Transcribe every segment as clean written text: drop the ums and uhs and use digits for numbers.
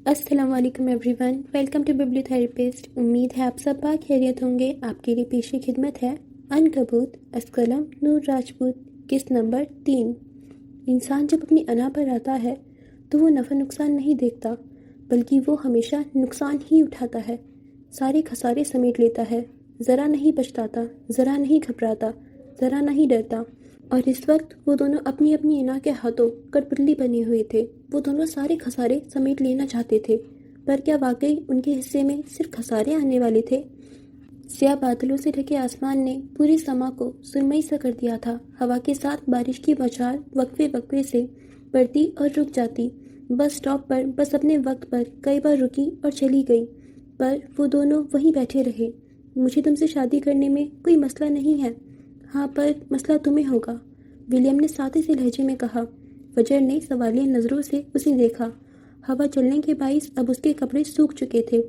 السلام علیکم everyone, welcome to bubbly therapist. امید ہے آپ سب خیریت ہوں گے۔ آپ کے لیے پیش خدمت ہے عنکبوت اسکلم نور راجپوت، قسط نمبر 3۔ انسان جب اپنی انا پر آتا ہے تو وہ نفع نقصان نہیں دیکھتا، بلکہ وہ ہمیشہ نقصان ہی اٹھاتا ہے، سارے خسارے سمیٹ لیتا ہے، ذرا نہیں پچھتاتا، ذرا نہیں گھبراتا، ذرا نہیں ڈرتا۔ اور اس وقت وہ دونوں اپنی اپنی انا کے ہاتھوں کٹپتلی بنے ہوئے تھے۔ وہ دونوں سارے خسارے سمیٹ لینا چاہتے تھے، پر کیا واقعی ان کے حصے میں صرف خسارے آنے والے تھے؟ سیاہ بادلوں سے ڈھکے آسمان نے پوری سما کو سرمئی سا کر دیا تھا۔ ہوا کے ساتھ بارش کی بوچھار وقفے وقفے سے پڑتی اور رک جاتی۔ بس اسٹاپ پر بس اپنے وقت پر کئی بار رکی اور چلی گئی، پر وہ دونوں وہیں بیٹھے رہے۔ مجھے تم سے شادی کرنے میں کوئی مسئلہ نہیں ہے، ہاں پر مسئلہ تمہیں ہوگا، ولیم نے سادے سے لہجے میں کہا۔ فجر نے سوالیہ نظروں سے اسے دیکھا۔ ہوا چلنے کے باعث اب اس کے کپڑے سوکھ چکے تھے،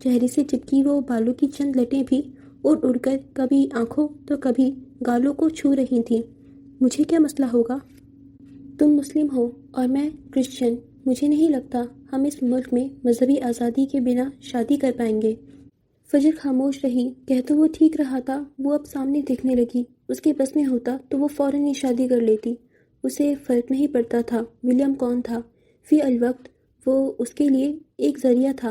چہرے سے چپکی وہ بالوں کی چند لٹیں بھی اڑ اڑ کر کبھی آنکھوں تو کبھی گالوں کو چھو رہی تھیں۔ مجھے کیا مسئلہ ہوگا؟ تم مسلم ہو اور میں کرسچن، مجھے نہیں لگتا ہم اس ملک میں مذہبی آزادی کے بنا شادی کر پائیں گے۔ فجر خاموش رہی، کہ تو وہ ٹھیک رہا تھا۔ وہ اب سامنے دیکھنے لگی، اس کے بس میں ہوتا تو وہ فوراً ہی شادی کر لیتی۔ اسے فرق نہیں پڑتا تھا ولیم کون تھا، فی الوقت وہ اس کے لیے ایک ذریعہ تھا،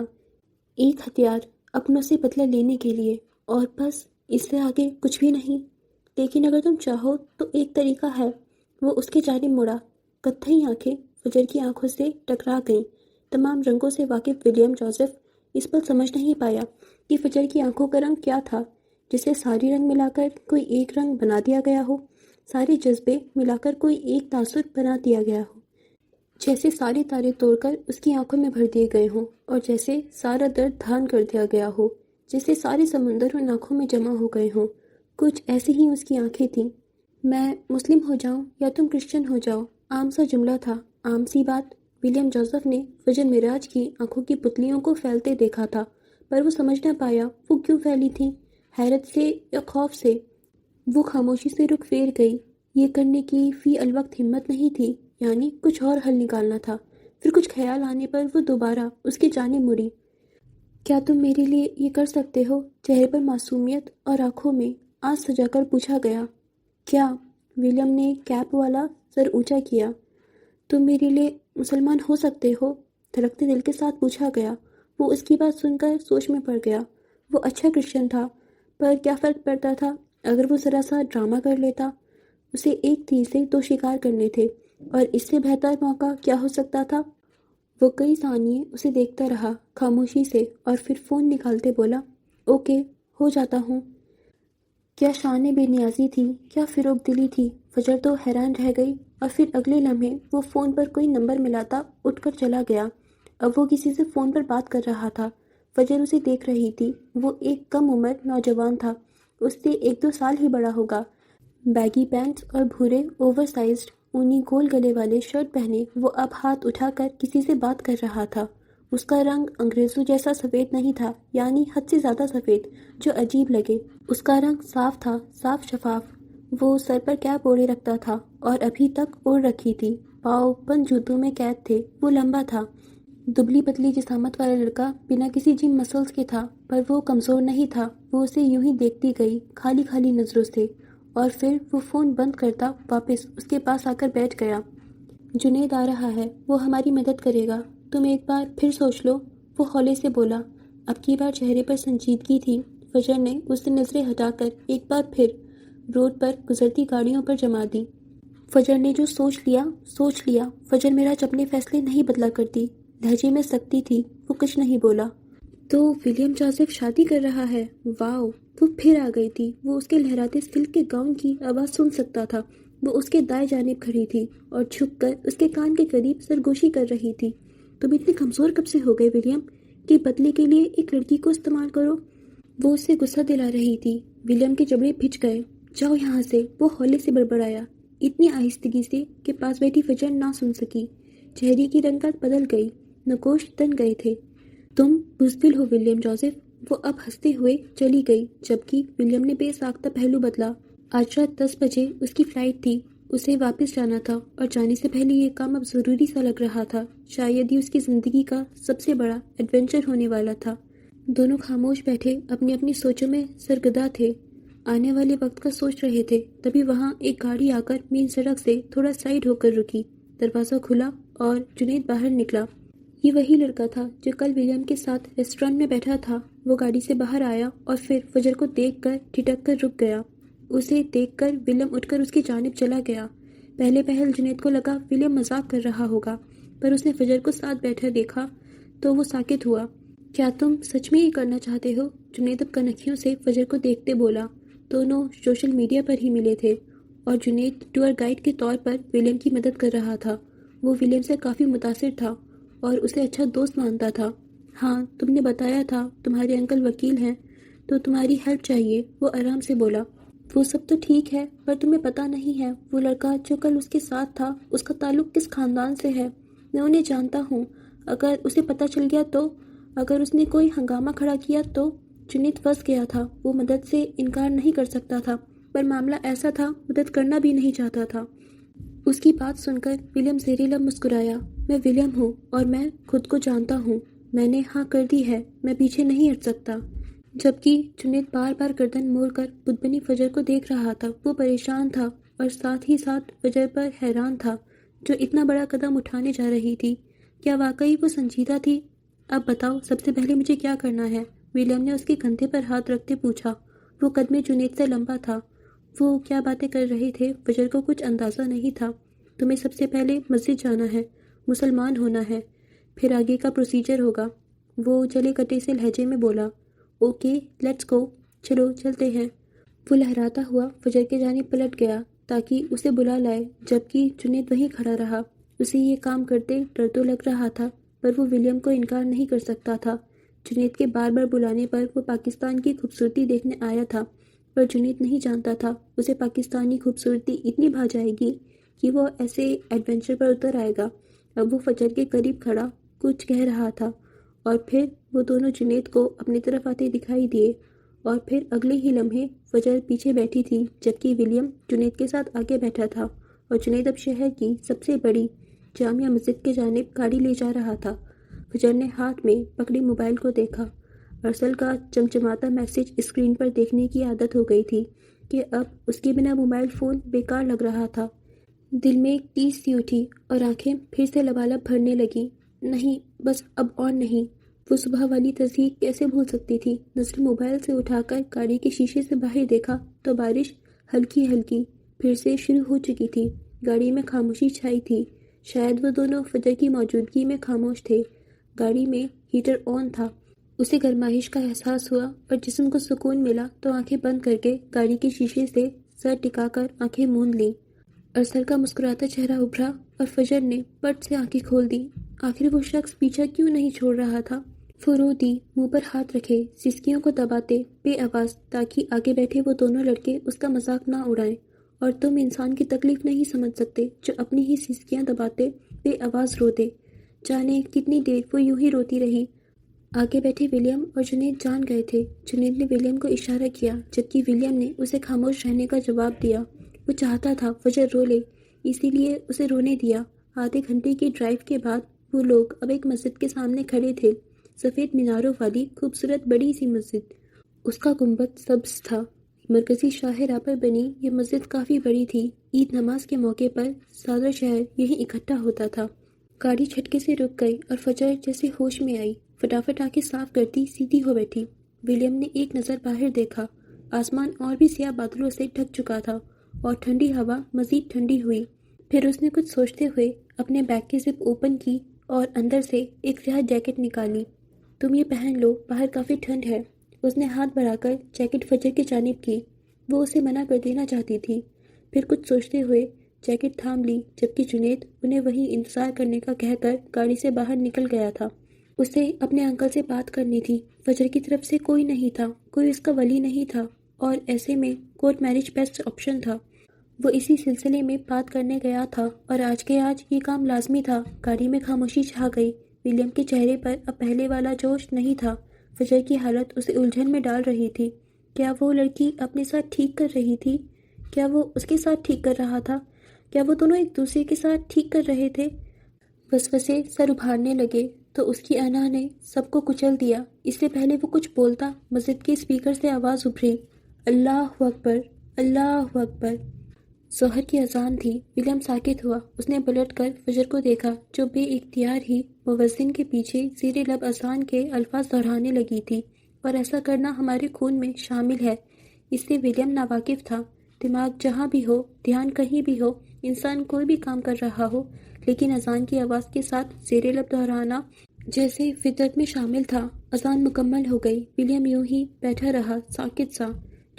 ایک ہتھیار اپنوں سے بدلہ لینے کے لیے، اور بس اس سے آگے کچھ بھی نہیں۔ لیکن اگر تم چاہو تو ایک طریقہ ہے۔ وہ اس کے جانب مڑا۔ کتھئی آنکھیں فجر کی آنکھوں سے ٹکرا گئیں۔ تمام رنگوں سے واقف ولیم جوزف اس پر سمجھ نہیں پایا کہ فجر کی آنکھوں کا رنگ کیا تھا، جسے سارے رنگ ملا کر کوئی ایک رنگ بنا دیا گیا ہو، سارے جذبے ملا کر کوئی ایک تاثر بنا دیا گیا ہو، جیسے سارے تارے توڑ کر اس کی آنکھوں میں بھر دیے گئے ہوں، اور جیسے سارا درد دھان کر دیا گیا ہو، جیسے سارے سمندر ان آنکھوں میں جمع ہو گئے ہوں۔ کچھ ایسی ہی اس کی آنکھیں تھیں۔ میں مسلم ہو جاؤں یا تم کرسچن ہو جاؤ، عام سا جملہ تھا، عام سی بات۔ ولیم جوزف نے فجر معراج کی آنکھوں کی پتلیوں کو پھیلتے دیکھا تھا، پر وہ سمجھ نہ پایا وہ کیوں پھیلی تھیں، حیرت سے یا خوف سے۔ وہ خاموشی سے رخ پھیر گئی۔ یہ کرنے کی فی الوقت ہمت نہیں تھی، یعنی کچھ اور حل نکالنا تھا۔ پھر کچھ خیال آنے پر وہ دوبارہ اس کی جانب مڑی۔ کیا تم میرے لیے یہ کر سکتے ہو؟ چہرے پر معصومیت اور آنکھوں میں آنس سجا کر پوچھا گیا۔ کیا؟ ولیم نے کیپ والا سر اونچا کیا۔ تم میرے لیے مسلمان ہو سکتے ہو؟ دھڑکتے دل کے ساتھ پوچھا گیا۔ وہ اس کی بات سن کر سوچ میں پڑ گیا۔ وہ اچھا کرسچن تھا، پر کیا فرق پڑتا تھا اگر وہ ذرا سا ڈرامہ کر لیتا؟ اسے ایک تیر سے دو شکار کرنے تھے، اور اس سے بہتر موقع کیا ہو سکتا تھا؟ وہ کئی ثانیے اسے دیکھتا رہا خاموشی سے، اور پھر فون نکالتے بولا، اوکے، ہو جاتا ہوں۔ کیا شان بے نیازی تھی، کیا فروغ دلی تھی؟ فجر تو حیران رہ گئی، اور پھر اگلے لمحے وہ فون پر کوئی نمبر ملاتا اٹھ کر چلا گیا۔ اب وہ کسی سے فون پر بات کر رہا تھا۔ فجر اسے دیکھ رہی تھی۔ وہ ایک کم عمر نوجوان تھا، اس سے 1-2 سال ہی بڑا ہوگا۔ بیگی پینٹس اور بھورے اوور سائزڈ اونی گول گلے والے شرٹ پہنے وہ اب ہاتھ اٹھا کر کسی سے بات کر رہا تھا۔ اس کا رنگ انگریزوں جیسا سفید نہیں تھا، یعنی حد سے زیادہ سفید، جو عجیب لگے۔ اس کا رنگ صاف تھا، صاف شفاف۔ وہ سر پر کیپ اوڑھے رکھتا تھا، اور ابھی تک اوڑھ رکھی تھی۔ پاؤں بند جوتوں میں قید تھے۔ وہ لمبا تھا، دبلی پتلی جسامت والا لڑکا، بنا کسی جم مسلز کے تھا، پر وہ کمزور نہیں تھا۔ وہ اسے یوں ہی دیکھتی گئی، خالی خالی نظروں سے، اور پھر وہ فون بند کرتا واپس اس کے پاس آ کر بیٹھ گیا۔ جنید آ رہا ہے، وہ ہماری مدد کرے گا، تم ایک بار پھر سوچ لو، وہ ہولے سے بولا۔ اب کی بار چہرے پر سنجیدگی تھی۔ فجر نے اس سے نظریں ہٹا کر ایک بار پھر روڈ پر گزرتی گاڑیوں پر جما دی۔ فجر نے جو سوچ لیا۔ فجر میرا اپنے فیصلے نہیں بدلا کرتی۔ لہجے میں سختی تھی۔ وہ کچھ نہیں بولا۔ تو ولیم جوزف شادی کر رہا ہے، واو! وہ پھر آ گئی تھی۔ وہ اس کے لہراتے سلک کے گاؤن کی آواز سن سکتا تھا۔ وہ اس کے دائیں جانب کھڑی تھی اور جھک کر اس کے کان کے قریب سرگوشی کر رہی تھی۔ تم اتنے کمزور کب سے ہو گئے ولیم، کہ بدلے کے لیے ایک لڑکی کو استعمال کرو؟ وہ اسے غصہ دلا رہی تھی۔ ولیم کے جبڑے پھچ گئے۔ جاؤ یہاں سے، وہ ہولے سے بڑبڑایا، اتنی آہستگی سے کہ پاس بیٹھی فجر نہ سن سکی۔ چہرے کی رنگت بدل گئی، نقوش تن گئے تھے۔ تم بزدل ہو ولیم جوزف۔ وہ اب ہنستے ہوئے چلی گئی، جبکہ ولیم نے بے ساختہ پہلو بدلا۔ آج رات 10 بجے اس کی فلائٹ تھی۔ اسے واپس جانا تھا اور جانے سے پہلے یہ کام اب ضروری سا لگ رہا تھا، شاید یہ اس کی زندگی کا سب سے بڑا ایڈونچر ہونے والا تھا۔ دونوں خاموش بیٹھے اپنی اپنی سوچوں میں سرگرداں تھے، آنے والے وقت کا سوچ رہے تھے۔ تبھی وہاں ایک گاڑی آ کر مین سڑک سے تھوڑا سائیڈ ہو کر رکی، دروازہ کھلا اور جنید باہر نکلا۔ یہ وہی لڑکا تھا جو کل ولیم کے ساتھ ریسٹورانٹ میں بیٹھا تھا۔ وہ گاڑی سے باہر آیا اور پھر فجر کو دیکھ کر ٹھٹک کر رک گیا۔ اسے دیکھ کر ولیم اٹھ کر اس کی جانب چلا گیا۔ پہلے جنید کو لگا ولیم مذاق کر رہا ہوگا، پر اس نے فجر کو ساتھ بیٹھا دیکھا تو وہ ساکت ہوا۔ کیا تم سچ میں یہ کرنا چاہتے ہو؟ جنید اب کنکھیوں سے فجر کو دیکھتے بولا۔ دونوں سوشل میڈیا پر ہی ملے تھے اور جنید ٹور گائیڈ کے طور پر ولیم کی مدد کر رہا تھا۔ وہ ولیم سے کافی متاثر تھا اور اسے اچھا دوست مانتا تھا۔ ہاں، تم نے بتایا تھا تمہارے انکل وکیل ہیں تو تمہاری ہیلپ چاہیے، وہ آرام سے بولا۔ وہ سب تو ٹھیک ہے، پر تمہیں پتہ نہیں ہے وہ لڑکا جو کل اس کے ساتھ تھا اس کا تعلق کس خاندان سے ہے؟ میں انہیں جانتا ہوں۔ اگر اسے پتہ چل گیا تو، اگر اس نے کوئی ہنگامہ کھڑا کیا تو۔ جنید پھنس گیا تھا۔ وہ مدد سے انکار نہیں کر سکتا تھا، پر معاملہ ایسا تھا مدد کرنا بھی نہیں چاہتا تھا۔ اس کی بات سن کر ولیم زیر لب مسکرایا۔ میں ولیم ہوں اور میں خود کو جانتا ہوں، میں نے ہاں کر دی ہے، میں پیچھے نہیں ہٹ سکتا۔ جبکہ جنید بار بار گردن موڑ کر بدبنی فجر کو دیکھ رہا تھا۔ وہ پریشان تھا اور ساتھ ہی ساتھ فجر پر حیران تھا جو اتنا بڑا قدم اٹھانے جا رہی تھی۔ کیا واقعی وہ سنجیدہ تھی؟ اب بتاؤ سب سے پہلے مجھے کیا کرنا ہے؟ ولیم نے اس کے کندھے پر ہاتھ رکھتے پوچھا۔ وہ قد میں جنید سے لمبا تھا۔ وہ کیا باتیں کر رہے تھے فجر کو کچھ اندازہ نہیں تھا۔ تمہیں سب سے پہلے مسجد جانا ہے، مسلمان ہونا ہے، پھر آگے کا پروسیجر ہوگا، وہ چلے کٹے سے لہجے میں بولا۔ اوکے لیٹس گو، چلو چلتے ہیں۔ وہ لہراتا ہوا فجر کے جانب پلٹ گیا تاکہ اسے بلا لائے، جبکہ جنید وہیں کھڑا رہا۔ اسے یہ کام کرتے ڈر تو لگ رہا تھا، پر وہ ولیم کو انکار نہیں کر سکتا تھا۔ جنید کے بار بار بلانے پر وہ پاکستان کی خوبصورتی دیکھنے آیا تھا، پر جنید نہیں جانتا تھا اسے پاکستانی خوبصورتی اتنی بھا جائے گی کہ وہ ایسے ایڈونچر پر اتر آئے گا۔ اب وہ فجر کے قریب کھڑا کچھ کہہ رہا تھا اور پھر وہ دونوں جنید کو اپنی طرف آتے دکھائی دیے، اور پھر اگلے ہی لمحے فجر پیچھے بیٹھی تھی، جبکہ ولیم جنید کے ساتھ آگے بیٹھا تھا اور جنید اب شہر کی سب سے بڑی جامع مسجد کے جانب گاڑی لے جا رہا تھا۔ فجر نے ہاتھ میں پکڑی موبائل کو دیکھا۔ ارسل کا چمچماتا میسج اسکرین پر دیکھنے کی عادت ہو گئی تھی کہ اب اس کے بنا موبائل فون بیکار لگ رہا تھا۔ دل میں ایک ٹیس سی اٹھی اور آنکھیں پھر سے لبالب بھرنے لگیں۔ نہیں، بس اب اور نہیں۔ وہ صبح والی تصویر کیسے بھول سکتی تھی؟ نظر موبائل سے اٹھا کر گاڑی کے شیشے سے باہر دیکھا تو بارش ہلکی ہلکی پھر سے شروع ہو چکی تھی۔ گاڑی میں خاموشی چھائی تھی، شاید وہ دونوں فجر کی موجودگی میں خاموش تھے۔ گاڑی میں ہیٹر آن تھا۔ اسے گرمائش کا احساس ہوا اور جسم کو سکون ملا تو آنکھیں بند کر کے گاڑی کے شیشے سے سر ٹکا کر آنکھیں موند لیں۔ ارسل کا مسکراتا چہرہ ابھرا اور فجر نے پٹ سے آنکھیں کھول دیں۔ آخر وہ شخص پیچھا کیوں نہیں چھوڑ رہا تھا؟ وہ رو دی، منہ پر ہاتھ رکھے، سسکیوں کو دباتے بے آواز، تاکہ آگے بیٹھے وہ دونوں لڑکے اس کا مذاق نہ اڑائیں۔ اور تم انسان کی تکلیف نہیں سمجھ سکتے جو اپنی ہی سسکیاں دباتے بے آواز رو دے۔ جانے کتنی دیر وہ یوں ہی روتی رہی۔ آگے بیٹھے ولیم اور جنید جان گئے تھے۔ جنید نے ولیم کو اشارہ کیا، جبکہ ولیم نے اسے خاموش رہنے کا جواب دیا۔ وہ چاہتا تھا فجر رو لے، اسی لیے اسے رونے دیا۔ آدھے گھنٹے کی ڈرائیو کے بعد وہ لوگ اب ایک مسجد کے سامنے کھڑے تھے، سفید میناروں والی خوبصورت بڑی سی مسجد۔ اس کا گنبد سبز تھا۔ مرکزی شاہراہ پر بنی یہ مسجد کافی بڑی تھی۔ عید نماز کے موقع پر سارا شہر یہیں اکٹھا ہوتا تھا۔ گاڑی جھٹکے سے رک گئی اور فجر جیسے ہوش میں آئی، فٹافٹ آنکھیں صاف کرتی سیدھی ہو بیٹھی۔ ولیم نے ایک نظر باہر دیکھا۔ آسمان اور بھی سیاہ بادلوں سے ڈھک چکا تھا اور ٹھنڈی ہوا مزید ٹھنڈی ہوئی۔ پھر اس نے کچھ سوچتے ہوئے اپنے بیگ کی زپ اوپن کی اور اندر سے ایک سیاہ جیکٹ نکالی۔ تم یہ پہن لو، باہر کافی ٹھنڈ ہے۔ اس نے ہاتھ بڑھا کر جیکٹ فجر کی جانب کی۔ وہ اسے منع کر دینا چاہتی تھی، پھر کچھ سوچتے ہوئے جیکٹ تھام لی، جبکہ جنید انہیں وہیں انتظار کرنے کا کہہ کر گاڑی سے باہر نکل گیا تھا۔ اسے اپنے انکل سے بات کرنی تھی۔ فجر کی طرف سے کوئی نہیں تھا، کوئی اس کا ولی نہیں تھا، اور ایسے میں کورٹ میرج بیسٹ آپشن تھا۔ وہ اسی سلسلے میں بات کرنے گیا تھا اور آج کے آج یہ کام لازمی تھا۔ گاڑی میں خاموشی چھا گئی۔ ولیم کے چہرے پر اب پہلے والا جوش نہیں تھا۔ فجر کی حالت اسے الجھن میں ڈال رہی تھی۔ کیا وہ لڑکی اپنے ساتھ ٹھیک کر رہی تھی؟ کیا وہ اس کے ساتھ ٹھیک کر رہا تھا؟ کیا وہ دونوں ایک دوسرے کے ساتھ ٹھیک کر رہے تھے؟ وسوسے سر ابھارنے لگے تو اس کی انا نے سب کو کچل دیا۔ اس سے پہلے وہ کچھ بولتا، مسجد کے اسپیکر سے آواز ابھری، اللہ اکبر، اللہ اکبر۔ ظہر کی اذان تھی۔ ولیم ساکت ہوا۔ اس نے پلٹ کر فجر کو دیکھا جو بے اختیار ہی مؤذن کے پیچھے زیر لب اذان کے الفاظ دہرانے لگی تھی، اور ایسا کرنا ہمارے خون میں شامل ہے۔ اس سے ولیم ناواقف تھا۔ دماغ جہاں بھی ہو، دھیان کہیں بھی ہو، انسان کوئی بھی کام کر رہا ہو، لیکن اذان کی آواز کے ساتھ زیر لب دہرانا جیسے فطرت میں شامل تھا۔ اذان مکمل ہو گئی۔ ولیم یوں ہی بیٹھا رہا، ساکت سا۔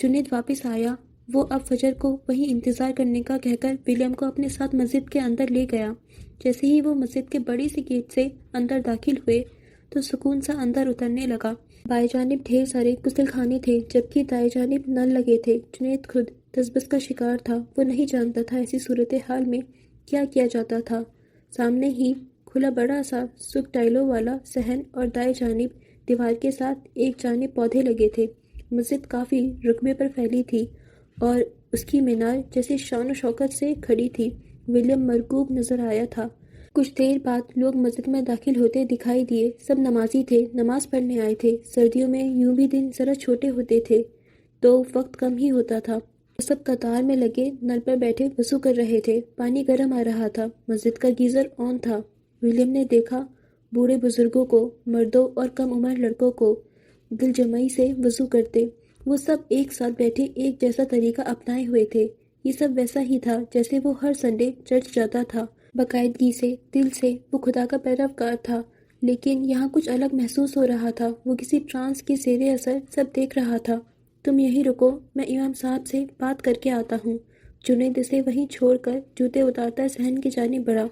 جنید واپس آیا۔ وہ اب فجر کو وہیں انتظار کرنے کا کہہ کر ولیم کو اپنے ساتھ مسجد کے اندر لے گیا۔ جیسے ہی وہ مسجد کے بڑی سی گیٹ سے اندر داخل ہوئے تو سکون سا اندر اترنے لگا۔ بائیں جانب ڈھیر سارے غسل خانے تھے جبکہ دائیں جانب نل لگے تھے۔ جنید خود تذبذب کا شکار تھا۔ وہ نہیں جانتا تھا ایسی صورتحال میں کیا کیا جاتا تھا۔ سامنے ہی کھلا بڑا سا سرخ ٹائلوں والا صحن اور دائیں جانب دیوار کے ساتھ ایک جانب پودے لگے تھے۔ مسجد کافی رقبے پر پھیلی تھی اور اس کی مینار جیسے شان و شوکت سے کھڑی تھی۔ ولیم مرغوب نظر آیا تھا۔ کچھ دیر بعد لوگ مسجد میں داخل ہوتے دکھائی دیے۔ سب نمازی تھے، نماز پڑھنے آئے تھے۔ سردیوں میں یوں بھی دن ذرا چھوٹے ہوتے تھے تو وقت کم ہی ہوتا تھا۔ سب قطار میں لگے نل پر بیٹھے وضو کر رہے تھے۔ پانی گرم آ رہا تھا۔ مسجد کا گیزر آن تھا۔ ولیم نے دیکھا بوڑھے بزرگوں کو، مردوں اور کم عمر لڑکوں کو دل جمعی سے وضو کرتے۔ وہ سب ایک ساتھ بیٹھے ایک جیسا طریقہ اپنائے ہوئے تھے۔ یہ سب ویسا ہی تھا جیسے وہ ہر سنڈے چرچ جاتا تھا۔ باقاعدگی سے، دل سے وہ خدا کا پیروکار تھا، لیکن یہاں کچھ الگ محسوس ہو رہا تھا۔ وہ کسی ٹرانس کے زیر اثر سب دیکھ رہا تھا۔ تم یہیں رکو، میں امام صاحب سے بات کر کے آتا ہوں۔ جنید اسے وہیں چھوڑ کر جوتے اتارتا صحن کی جانب بڑھا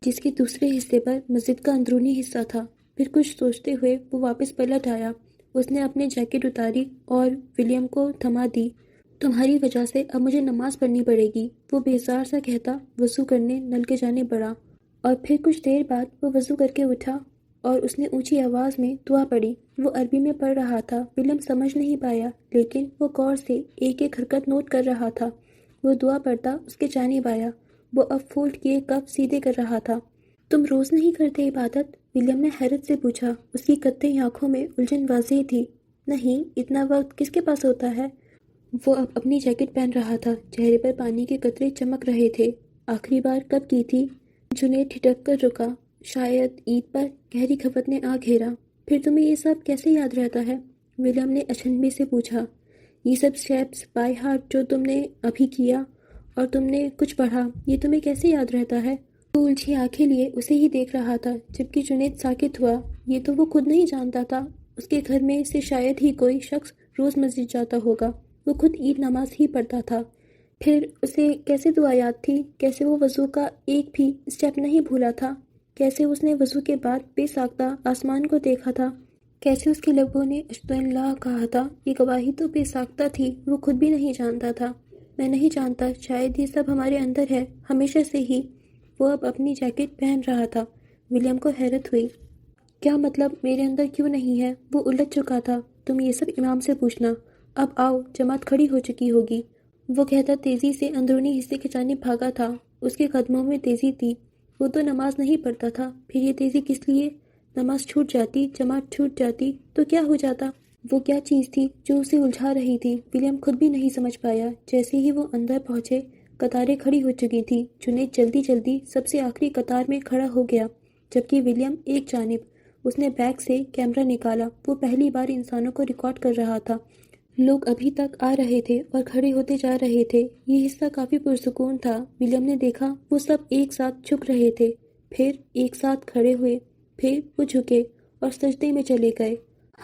جس کے دوسرے حصے پر مسجد کا اندرونی حصہ تھا۔ پھر کچھ سوچتے ہوئے وہ واپس پلٹ آیا۔ اس نے اپنی جیکٹ اتاری اور ولیم کو تھما دی۔ تمہاری وجہ سے اب مجھے نماز پڑھنی پڑے گی، وہ بیزار سا کہتا وضو کرنے نل کے جانب بڑھا۔ اور پھر کچھ دیر بعد وہ وضو کر کے اٹھا اور اس نے اونچی آواز میں دعا پڑھی۔ وہ عربی میں پڑھ رہا تھا۔ ولیم سمجھ نہیں پایا، لیکن وہ غور سے ایک ایک حرکت نوٹ کر رہا تھا۔ وہ دعا پڑھتا اس کے جانب آیا۔ وہ اب فولڈ کیے کف سیدھے کر رہا تھا۔ تم روز نہیں کرتے عبادت؟ ولیم نے حیرت سے پوچھا۔ اس کی قطعی آنکھوں میں الجھن واضح تھی۔ نہیں، اتنا وقت کس کے پاس ہوتا ہے؟ وہ اب اپنی جیکٹ پہن رہا تھا۔ چہرے پر پانی کے قطرے چمک رہے تھے۔ آخری بار کب کی تھی؟ جنید ٹھٹک کر رکا۔ شاید عید پر، گہری خفت نے آ گھیرا۔ پھر تمہیں یہ سب کیسے یاد رہتا ہے؟ ولیم نے اچنبے سے پوچھا۔ یہ سب اسٹیپس بائی ہارٹ جو تم نے ابھی کیا اور تم نے کچھ پڑھا، یہ تمہیں کیسے یاد رہتا ہے؟ وہ الجھی آنکھیں لیے اسے ہی دیکھ رہا تھا جبکہ جنید ساکت ہوا۔ یہ تو وہ خود نہیں جانتا تھا۔ اس کے گھر میں سے شاید ہی کوئی شخص روز مسجد جاتا ہوگا۔ وہ خود عید نماز ہی پڑھتا تھا۔ پھر اسے کیسے دعا یاد تھی؟ کیسے وہ وضو کا ایک بھی اسٹیپ نہیں بھولا تھا؟ کیسے اس نے وضو کے بعد بے ساختہ آسمان کو دیکھا تھا؟ کیسے اس کے لبوں نے اشہد ان لا کہا تھا؟ یہ گواہی تو بے ساختہ تھی، وہ خود بھی نہیں جانتا تھا۔ میں نہیں جانتا، شاید یہ سب ہمارے اندر ہے، ہمیشہ سے ہی۔ وہ اب اپنی جیکٹ پہن رہا تھا۔ ولیم کو حیرت ہوئی۔ کیا مطلب میرے اندر کیوں نہیں ہے؟ وہ الجھ چکا تھا۔ تم یہ سب امام سے پوچھنا۔ اب آؤ، جماعت کھڑی ہو چکی ہوگی، وہ کہتا تیزی سے اندرونی حصے کی جانب بھاگا تھا۔ اس کے قدموں میں تیزی تھی۔ وہ تو نماز نہیں پڑھتا تھا، پھر یہ تیزی کس لیے؟ نماز چھوٹ جاتی، جماعت چھوٹ جاتی تو کیا ہو جاتا؟ وہ کیا چیز تھی جو اسے الجھا رہی تھی؟ ولیم خود بھی نہیں سمجھ پایا۔ جیسے ہی وہ اندر پہنچے قطاریں کھڑی ہو چکی تھی۔ جنید جلدی جلدی سب سے آخری قطار میں کھڑا ہو گیا جبکہ ولیم ایک جانب۔ اس نے بیگ سے کیمرہ نکالا۔ وہ پہلی بار انسانوں کو ریکارڈ کر رہا تھا۔ لوگ ابھی تک آ رہے تھے اور کھڑے ہوتے جا رہے تھے۔ یہ حصہ کافی پرسکون تھا۔ ولیم نے دیکھا وہ سب ایک ساتھ جھک رہے تھے، پھر ایک ساتھ کھڑے ہوئے، پھر وہ جھکے اور سجدے میں چلے گئے۔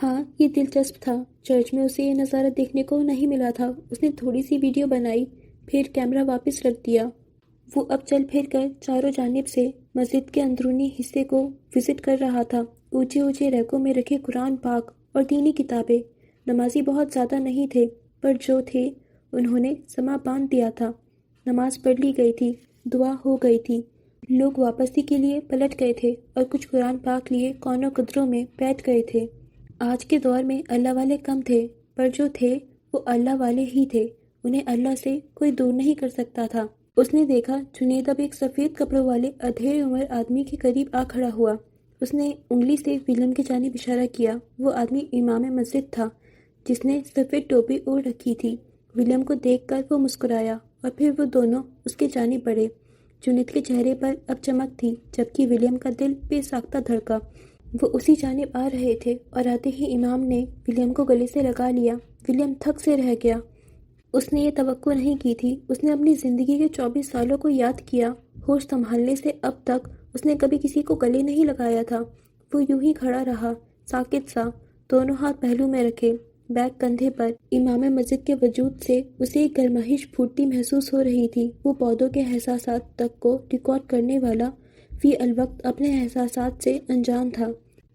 ہاں، یہ دلچسپ تھا۔ چرچ میں اسے یہ نظارہ دیکھنے کو نہیں ملا تھا۔ اس نے تھوڑی سی ویڈیو بنائی، پھر کیمرہ واپس رکھ دیا۔ وہ اب چل پھر کر چاروں جانب سے مسجد کے اندرونی حصے کو وزٹ کر رہا تھا۔ اونچے اونچے ریکوں میں رکھے قرآن پاک اور دینی کتابیں۔ نمازی بہت زیادہ نہیں تھے، پر جو تھے انہوں نے سما باندھ دیا تھا۔ نماز پڑھ لی گئی تھی، دعا ہو گئی تھی۔ لوگ واپسی کے لیے پلٹ گئے تھے اور کچھ قرآن پاک لیے کونوں قدروں میں بیٹھ گئے تھے۔ آج کے دور میں اللہ والے کم تھے، پر جو تھے وہ اللہ والے ہی تھے۔ انہیں اللہ سے کوئی دور نہیں کر سکتا تھا۔ اس نے دیکھا جنید اب ایک سفید کپڑوں والے ادھیڑ عمر آدمی کے قریب آ کھڑا ہوا۔ اس نے انگلی سے ولیم کی جانب اشارہ کیا۔ وہ آدمی امام مسجد تھا جس نے سفید ٹوپی اوڑھ رکھی تھی۔ ولیم کو دیکھ کر وہ مسکرایا اور پھر وہ دونوں اس کے جانب بڑھے۔ جنید کے چہرے پر اب چمک تھی جبکہ ولیم کا دل بے ساختہ دھڑکا۔ وہ اسی جانب آ رہے تھے اور آتے ہی امام نے ولیم کو گلے سے لگا لیا۔ ولیم تھک سے رہ گیا۔ اس نے یہ توقع نہیں کی تھی۔ اس نے اپنی زندگی کے 24 سالوں کو یاد کیا۔ ہوش سنبھالنے سے اب تک اس نے کبھی کسی کو گلے نہیں لگایا تھا۔ وہ یوں ہی کھڑا رہا، ساکت سا، دونوں ہاتھ پہلو میں رکھے، بیگ کندھے پر۔ امام مسجد کے وجود سے اسے ایک گرمائش پھوٹتی محسوس ہو رہی تھی۔ وہ پودوں کے احساسات تک کو ریکارڈ کرنے والا فی الوقت اپنے احساسات سے انجان تھا۔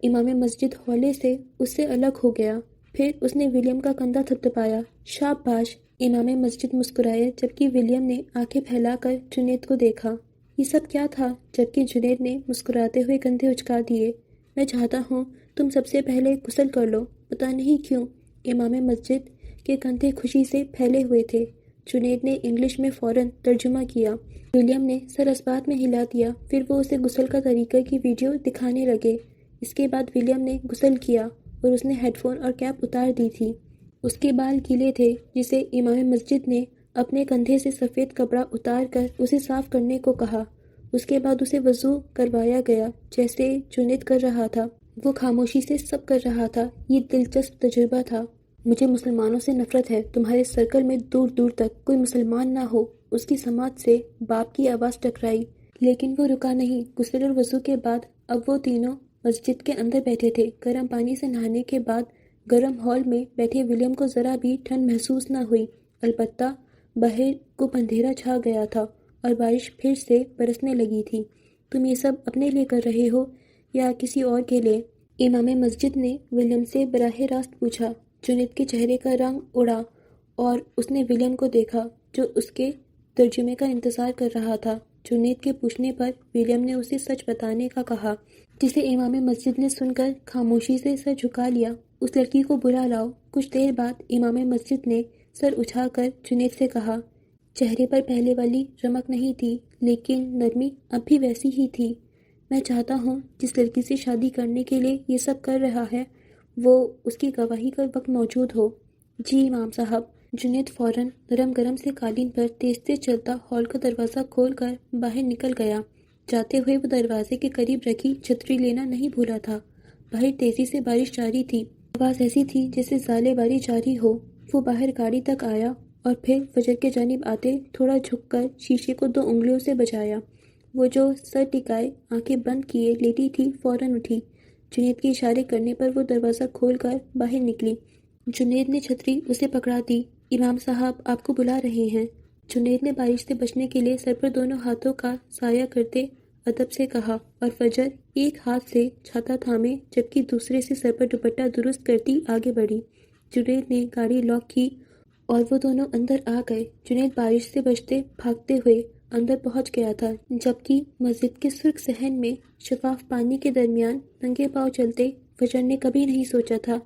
امام مسجد ہولے سے اس سے الگ ہو گیا۔ پھر اس نے ولیم کا کندھا تھپتھپایا۔ شاباش! امام مسجد مسکرائے جبکہ ولیم نے آنکھیں پھیلا کر جنید کو دیکھا۔ یہ سب کیا تھا؟ جبکہ جنید نے مسکراتے ہوئے کندھے اچکا دیے۔ میں چاہتا ہوں تم سب سے پہلے غسل کر لو۔ پتہ نہیں کیوں امام مسجد کے کندھے خوشی سے پھیلے ہوئے تھے۔ جنید نے انگلش میں فوراً ترجمہ کیا۔ ولیم نے سر اسبات میں ہلا دیا۔ پھر وہ اسے غسل کا طریقہ کی ویڈیو دکھانے لگے۔ اس کے بعد ولیم نے غسل کیا اور اس نے ہیڈ فون اور کیپ اتار دی تھی۔ اس کے بال گیلے تھے جسے امام مسجد نے اپنے کندھے سے سفید کپڑا اتار کر اسے صاف کرنے کو کہا۔ اس کے بعد اسے وضو کروایا گیا جیسے جنید کر رہا تھا۔ وہ خاموشی سے سب کر رہا تھا۔ یہ دلچسپ تجربہ تھا۔ مجھے مسلمانوں سے نفرت ہے۔ تمہارے سرکل میں دور دور تک کوئی مسلمان نہ ہو۔ اس کی سماعت سے باپ کی آواز ٹکرائی، لیکن وہ رکا نہیں۔ غسل اور وضو کے بعد اب وہ تینوں مسجد کے اندر بیٹھے تھے۔ گرم پانی سے نہانے کے بعد گرم ہال میں بیٹھے ولیم کو ذرا بھی ٹھنڈ محسوس نہ ہوئی، البتہ باہر کو اندھیرا چھا گیا تھا اور بارش پھر سے برسنے لگی تھی۔ تم یہ سب اپنے لیے کر رہے ہو یا کسی اور کے لیے؟ امام مسجد نے ولیم سے براہ راست پوچھا۔ جنید کے چہرے کا رنگ اڑا اور اس نے ولیم کو دیکھا جو اس کے ترجمے کا انتظار کر رہا تھا۔ جنید کے پوچھنے پر ولیم نے اسے سچ بتانے کا کہا، جسے امام مسجد نے سن کر خاموشی سے سر جھکا لیا۔ اس لڑکی کو بلا لاؤ۔ کچھ دیر بعد امام مسجد نے سر اٹھا کر جنید سے کہا۔ چہرے پر پہلے والی رمق نہیں تھی لیکن نرمی اب بھی ویسی ہی تھی۔ میں چاہتا ہوں جس لڑکی سے شادی کرنے کے لیے یہ سب کر رہا ہے وہ اس کی گواہی کا وقت موجود ہو۔ جی امام صاحب۔ جنید فوراً نرم گرم سے قالین پر تیز تیز چلتا ہال کا دروازہ کھول کر باہر نکل گیا۔ جاتے ہوئے وہ دروازے کے قریب رکھی چھتری لینا نہیں بھولا تھا۔ باہر تیزی سے بارش جاری تھی۔ آواز ایسی تھی جیسے زالے باری جاری ہو۔ وہ باہر گاڑی تک آیا اور پھر فجر کے جانب آتے تھوڑا جھک کر شیشے کو 2 انگلیوں سے بجایا۔ وہ جو سر ٹکائے آنکھیں بند کیے لیٹی تھی فوراً اٹھی۔ جنید کے اشارے کرنے پر وہ دروازہ کھول کر باہر نکلی۔ جنید نے چھتری اسے پکڑا دی۔ امام صاحب آپ کو بلا رہے ہیں۔ جنید نے بارش سے بچنے کے لیے سر پر دونوں ہاتھوں کا سایہ کرتے ادب سے کہا اور فجر ایک ہاتھ سے چھاتا تھامے جبکہ دوسرے سے سر پر دوپٹہ درست کرتی آگے بڑھی۔ جنید نے گاڑی لاک کی اور وہ دونوں اندر آ گئے۔ جنید بارش سے بچتے بھاگتے ہوئے اندر پہنچ گیا تھا جبکہ مسجد کے سرخ صحن میں شفاف پانی کے درمیان ننگے پاؤں چلتے فجر نے کبھی نہیں سوچا تھا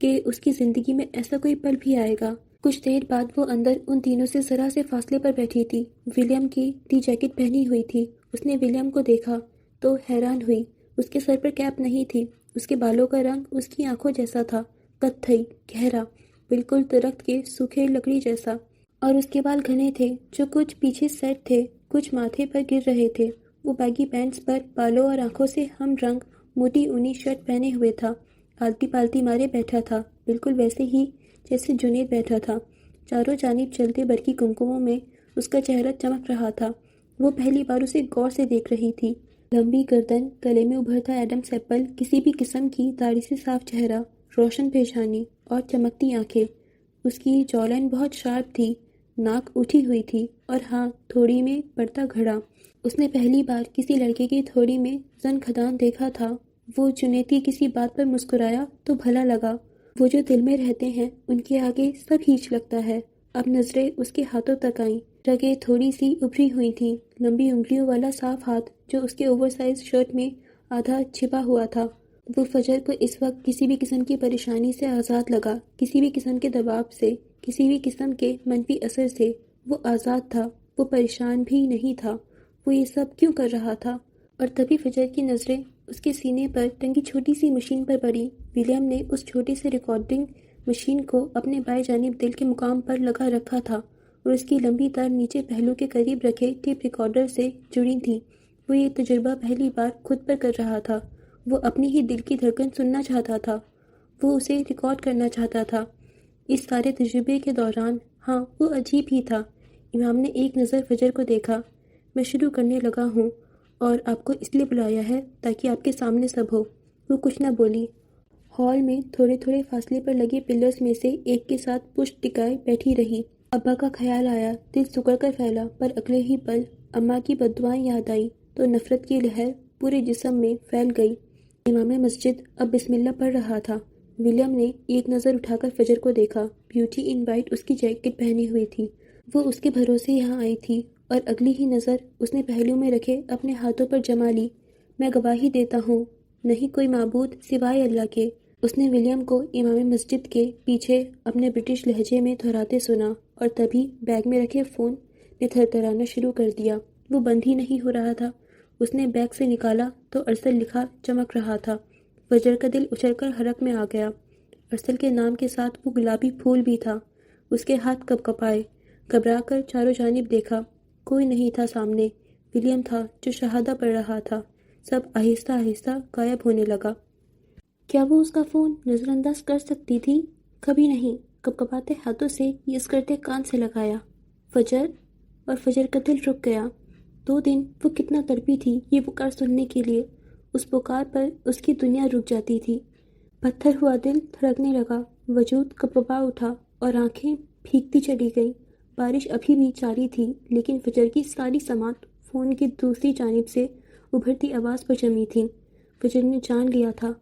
کہ اس کی زندگی میں ایسا کوئی پل بھی آئے گا۔ کچھ دیر بعد وہ اندر ان تینوں سے ذرا سے فاصلے پر بیٹھی تھی۔ ولیم کی ٹی جیکٹ پہنی ہوئی تھی۔ اس نے ولیم کو دیکھا تو حیران ہوئی۔ اس کے سر پر کیپ نہیں تھی۔ اس کے بالوں کا رنگ اس کی آنکھوں جیسا تھا، قطعی، گہرا، بالکل درخت کے سوکھے لکڑی جیسا، اور اس کے بال گھنے تھے جو کچھ پیچھے سیٹ تھے، کچھ ماتھے پر گر رہے تھے۔ وہ بیگی پینٹس پر بالوں اور آنکھوں سے ہم رنگ موٹی اونی شرٹ پہنے ہوئے تھا۔ آلتی پالتی مارے بیٹھا تھا، بالکل ویسے ہی جیسے جنید بیٹھا تھا۔ چاروں جانب چلتے برقی کمکموں میں اس کا چہرہ چمک رہا تھا۔ وہ پہلی بار اسے غور سے دیکھ رہی تھی۔ لمبی گردن، گلے میں ابھرتا ایڈمس ایپل، کسی بھی قسم کی داڑھی سے صاف چہرہ، روشن پیشانی اور چمکتی آنکھیں۔ اس کی جو لائن بہت شارپ تھی، ناک اٹھی ہوئی تھی اور ہاں تھوڑی میں پڑتا گھڑا۔ اس نے پہلی بار کسی لڑکے کی تھوڑی میں زن کھدان دیکھا تھا۔ وہ جنید کی کسی بات پر مسکرایا تو بھلا لگا۔ وہ جو دل میں رہتے ہیں ان کے آگے سب ہیچ لگتا ہے۔ اب نظریں اس کے ہاتھوں تک آئیں۔ رگیں تھوڑی سی ابھری ہوئی تھیں۔ لمبی انگلیوں والا صاف ہاتھ جو اس کے اوور سائز شرٹ میں آدھا چھپا ہوا تھا۔ وہ فجر کو اس وقت کسی بھی قسم کی پریشانی سے آزاد لگا، کسی بھی قسم کے دباؤ سے، کسی بھی قسم کے منفی اثر سے۔ وہ آزاد تھا، وہ پریشان بھی نہیں تھا، وہ یہ سب کیوں کر رہا تھا؟ اور تبھی فجر کی نظریں اس کے سینے پر ٹنگی چھوٹی سی مشین پر پڑی۔ ولیم نے اس چھوٹی سی ریکارڈنگ مشین کو اپنے بائیں جانب دل کے مقام پر لگا رکھا تھا اور اس کی لمبی تار نیچے پہلو کے قریب رکھے ٹیپ ریکارڈر سے جڑی تھی۔ وہ یہ تجربہ پہلی بار خود پر کر رہا تھا۔ وہ اپنی ہی دل کی دھڑکن سننا چاہتا تھا، وہ اسے ریکارڈ کرنا چاہتا تھا۔ اس سارے تجربے کے دوران، ہاں، وہ عجیب ہی تھا۔ امام نے ایک نظر فجر کو دیکھا۔ میں شروع کرنے لگا ہوں اور آپ کو اس لیے بلایا ہے تاکہ آپ کے سامنے سب ہو۔ وہ کچھ نہ بولی۔ ہال میں تھوڑے تھوڑے فاصلے پر لگے پلرز میں سے ایک کے ساتھ پشت ٹکائے بیٹھی رہی۔ ابا کا خیال آیا، دل سکڑ کر پھیلا، پر اگلے ہی پل اماں کی بددعائیں یاد آئی تو نفرت کی لہر پورے جسم میں پھیل گئی۔ امام مسجد اب بسم اللہ پڑھ رہا تھا۔ ولیم نے ایک نظر اٹھا کر فجر کو دیکھا۔ بیوٹی ان وائٹ اس کی جیکٹ پہنی ہوئی تھی۔ وہ اس کے بھروسے یہاں آئی تھی اور اگلی ہی نظر اس نے پہلو میں رکھے اپنے ہاتھوں پر جما لی۔ میں گواہی دیتا ہوں، نہیں کوئی معبود سوائے اللہ کے۔ اس نے ولیم کو امام مسجد کے پیچھے اپنے برٹش لہجے میں دہراتے سنا اور تبھی بیگ میں رکھے فون نے تھرتھرانا شروع کر دیا۔ وہ بند ہی نہیں ہو رہا تھا۔ اس نے بیگ سے نکالا تو ارسل لکھا چمک رہا تھا۔ فجر کا دل اچھل کر حرک میں آ گیا۔ ارسل کے نام کے ساتھ وہ گلابی پھول بھی تھا۔ اس کے ہاتھ کپ کپائے، گھبرا کر چاروں جانب دیکھا۔ کوئی نہیں تھا سامنے۔ ولیم تھا جو شہادہ پڑھ رہا تھا۔ سب آہستہ آہستہ غائب ہونے لگا۔ کیا وہ اس کا فون نظر انداز کر سکتی تھی؟ کبھی نہیں۔ کپ کپاتے ہاتھوں سے یہ اسکرتے کان سے لگایا۔ فجر، اور فجر کا دل رک گیا۔ 2 دن وہ کتنا تڑپی تھی یہ پکار سننے کے لیے۔ اس پکار پر اس کی دنیا رک جاتی تھی۔ پتھر ہوا دل دھڑکنے لگا، وجود کپکپا اٹھا اور آنکھیں بھیگتی چلی گئیں۔ بارش ابھی بھی جاری تھی لیکن فجر کی ساری سماعت فون کی دوسری جانب سے ابھرتی آواز پر جمی تھی۔ فجر نے جان لیا تھا،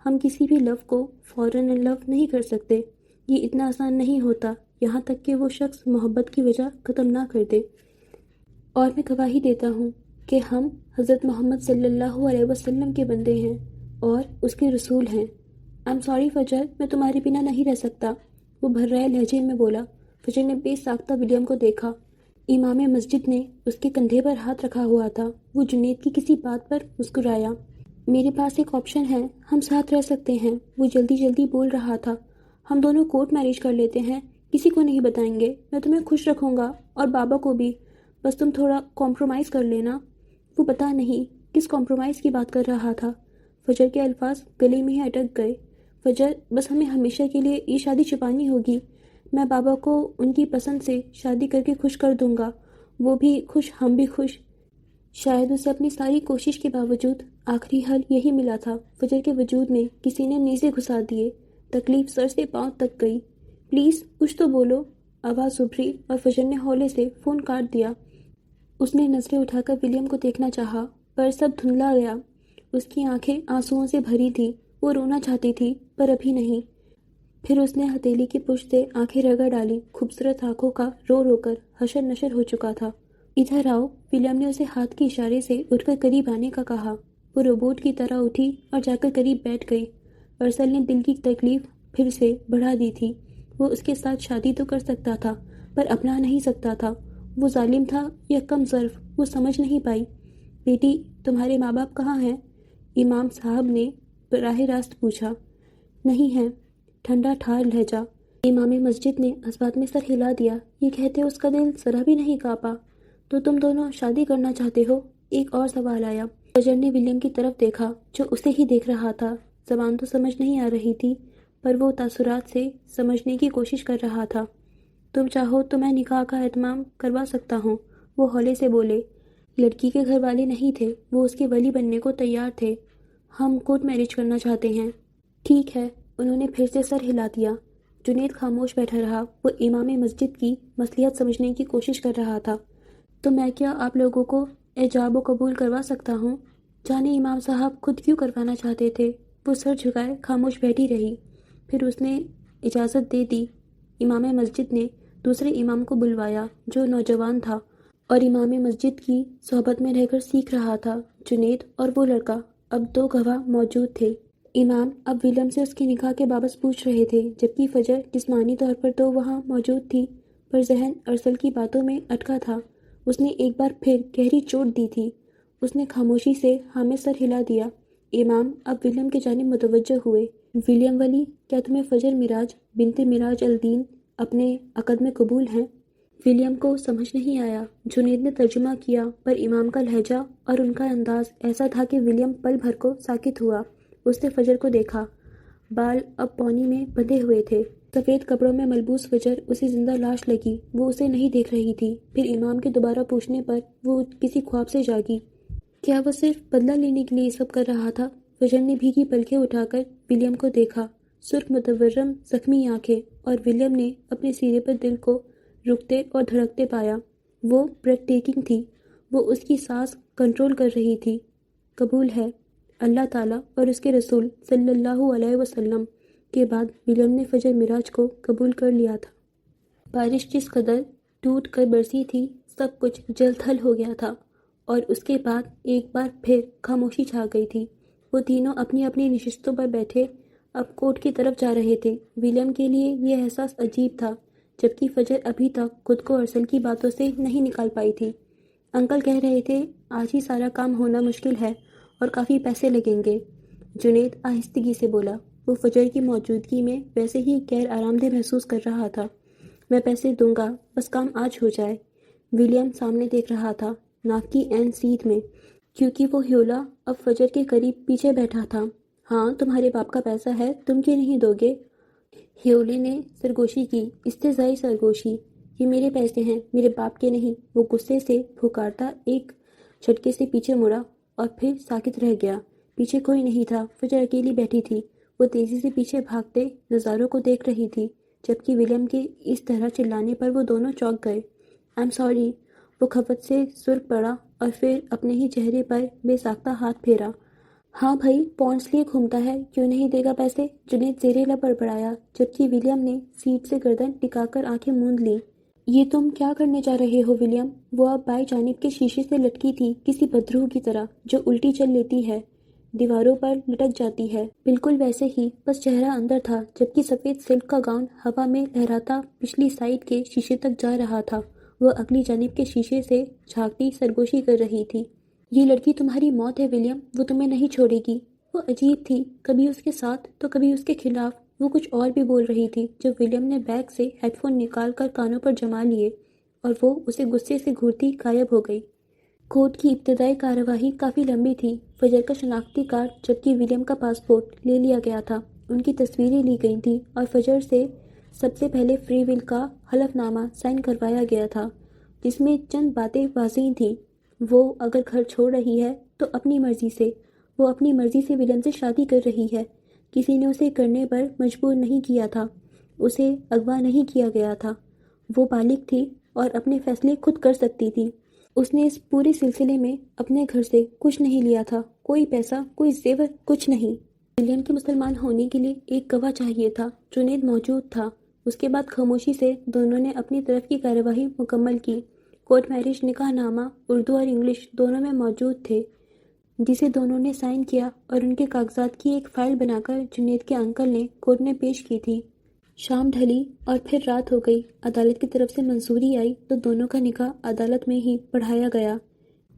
ہم کسی بھی لفظ کو فوراً لفظ نہیں کر سکتے۔ یہ اتنا آسان نہیں ہوتا یہاں تک کہ وہ شخص محبت کی وجہ ختم نہ کر دے۔ اور میں گواہی دیتا ہوں کہ ہم حضرت محمد صلی اللہ علیہ وسلم کے بندے ہیں اور اس کے رسول ہیں۔ I'm sorry فجر، میں تمہارے بنا نہیں رہ سکتا، وہ بھر رہے لہجے میں بولا۔ فجر نے بے ساختہ ولیم کو دیکھا۔ امام مسجد نے اس کے کندھے پر ہاتھ رکھا ہوا تھا۔ وہ جنید کی کسی بات پر مسکرایا۔ میرے پاس ایک آپشن ہے، ہم ساتھ رہ سکتے ہیں، وہ جلدی جلدی بول رہا تھا۔ ہم دونوں کورٹ میرج کر لیتے ہیں، کسی کو نہیں بتائیں گے، میں تمہیں خوش رکھوں گا اور بابا کو بھی، بس تم تھوڑا کمپرومائز کر لینا۔ وہ پتہ نہیں کس کمپرومائز کی بات کر رہا تھا۔ فجر کے الفاظ گلے میں ہی اٹک گئے۔ فجر، بس ہمیں ہمیشہ کے لیے یہ شادی چھپانی ہوگی۔ میں بابا کو ان کی پسند سے شادی کر کے خوش کر دوں گا، وہ بھی خوش، ہم بھی خوش۔ شاید اسے اپنی ساری کوشش کے باوجود آخری حل یہی ملا تھا۔ فجر کے وجود میں کسی نے نیزے گھسا دیے۔ تکلیف سر سے پاؤں تک گئی۔ پلیز کچھ تو بولو، آواز ابھری اور فجر نے ہولے سے فون کاٹ دیا۔ اس نے نظریں اٹھا کر ولیم کو دیکھنا چاہا پر سب دھندلا گیا۔ اس کی آنکھیں آنسوؤں سے بھری تھی۔ وہ رونا چاہتی تھی پر ابھی نہیں۔ پھر اس نے ہتھیلی کی پشت سے آنکھیں رگڑ ڈالی۔ خوبصورت آنکھوں کا رو رو کر حشر نشر ہو چکا تھا۔ ادھر آؤ، ولیم نے اسے ہاتھ کے اشارے سے اٹھ کر قریب آنے کا کہا۔ وہ روبوٹ کی طرح اٹھی اور جا کر قریب بیٹھ گئی۔ ارسل نے دل کی تکلیف پھر سے بڑھا دی تھی۔ وہ اس کے ساتھ شادی تو کر سکتا تھا پر اپنا نہیں سکتا تھا۔ وہ ظالم تھا یا کم ظرف، وہ سمجھ نہیں پائی۔ بیٹی، تمہارے ماں باپ کہاں ہیں؟ امام صاحب نے براہ راست پوچھا۔ نہیں ہیں، ٹھنڈا ٹھار لہجہ۔ امام مسجد نے اسبات میں سر ہلا دیا۔ یہ کہتے اس کا دل ذرا بھی نہیں کانپا۔ تو تم دونوں شادی کرنا چاہتے ہو؟ ایک اور سوال آیا۔ فجر نے ولیم کی طرف دیکھا جو اسے ہی دیکھ رہا تھا۔ زبان تو سمجھ نہیں آ رہی تھی پر وہ تاثرات سے سمجھنے کی کوشش کر رہا تھا۔ تم چاہو تو میں نکاح کا اہتمام کروا سکتا ہوں، وہ ہولے سے بولے۔ لڑکی کے گھر والے نہیں تھے، وہ اس کے ولی بننے کو تیار تھے۔ ہم کورٹ میرج کرنا چاہتے ہیں۔ ٹھیک ہے، انہوں نے پھر سے سر ہلا دیا۔ جنید خاموش بیٹھا رہا۔ وہ امام مسجد کی مصلحت سمجھنے کی کوشش کر رہا تھا۔ تو میں کیا آپ لوگوں کو ایجاب و قبول کروا سکتا ہوں؟ جانے امام صاحب خود کیوں کروانا چاہتے تھے۔ وہ سر جھکائے خاموش بیٹھی رہی۔ پھر اس نے اجازت دے دی۔ امام مسجد نے دوسرے امام کو بلوایا جو نوجوان تھا اور امام مسجد کی صحبت میں رہ کر سیکھ رہا تھا۔ جنید اور وہ لڑکا، اب 2 گواہ موجود تھے۔ امام اب ولیم سے اس کے نکاح کے بابت پوچھ رہے تھے جبکہ فجر جسمانی طور پر تو وہاں موجود تھی پر ذہن ارسل کی باتوں میں اٹکا تھا۔ اس نے ایک بار پھر گہری چوٹ دی تھی۔ اس نے خاموشی سے ہاں میں سر ہلا دیا۔ امام اب ولیم کی جانب متوجہ ہوئے۔ ولیم ولی، کیا تمہیں فجر مراج بنت مراج الدین اپنے عقد میں قبول ہیں؟ ولیم کو سمجھ نہیں آیا۔ جنید نے ترجمہ کیا، پر امام کا لہجہ اور ان کا انداز ایسا تھا کہ ولیم پل بھر کو ساکت ہوا۔ اس نے فجر کو دیکھا۔ بال اب پونی میں بندھے ہوئے تھے۔ سفید کپڑوں میں ملبوس فجر اسے زندہ لاش لگی۔ وہ اسے نہیں دیکھ رہی تھی۔ پھر امام کے دوبارہ پوچھنے پر وہ کسی خواب سے جاگی۔ کیا وہ صرف بدلہ لینے کے لیے یہ سب کر رہا تھا؟ فجر نے بھیگی پلکیں اٹھا کر ولیم کو دیکھا۔ سرخ متورم زخمی آنکھیں، اور ولیم نے اپنے سینے پر دل کو رکتے اور دھڑکتے پایا۔ وہ بریتھ ٹیکنگ تھی۔ وہ اس کی سانس کنٹرول کر رہی تھی۔ قبول ہے، اللہ تعالیٰ اور اس کے رسول صلی اللہ علیہ وسلم کے بعد ولیم نے فجر مراج کو قبول کر لیا تھا۔ بارش جس قدر ٹوٹ کر برسی تھی، سب کچھ جل تھل ہو گیا تھا، اور اس کے بعد ایک بار پھر خاموشی چھا گئی تھی۔ وہ تینوں اپنی اپنی نشستوں پر بیٹھے اب کوٹ کی طرف جا رہے تھے۔ ولیم کے لیے یہ احساس عجیب تھا، جبکہ فجر ابھی تک خود کو ارسل کی باتوں سے نہیں نکال پائی تھی۔ انکل کہہ رہے تھے آج ہی سارا کام ہونا مشکل ہے اور کافی پیسے لگیں گے۔ جنید آہستگی سے بولا۔ وہ فجر کی موجودگی میں ویسے ہی غیر آرام دہ محسوس کر رہا تھا۔ میں پیسے دوں گا، بس کام آج ہو جائے۔ ولیم سامنے دیکھ رہا تھا، ناک کی عین سیدھ میں، کیونکہ وہ ہیولا اب فجر کے قریب پیچھے بیٹھا تھا۔ ہاں، تمہارے باپ کا پیسہ ہے، تم کیوں نہیں دو گے؟ ہیولے نے سرگوشی کی، استہزائی سرگوشی۔ یہ میرے پیسے ہیں، میرے باپ کے نہیں۔ وہ غصے سے پھکارتا ایک جھٹکے سے پیچھے مڑا اور پھر ساکت رہ گیا۔ پیچھے کوئی نہیں تھا۔ فجر اکیلی بیٹھی تھی۔ وہ تیزی سے پیچھے بھاگتے نظاروں کو دیکھ رہی تھی، جبکہ ولیم کے اس طرح چلانے پر وہ دونوں چونک گئے۔ I am sorry. وہ خفت سے سرخ پڑا اور پھر اپنے ہی چہرے پر بے ساختہ ہاتھ پھیرا۔ ہاں بھائی، پونڈس لیے گھومتا ہے، کیوں نہیں دے گا پیسے؟ جنید زیر لب بڑبڑایا، جبکہ ولیم نے سیٹ سے گردن ٹکا کر آنکھیں موند لیں۔ یہ تم کیا کرنے جا رہے ہو ولیم؟ وہ اب بائیں جانب کے شیشے سے لٹکی تھی، کسی بدروح کی طرح جو الٹی چل لیتی ہے، دیواروں پر لٹک جاتی ہے۔ بالکل ویسے ہی، بس چہرہ اندر تھا، جبکہ سفید سلک کا گاؤن ہوا میں لہراتا پچھلی سائیڈ کے شیشے تک جا رہا تھا۔ وہ اگلی جانب کے شیشے سے جھانکتی سرگوشی کر رہی تھی۔ یہ لڑکی تمہاری موت ہے ولیم، وہ تمہیں نہیں چھوڑے گی۔ وہ عجیب تھی، کبھی اس کے ساتھ تو کبھی اس کے خلاف۔ وہ کچھ اور بھی بول رہی تھی جب ولیم نے بیگ سے ہیڈ فون نکال کر کانوں پر جما لیے اور وہ اسے غصے سے گھورتی غائب ہو گئی۔ کورٹ کی ابتدائی کارروائی کافی لمبی تھی۔ فجر کا شناختی کارڈ جبکہ ولیم کا پاسپورٹ لے لیا گیا تھا، ان کی تصویریں لی گئی تھیں اور فجر سے سب سے پہلے فری ول کا حلف نامہ سائن کروایا گیا تھا، جس میں چند باتیں واضح تھیں۔ وہ اگر گھر چھوڑ رہی ہے تو اپنی مرضی سے۔ وہ اپنی مرضی سے ولیم سے شادی کر رہی ہے۔ کسی نے اسے کرنے پر مجبور نہیں کیا تھا، اسے اغوا نہیں کیا گیا تھا۔ وہ بالغ تھی اور اپنے فیصلے خود کر سکتی تھی۔ اس نے اس پورے سلسلے میں اپنے گھر سے کچھ نہیں لیا تھا، کوئی پیسہ، کوئی زیور، کچھ نہیں۔ ولیم کے مسلمان ہونے کے لیے ایک گواہ چاہیے تھا۔ جنید موجود تھا۔ اس کے بعد خاموشی سے دونوں نے اپنی طرف کی کارروائی مکمل کی۔ کورٹ میرج نکاح نامہ اردو اور انگلش دونوں میں موجود تھے، جسے دونوں نے سائن کیا اور ان کے کاغذات کی ایک فائل بنا کر جنید کے انکل نے کورٹ میں پیش کی تھی۔ شام ڈھلی اور پھر رات ہو گئی۔ عدالت کی طرف سے منظوری آئی تو دونوں کا نکاح عدالت میں ہی پڑھایا گیا۔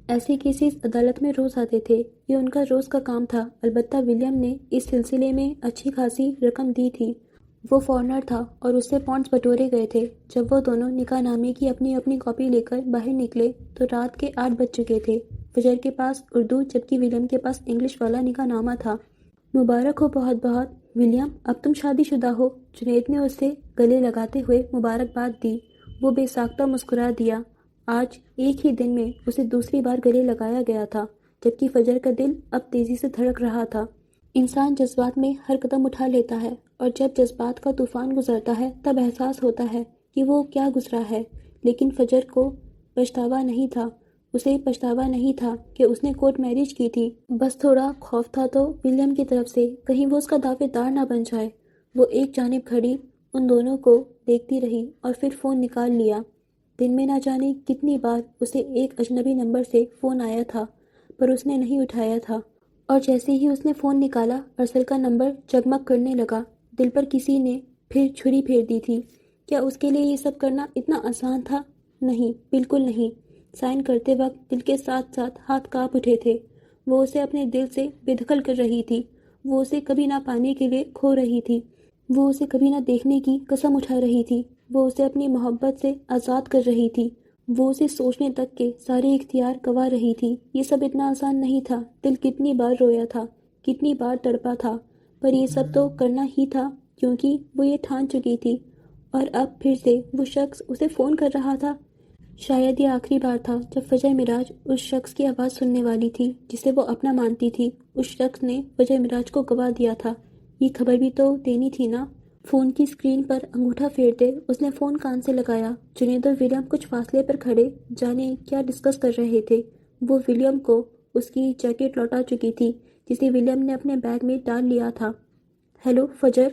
ایسے کیسز عدالت میں روز آتے تھے، یہ ان کا روز کا کام تھا۔ البتہ ولیم نے اس سلسلے میں اچھی خاصی رقم دی تھی۔ وہ فورنر تھا اور اس سے پونڈز بٹورے گئے تھے۔ جب وہ دونوں نکاح نامے کی اپنی اپنی کاپی لے کر باہر نکلے تو رات کے 8 بج چکے تھے۔ فجر کے پاس اردو جبکہ ولیم کے پاس انگلش والا نکاح نامہ تھا۔ مبارک ہو بہت بہت ولیم، اب تم شادی شدہ ہو۔ جنید نے اسے گلے لگاتے ہوئے مبارکباد دی۔ وہ بے ساختہ مسکرا دیا۔ آج ایک ہی دن میں اسے دوسری بار گلے لگایا گیا تھا، جبکہ فجر کا دل اب تیزی سے دھڑک رہا تھا۔ انسان جذبات میں ہر قدم اٹھا لیتا ہے، اور جب جذبات کا طوفان گزرتا ہے تب احساس ہوتا ہے کہ وہ کیا گزرا ہے۔ لیکن فجر کو پچھتاوا نہیں تھا۔ اسے پچھتاوا نہیں تھا کہ اس نے کورٹ میرج کی تھی۔ بس تھوڑا خوف تھا تو ولیم کی طرف سے، کہیں وہ اس کا دعوے دار نہ بن جائے۔ وہ ایک جانب کھڑی ان دونوں کو دیکھتی رہی اور پھر فون نکال لیا۔ دن میں نہ جانے کتنی بار اسے ایک اجنبی نمبر سے فون آیا تھا، پر اس نے نہیں اٹھایا تھا، اور جیسے ہی اس نے فون نکالا ارسل کا نمبر جگمگ کرنے لگا۔ دل پر کسی نے پھر چھری پھیر دی تھی۔ کیا اس کے لیے یہ سب کرنا اتنا آسان تھا؟ نہیں، بالکل نہیں۔ سائن کرتے وقت دل کے ساتھ ساتھ ہاتھ کانپ اٹھے تھے۔ وہ اسے اپنے دل سے بے دخل کر رہی تھی، وہ اسے کبھی نہ پانے کے لیے کھو رہی تھی، وہ اسے کبھی نہ دیکھنے کی قسم اٹھا رہی تھی، وہ اسے اپنی محبت سے آزاد کر رہی تھی، وہ اسے سوچنے تک کے سارے اختیار گنوا رہی تھی۔ یہ سب اتنا آسان نہیں تھا۔ دل کتنی بار رویا تھا، کتنی بار تڑپا تھا، پر یہ سب تو کرنا ہی تھا کیونکہ وہ یہ ٹھان چکی تھی۔ اور اب پھر سے وہ شخص اسے فون کر رہا تھا۔ شاید یہ آخری بار تھا جب فجر معراج اس شخص کی آواز سننے والی تھی جسے وہ اپنا مانتی تھی۔ اس شخص نے فجر معراج کو گوا دیا تھا، یہ خبر بھی تو دینی تھی نا۔ فون کی اسکرین پر انگوٹھا پھیرتے اس نے فون کان سے لگایا۔ جنید اور ولیم کچھ فاصلے پر کھڑے جانے کیا ڈسکس کر رہے تھے۔ وہ ولیم کو اس کی جیکٹ لوٹا چکی تھی جسے ولیم نے اپنے بیگ میں ڈال لیا تھا۔ ہیلو فجر،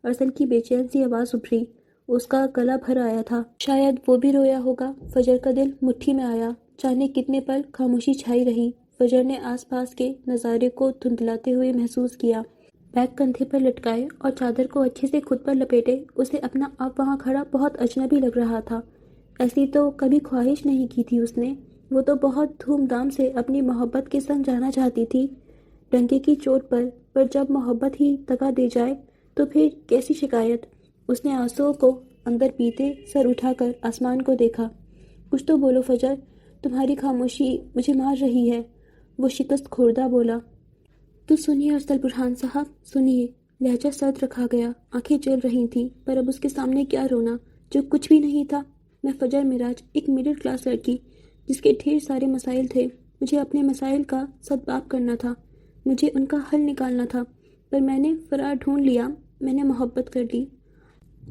ارسل کی بے چین سی آواز ابھری، اس کا گلا بھر آیا تھا۔ شاید وہ بھی رویا ہوگا۔ فجر کا دل مٹھی میں آیا، جانے کتنے پل خاموشی چھائی رہی۔ فجر نے آس پاس کے نظارے کو دھندلاتے ہوئے محسوس کیا۔ بیگ کندھے پر لٹکائے اور چادر کو اچھے سے خود پر لپیٹے اسے اپنا آپ وہاں کھڑا بہت اجنبی لگ رہا تھا۔ ایسی تو کبھی خواہش نہیں کی تھی اس نے۔ وہ تو بہت دھوم دھام سے اپنی محبت کے سنگ جانا چاہتی تھی، ڈنکے کی چوٹ پر جب محبت ہی دغا دے جائے تو پھر کیسی شکایت۔ اس نے آنسوؤں کو اندر پیتے سر اٹھا کر آسمان کو دیکھا۔ کچھ تو بولو فجر، تمہاری خاموشی مجھے مار رہی ہے، وہ شکست خوردہ بولا۔ تو سنیے ارسل برہان صاحب، سنیے۔ لہجہ سرد رکھا گیا، آنکھیں جل رہی تھیں، پر اب اس کے سامنے کیا رونا جو کچھ بھی نہیں تھا۔ میں فجر معراج، ایک مڈل کلاس لڑکی جس کے ڈھیر سارے مسائل تھے۔ مجھے اپنے مسائل کا سدباب کرنا تھا، مجھے ان کا حل نکالنا تھا، پر میں نے فرار ڈھونڈ لیا، میں نے محبت کر لی۔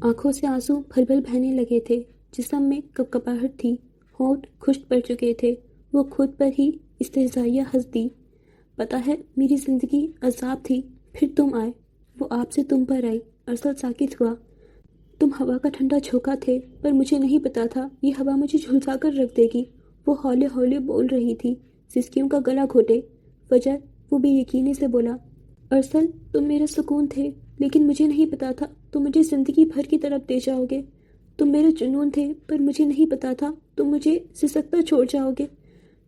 آنکھوں سے آنسو بھل بھل بہنے لگے تھے، جسم میں کپکپاہٹ تھی، ہونٹ خشک پڑ چکے تھے۔ وہ خود پر ہی استہزائیہ ہنس دی۔ پتہ ہے میری زندگی عذاب تھی، پھر تم آئے، وہ آپ سے تم پر آئی۔ ارسل ساکت ہوا۔ تم ہوا کا ٹھنڈا جھونکا تھے، پر مجھے نہیں پتا تھا یہ ہوا مجھے جھلسا کر رکھ دے گی۔ وہ ہولے ہولے بول رہی تھی، سسکیوں کا گلا گھوٹے۔ فجر، وہ بے یقینی سے بولا، ارسل تم میرا سکون تھے، لیکن مجھے نہیں پتا تھا تم مجھے زندگی بھر کی طرف دے جاؤ گے۔ تم میرا جنون تھے، پر مجھے نہیں پتا تھا تم مجھے سسکتا چھوڑ جاؤ گے۔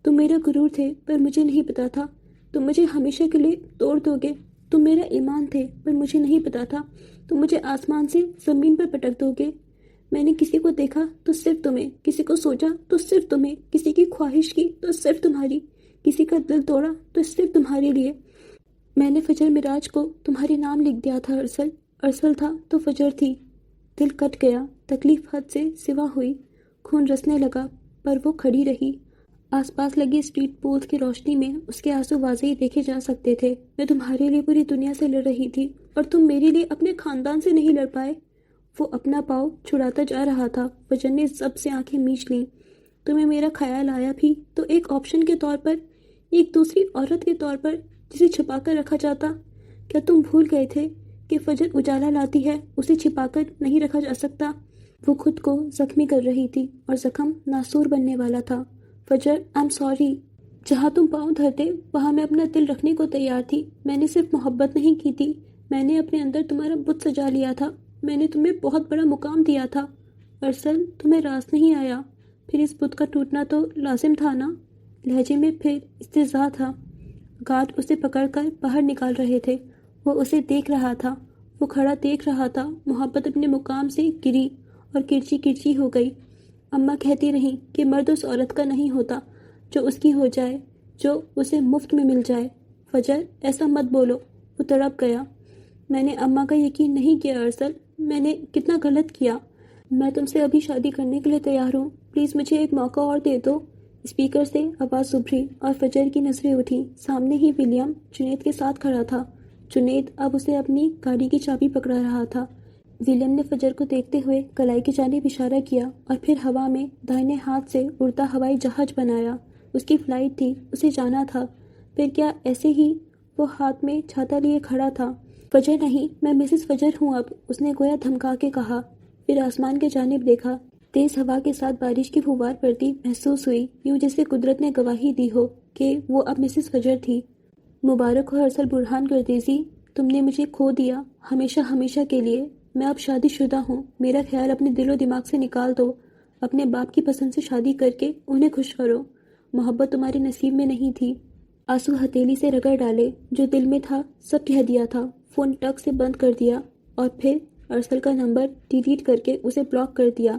تم میرا غرور تھے، پر مجھے نہیں پتا تھا تم مجھے ہمیشہ کے لیے توڑ دو گے۔ تم میرا ایمان تھے، پر مجھے نہیں پتا تھا تم مجھے آسمان سے زمین پر پٹک دو گے۔ میں نے کسی کو دیکھا تو صرف تمہیں، کسی کو سوچا تو صرف تمہیں، کسی کی خواہش کی تو صرف تمہاری، کسی کا دل توڑا تو صرف تمہارے لیے۔ میں نے فجر معراج کو تمہارے نام لکھ دیا تھا ارسل۔ ارسل تھا تو فجر تھی۔ دل کٹ گیا، تکلیف حد سے سوا ہوئی، خون رسنے لگا، پر وہ کھڑی رہی۔ آس پاس لگی اسٹریٹ پولز کی روشنی میں اس کے آنسو واضح دیکھے جا سکتے تھے۔ میں تمہارے لیے پوری دنیا سے لڑ رہی تھی اور تم میرے لیے اپنے خاندان سے نہیں لڑ پائے۔ وہ اپنا پاؤں چھڑاتا جا رہا تھا۔ فجر نے ضبط سے آنکھیں میچ لیں۔ تمہیں میرا خیال آیا بھی تو ایک آپشن کے طور پر، ایک دوسری عورت کے طور پر جسے چھپا کر رکھا جاتا۔ کیا تم بھول گئے تھے کہ فجر اجالا لاتی ہے، اسے چھپا کر نہیں رکھا جا سکتا؟ وہ خود کو زخمی کر رہی تھی اور زخم ناسور بننے والا تھا۔ فجر، آئی ایم سوری۔ جہاں تم پاؤں دھرتے وہاں میں اپنا دل رکھنے کو تیار تھی۔ میں نے صرف محبت نہیں کی تھی، میں نے اپنے اندر تمہارا بت سجا لیا تھا۔ میں نے تمہیں بہت بڑا مقام دیا تھا۔ ارسل، تمہیں راز نہیں آیا، پھر اس بت کا ٹوٹنا تو لازم تھا نا؟ لہجے میں پھر استہزاء تھا۔ گارڈ اسے پکڑ کر باہر نکال رہے تھے۔ وہ اسے دیکھ رہا تھا، وہ کھڑا دیکھ رہا تھا۔ محبت اپنے مقام سے گری اور کرچی کرچی ہو گئی۔ اماں کہتی رہیں کہ مرد اس عورت کا نہیں ہوتا جو اس کی ہو جائے، جو اسے مفت میں مل جائے۔ فجر، ایسا مت بولو، وہ تڑپ گیا۔ میں نے اماں کا یقین نہیں کیا ارسل، میں نے کتنا غلط کیا۔ میں تم سے ابھی شادی کرنے کے لیے تیار ہوں، پلیز مجھے ایک موقع اور دے دو۔ اسپیکر سے آواز ابھری اور فجر کی نظریں اٹھیں۔ سامنے ہی ولیم جنید کے ساتھ کھڑا تھا۔ جنید اب اسے اپنی گاڑی کی چابی پکڑا رہا تھا۔ ولیم نے فجر کو دیکھتے ہوئے کلائی کی جانب اشارہ کیا اور پھر ہوا میں دائیں ہاتھ سے اڑتا ہوائی جہاز بنایا۔ اس کی فلائٹ تھی، اسے جانا تھا، پھر کیا ایسے ہی؟ وہ ہاتھ میں چھاتا لیے کھڑا تھا۔ فجر نہیں، میں مسز فجر ہوں اب، اس نے گویا دھمکا کے کہا، پھر آسمان کی جانب دیکھا۔ تیز ہوا کے ساتھ بارش کی پھوار پڑتی محسوس ہوئی، یوں جیسے قدرت نے گواہی دی ہو کہ وہ اب مسز فجر تھی۔ مبارک ہو ارسل برہان گردیزی، تم نے مجھے کھو دیا، ہمیشہ ہمیشہ کے لیے۔ میں اب شادی شدہ ہوں، میرا خیال اپنے دل و دماغ سے نکال دو۔ اپنے باپ کی پسند سے شادی کر کے انہیں خوش کرو۔ محبت تمہارے نصیب میں نہیں تھی۔ آنسو ہتھیلی سے رگڑ ڈالے، جو دل میں تھا سب کہہ دیا تھا۔ فون ٹک سے بند کر دیا اور پھر ارسل کا نمبر ڈیلیٹ کر کے اسے بلاک کر دیا۔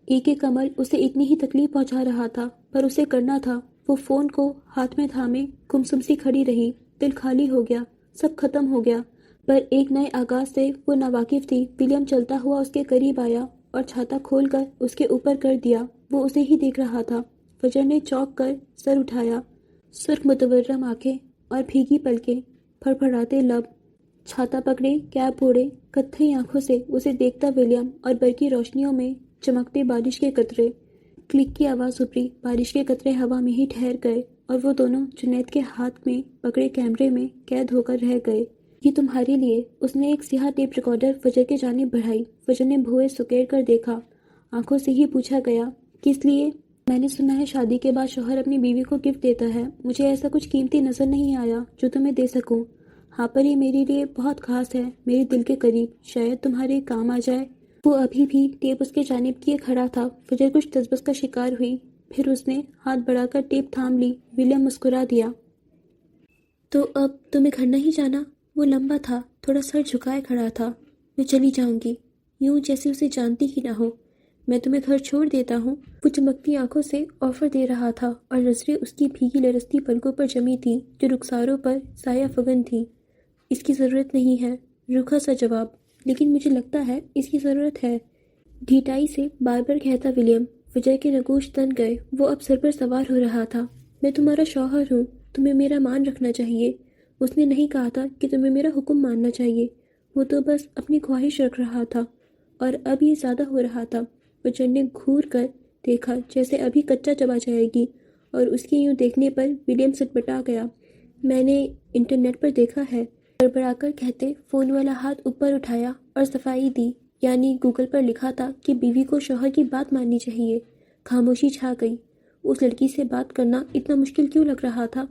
ایک ایک عمل اسے اتنی ہی تکلیف پہنچا رہا تھا، پر اسے کرنا تھا۔ وہ فون کو ہاتھ میں تھامے گمسم سی کھڑی رہی۔ دل خالی ہو گیا، سب ختم ہو گیا۔ پر ایک نئے آغاز سے وہ ناواقف تھی۔ ولیم چلتا ہوا اس کے قریب آیا اور چھاتا کھول کر اس کے اوپر کر دیا۔ وہ اسے ہی دیکھ رہا تھا۔ فجر نے چونک کر سر اٹھایا۔ سرخ متورم آنکھیں اور بھیگی پلکیں، پھڑپھڑاتے لب، چھاتا پکڑے، کیپ اوڑھے، کتھئی آنکھوں سے اسے دیکھتا ولیم اور برقی روشنیوں میں چمکتے بارش کے قطرے۔ کلک کی آواز ابھری، بارش کے قطرے ہوا میں ہی ٹھہر گئے اور وہ دونوں جنید کے ہاتھ میں پکڑے کیمرے میں قید ہو کر رہ گئے۔ یہ تمہارے لیے۔ اس نے ایک سیاہ ٹیپ ریکارڈر فجر کی جانب بڑھائی۔ فجر نے بھوئے سکیڑ کر دیکھا۔ آنکھوں سے ہی پوچھا گیا، کس لیے؟ میں نے سنا ہے شادی کے بعد شوہر اپنی بیوی کو گفٹ دیتا ہے۔ مجھے ایسا کچھ قیمتی نظر نہیں آیا جو تمہیں دے سکوں۔ ہاں، پر یہ میرے لیے بہت خاص ہے، میرے دل کے قریب، شاید تمہارے کام آ جائے۔ وہ ابھی بھی ٹیپ اس کے جانب کیے کھڑا تھا۔ فجر کچھ تذبذب کا شکار ہوئی، پھر اس نے ہاتھ بڑھا کر ٹیپ تھام لی۔ ولیم مسکرا دیا۔ تو اب تمہیں گھر نہیں جانا؟ وہ لمبا تھا، تھوڑا سر جھکائے کھڑا تھا۔ میں چلی جاؤں گی، یوں جیسے اسے جانتی ہی نہ ہو۔ میں تمہیں گھر چھوڑ دیتا ہوں۔ وہ چمکتی آنکھوں سے آفر دے رہا تھا اور نظریں اس کی بھیگی لرزتی پلکوں پر جمی تھی جو رخساروں پر سایہ فگن تھی۔ اس کی ضرورت نہیں ہے، روکھا سا جواب، لیکن مجھے لگتا ہے اس کی ضرورت ہے، ڈھیٹائی سے بار بار کہتا ولیم۔ فجر کے نگوش تن گئے، وہ اب سر پر سوار ہو رہا تھا۔ میں تمہارا شوہر ہوں، تمہیں میرا مان رکھنا چاہیے۔ اس نے نہیں کہا تھا کہ تمہیں میرا حکم ماننا چاہیے، وہ تو بس اپنی خواہش رکھ رہا تھا، اور اب یہ زیادہ ہو رہا تھا۔ فجر نے گھور کر دیکھا جیسے ابھی کچا چبا جائے گی، اور اس کے یوں دیکھنے پر ولیم سٹپٹا گیا۔ میں نے انٹرنیٹ پر دیکھا ہے، بڑبڑا کر کہتے فون والا ہاتھ اوپر اٹھایا اور صفائی دی، یعنی گوگل پر لکھا تھا کہ بیوی کو شوہر کی بات ماننی چاہیے۔ خاموشی چھا گئی۔ اس لڑکی سے بات کرنا اتنا مشکل کیوں لگ رہا تھا؟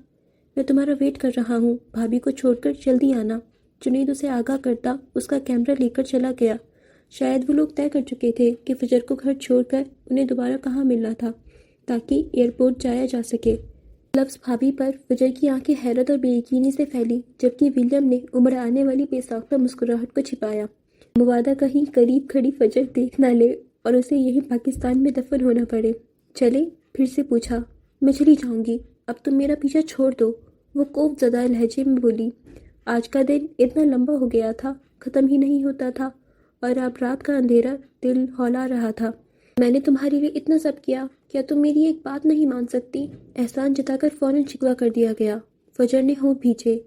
میں تمہارا ویٹ کر رہا ہوں، بھابھی کو چھوڑ کر جلدی آنا۔ جنید اسے آگاہ کرتا اس کا کیمرہ لے کر چلا گیا۔ شاید وہ لوگ طے کر چکے تھے کہ فجر کو گھر چھوڑ کر انہیں دوبارہ کہاں ملنا تھا تاکہ ایئرپورٹ جایا جا سکے۔ لفظ بھابھی پر فجر کی آنکھیں حیرت اور بے یقینی سے پھیلی، جبکہ ولیم نے عمر آنے والی بے ساختہ مسکراہٹ کو چھپایا۔ مبادہ کہیں قریب کھڑی فجر دیکھ نہ لے اور اسے یہی پاکستان میں دفن ہونا پڑے۔ چلے؟ پھر سے پوچھا۔ میں چلی جاؤں گی، اب تم میرا پیچھا چھوڑ دو، وہ کوف زدہ لہجے میں بولی۔ آج کا دن اتنا لمبا ہو گیا تھا، ختم ہی نہیں ہوتا تھا، اور اب رات کا اندھیرا دل ہولا رہا تھا۔ میں نے تمہارے لیے اتنا سب کیا، کیا تم میری ایک بات نہیں مان سکتی؟ احسان جتا کر فوراً شکوہ کر دیا گیا۔ فجر نے ہونٹ بھینچے۔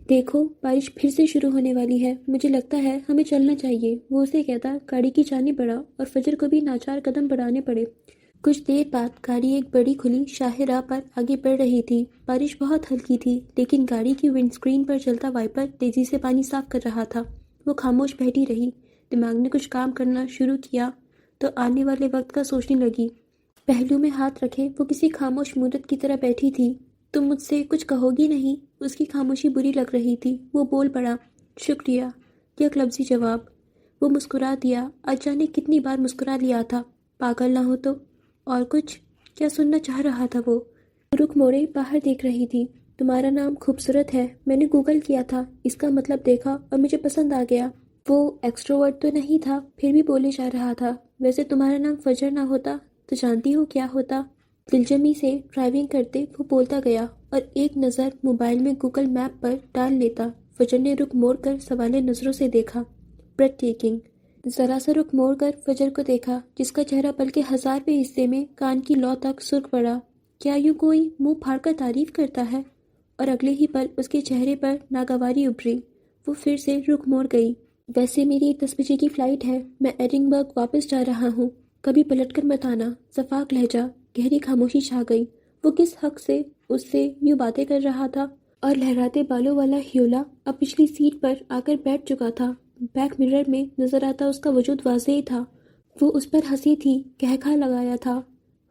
دیکھو، بارش پھر سے شروع ہونے والی ہے، مجھے لگتا ہے ہمیں چلنا چاہیے، وہ اسے کہتا گاڑی کی جانب بڑھا اور فجر کو بھی ناچار قدم بڑھانے پڑے۔ کچھ دیر بعد گاڑی ایک بڑی کھلی شاہ راہ پر آگے بڑھ رہی تھی۔ بارش بہت ہلکی تھی، لیکن گاڑی کی ونڈ سکرین پر چلتا وائپر تیزی سے پانی صاف کر رہا تھا۔ وہ خاموش بیٹھی رہی، دماغ نے کچھ کام کرنا شروع کیا تو آنے والے وقت کا سوچنے لگی۔ پہلو میں ہاتھ رکھے وہ کسی خاموش مورت کی طرح بیٹھی تھی۔ تم مجھ سے کچھ کہو گی نہیں؟ اس کی خاموشی بری لگ رہی تھی۔ وہ بول پڑا، شکریہ، یک لفظی جواب۔ وہ مسکرا دیا، آج جانے کتنی بار مسکرا لیا تھا، پاگل نہ ہو تو۔ اور کچھ؟ کیا سننا چاہ رہا تھا وہ؟ رخ موڑے باہر دیکھ رہی تھی۔ تمہارا نام خوبصورت ہے، میں نے گوگل کیا تھا، اس کا مطلب دیکھا اور مجھے پسند آ گیا۔ وہ ایکسٹروورٹ تو نہیں تھا، پھر بھی بولے جا رہا تھا۔ ویسے تمہارا نام فجر نہ ہوتا تو جانتی ہو کیا ہوتا؟ دلجمی سے ڈرائیونگ کرتے وہ بولتا گیا اور ایک نظر موبائل میں گوگل میپ پر ڈال لیتا۔ فجر نے رخ موڑ کر سوالے نظروں سے دیکھا۔ Breathtaking. ذرا سا رخ موڑ کر فجر کو دیکھا، جس کا چہرہ بلکہ 1000ویں حصے میں کان کی لو تک سرخ پڑا۔ کیا یوں کوئی منہ پھاڑ کر تعریف کرتا ہے؟ اور اگلے ہی پل اس کے چہرے پر ناگواری ابھری۔ وہ پھر سے رخ موڑ گئی۔ ویسے میری 10 بجے کی فلائٹ ہے، میں ایڈنبرگ واپس جا رہا ہوں، کبھی پلٹ کر مت آنا۔ صفاق لہجہ۔ گہری خاموشی چھا گئی۔ وہ کس حق سے اس سے یوں باتیں کر رہا تھا؟ اور لہراتے بالوں والا ہیولا اب پچھلی سیٹ پر آ کر بیٹھ چکا تھا۔ بیک مرر میں نظر آتا اس کا وجود واضح تھا۔ وہ اس پر ہنسی تھی، کہکھا لگایا تھا،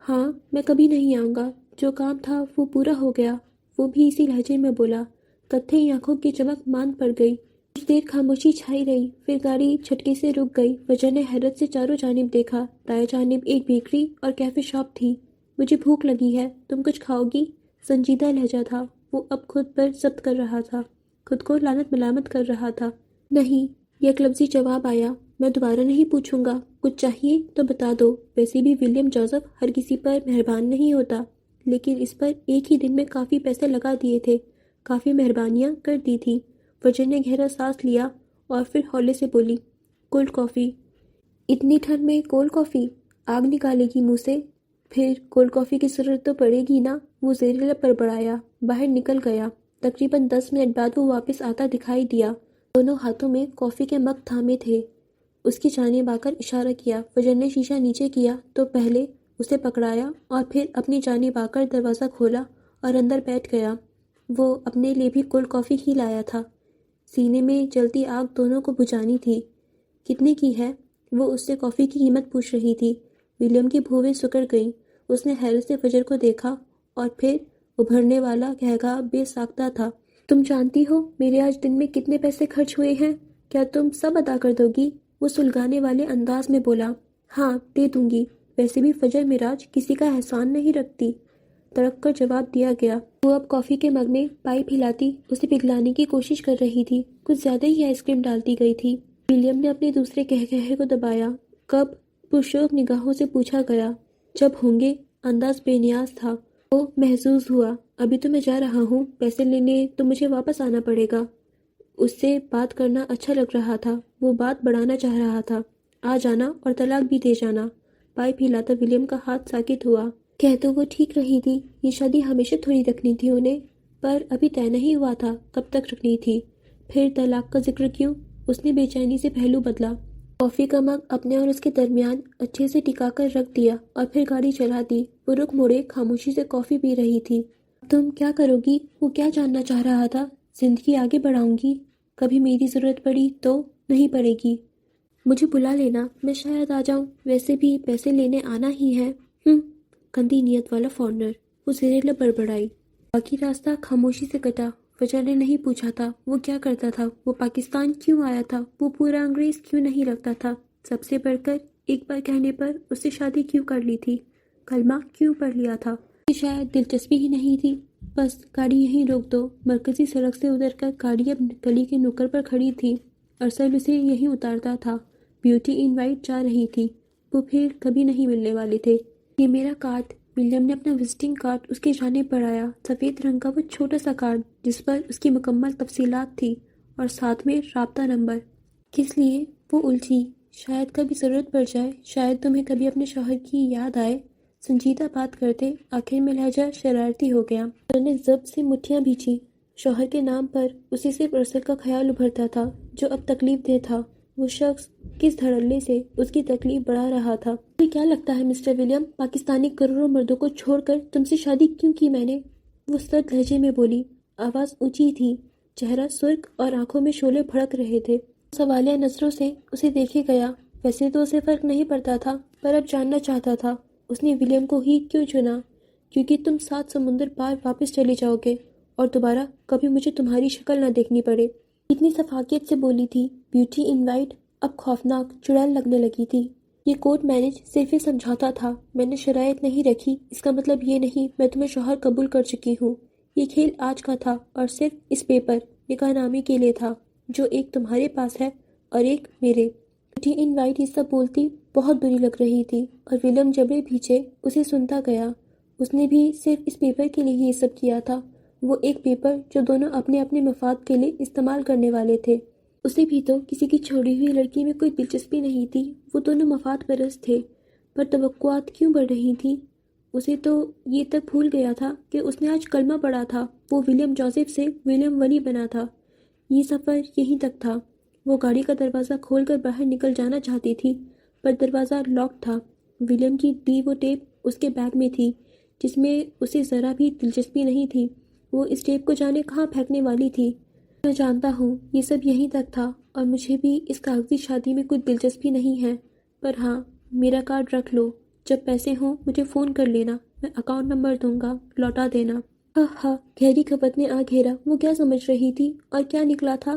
ہاں میں کبھی نہیں آؤں گا، جو کام تھا وہ پورا ہو گیا۔ وہ بھی اسی لہجے میں بولا۔ کتھئی آنکھوں کی چمک ماند پڑ گئی۔ کچھ دیر خاموشی چھائی رہی، پھر گاڑی جھٹکے سے رک گئی۔ فجر نے حیرت سے چاروں جانب دیکھا۔ دائیں جانب ایک بیکری اور کیفے شاپ تھی۔ مجھے بھوک لگی ہے، تم کچھ کھاؤ گی؟ سنجیدہ لہجہ تھا، وہ اب خود پر ضبط کر رہا تھا، خود کو لعنت ملامت کر رہا تھا۔ نہیں، یک لفظی جواب آیا۔ میں دوبارہ نہیں پوچھوں گا، کچھ چاہیے تو بتا دو۔ ویسے بھی ولیم جوزف ہر کسی پر مہربان نہیں ہوتا، لیکن اس پر ایک ہی دن میں کافی پیسے لگا دیے تھے، کافی مہربانیاں کر دی تھی۔ فجر نے گہرا سانس لیا اور پھر ہولے سے بولی، کولڈ کافی۔ اتنی ٹھنڈ میں کولڈ کافی؟ آگ نکالے گی منہ سے؟ پھر کولڈ کافی کی ضرورت تو پڑے گی نا؟ وہ زیر لب بڑبڑایا، باہر نکل گیا۔ تقریباً 10 منٹ بعد وہ واپس آتا دکھائی دیا، دونوں ہاتھوں میں کافی کے مگ تھامے تھے۔ اس کی جانب آ کر اشارہ کیا۔ فجر نے شیشہ نیچے کیا تو پہلے اسے پکڑایا اور پھر اپنی جانب آ کر دروازہ کھولا اور اندر بیٹھ گیا۔ وہ اپنے لیے بھی کولڈ کافی ہی لایا تھا، سینے میں جلتی آگ دونوں کو بجھانی تھی۔ کتنے کی ہے؟ وہ اس سے کافی کی قیمت پوچھ رہی تھی۔ ولیم کی بھویں سکڑ گئیں۔ اس نے حیرت سے فجر کو دیکھا اور پھر ابھرنے والا کہگا بے ساختہ تھا، تم جانتی ہو میرے آج دن میں کتنے پیسے خرچ ہوئے ہیں؟ کیا تم سب ادا کر دو گی؟ وہ سلگانے والے انداز میں بولا۔ ہاں، دے دوں گی، ویسے بھی فجر معراج کسی کا احسان نہیں رکھتی، تڑپ کر جواب دیا گیا۔ وہ اب کافی کے مگ میں پائپ ہلاتی اسے پگھلانے کی کوشش کر رہی تھی، کچھ زیادہ ہی آئس کریم ڈالتی گئی تھی۔ ولیم نے اپنے دوسرے کہکہے کو دبایا۔ کب؟ پرشوق نگاہوں سے پوچھا گیا۔ جب ہوں گے، انداز بے نیاز تھا۔ وہ محظوظ ہوا۔ ابھی تو میں جا رہا ہوں، پیسے لینے تو مجھے واپس آنا پڑے گا۔ اس سے بات کرنا اچھا لگ رہا تھا، وہ بات بڑھانا چاہ رہا تھا۔ آ جانا اور طلاق بھی دے جانا۔ پائپ ہلاتا ولیم کا ہاتھ ساکت ہوا۔ کہہ تو وہ ٹھیک رہی تھی، یہ شادی ہمیشہ تھوڑی رکھنی تھی انہیں، پر ابھی طے نہیں ہوا تھا کب تک رکھنی تھی۔ پھر طلاق کا ذکر کیوں؟ اس نے بے چینی سے پہلو بدلا، کافی کا مگ اپنے اور اس کے درمیان اچھے سے ٹکا کر رکھ دیا اور پھر گاڑی چلا دی۔ وہ رک موڑے خاموشی سے کافی پی رہی تھی۔ تم کیا کرو گی؟ وہ کیا جاننا چاہ رہا تھا؟ زندگی آگے بڑھاؤں گی، کبھی میری ضرورت پڑی تو؟ نہیں پڑے گی، مجھے بلا لینا، میں شاید آ جاؤں، ویسے بھی پیسے لینے آنا ہی ہے۔ گندی نیت والا فارنر، وہ زیر لب بڑبڑائی۔ باقی راستہ خاموشی سے کٹا۔ فجر نے نہیں پوچھا تھا وہ کیا کرتا تھا، وہ پاکستان کیوں آیا تھا، وہ پورا انگریز کیوں نہیں لگتا تھا، سب سے بڑھ کر ایک بار کہنے پر اس سے شادی کیوں کر لی تھی، کلمہ کیوں پڑھ لیا تھا۔ شاید دلچسپی ہی نہیں تھی۔ بس گاڑی یہیں روک دو۔ مرکزی سڑک سے اتر کر گاڑی اب گلی کے نکڑ پر کھڑی تھی۔ ارسل اسے یہیں اتارتا تھا۔ بیوٹی ان وائٹ جا رہی تھی، وہ پھر کبھی نہیں ملنے والے تھے۔ یہ میرا کارڈ۔ ولیم نے اپنا وزٹنگ کارڈ اس کی جانب بڑھایا، سفید رنگ کا وہ چھوٹا سا کارڈ جس پر اس کی مکمل تفصیلات تھی اور ساتھ میں رابطہ نمبر۔ کس لیے؟ وہ الجھی۔ شاید کبھی ضرورت پڑ جائے، شاید تمہیں کبھی اپنے شوہر کی یاد آئے۔ سنجیدہ بات کرتے آخر میں لہجہ شرارتی ہو گیا۔ انہوں نے ضبط سے مٹھیاں بھیچی۔ شوہر کے نام پر اسے صرف ارسل کا خیال ابھرتا تھا جو اب تکلیف دہ تھا۔ وہ شخص کس دھڑلے سے اس کی تکلیف بڑھا رہا تھا۔ مجھے کیا لگتا ہے مسٹر ولیم، پاکستانی کروڑوں مردوں کو چھوڑ کر تم سے شادی کیوں کی میں نے؟ وہ سرد لہجے میں بولی، آواز اونچی تھی، چہرہ سرخ اور آنکھوں میں شعلے بھڑک رہے تھے۔ سوالیہ نظروں سے اسے دیکھے گیا۔ ویسے تو اسے فرق نہیں پڑتا تھا، پر اب جاننا چاہتا تھا اس نے ولیم کو ہی کیوں چنا۔ کیونکہ تم 7 سمندر پار واپس چلے جاؤ گے اور دوبارہ کبھی مجھے تمہاری شکل نہ دیکھنی پڑے۔ اتنی سفاکیت سے بولی تھی۔ بیوٹی ان وائٹ اب خوفناک چڑیل لگنے لگی تھی۔ یہ کورٹ میرج صرف ایک سمجھوتا تھا، میں نے شرائط نہیں رکھی، اس کا مطلب یہ نہیں میں تمہیں شوہر قبول کر چکی ہوں۔ یہ کھیل آج کا تھا اور صرف اس پیپر نکاح نامے کے لیے تھا جو ایک تمہارے پاس ہے اور ایک میرے۔ بیوٹی ان وائٹ یہ سب بولتی بہت بری لگ رہی تھی اور ولیم جبڑے پیچھے اسے سنتا گیا۔ اس نے بھی صرف اس پیپر کے لیے یہ سب کیا تھا، وہ ایک پیپر جو دونوں اپنے اپنے مفاد کے لیے استعمال کرنے والے تھے۔ اسے بھی تو کسی کی چھوڑی ہوئی لڑکی میں کوئی دلچسپی نہیں تھی، وہ دونوں مفاد پرست تھے، پر توقعات کیوں بڑھ رہی تھیں؟ اسے تو یہ تک بھول گیا تھا کہ اس نے آج کلمہ پڑھا تھا، وہ ولیم جوزف سے ولیم ولی بنا تھا۔ یہ سفر یہیں تک تھا۔ وہ گاڑی کا دروازہ کھول کر باہر نکل جانا چاہتی تھی، پر دروازہ لاک تھا۔ ولیم کی دی وہ ٹیپ اس کے بیگ میں تھی جس میں اسے ذرا بھی دلچسپی نہیں تھی۔ وہ اس ٹیپ کو جانے کہاں پھینکنے والی تھی۔ میں جانتا ہوں یہ سب یہیں تک تھا اور مجھے بھی اس کاغذی شادی میں کوئی دلچسپی نہیں ہے، پر ہاں، میرا کارڈ رکھ لو، جب پیسے ہوں مجھے فون کر لینا، میں اکاؤنٹ نمبر دوں گا، لوٹا دینا۔ ہاں، گہری کھپت نے آ گھیرا۔ وہ کیا سمجھ رہی تھی اور کیا نکلا تھا؟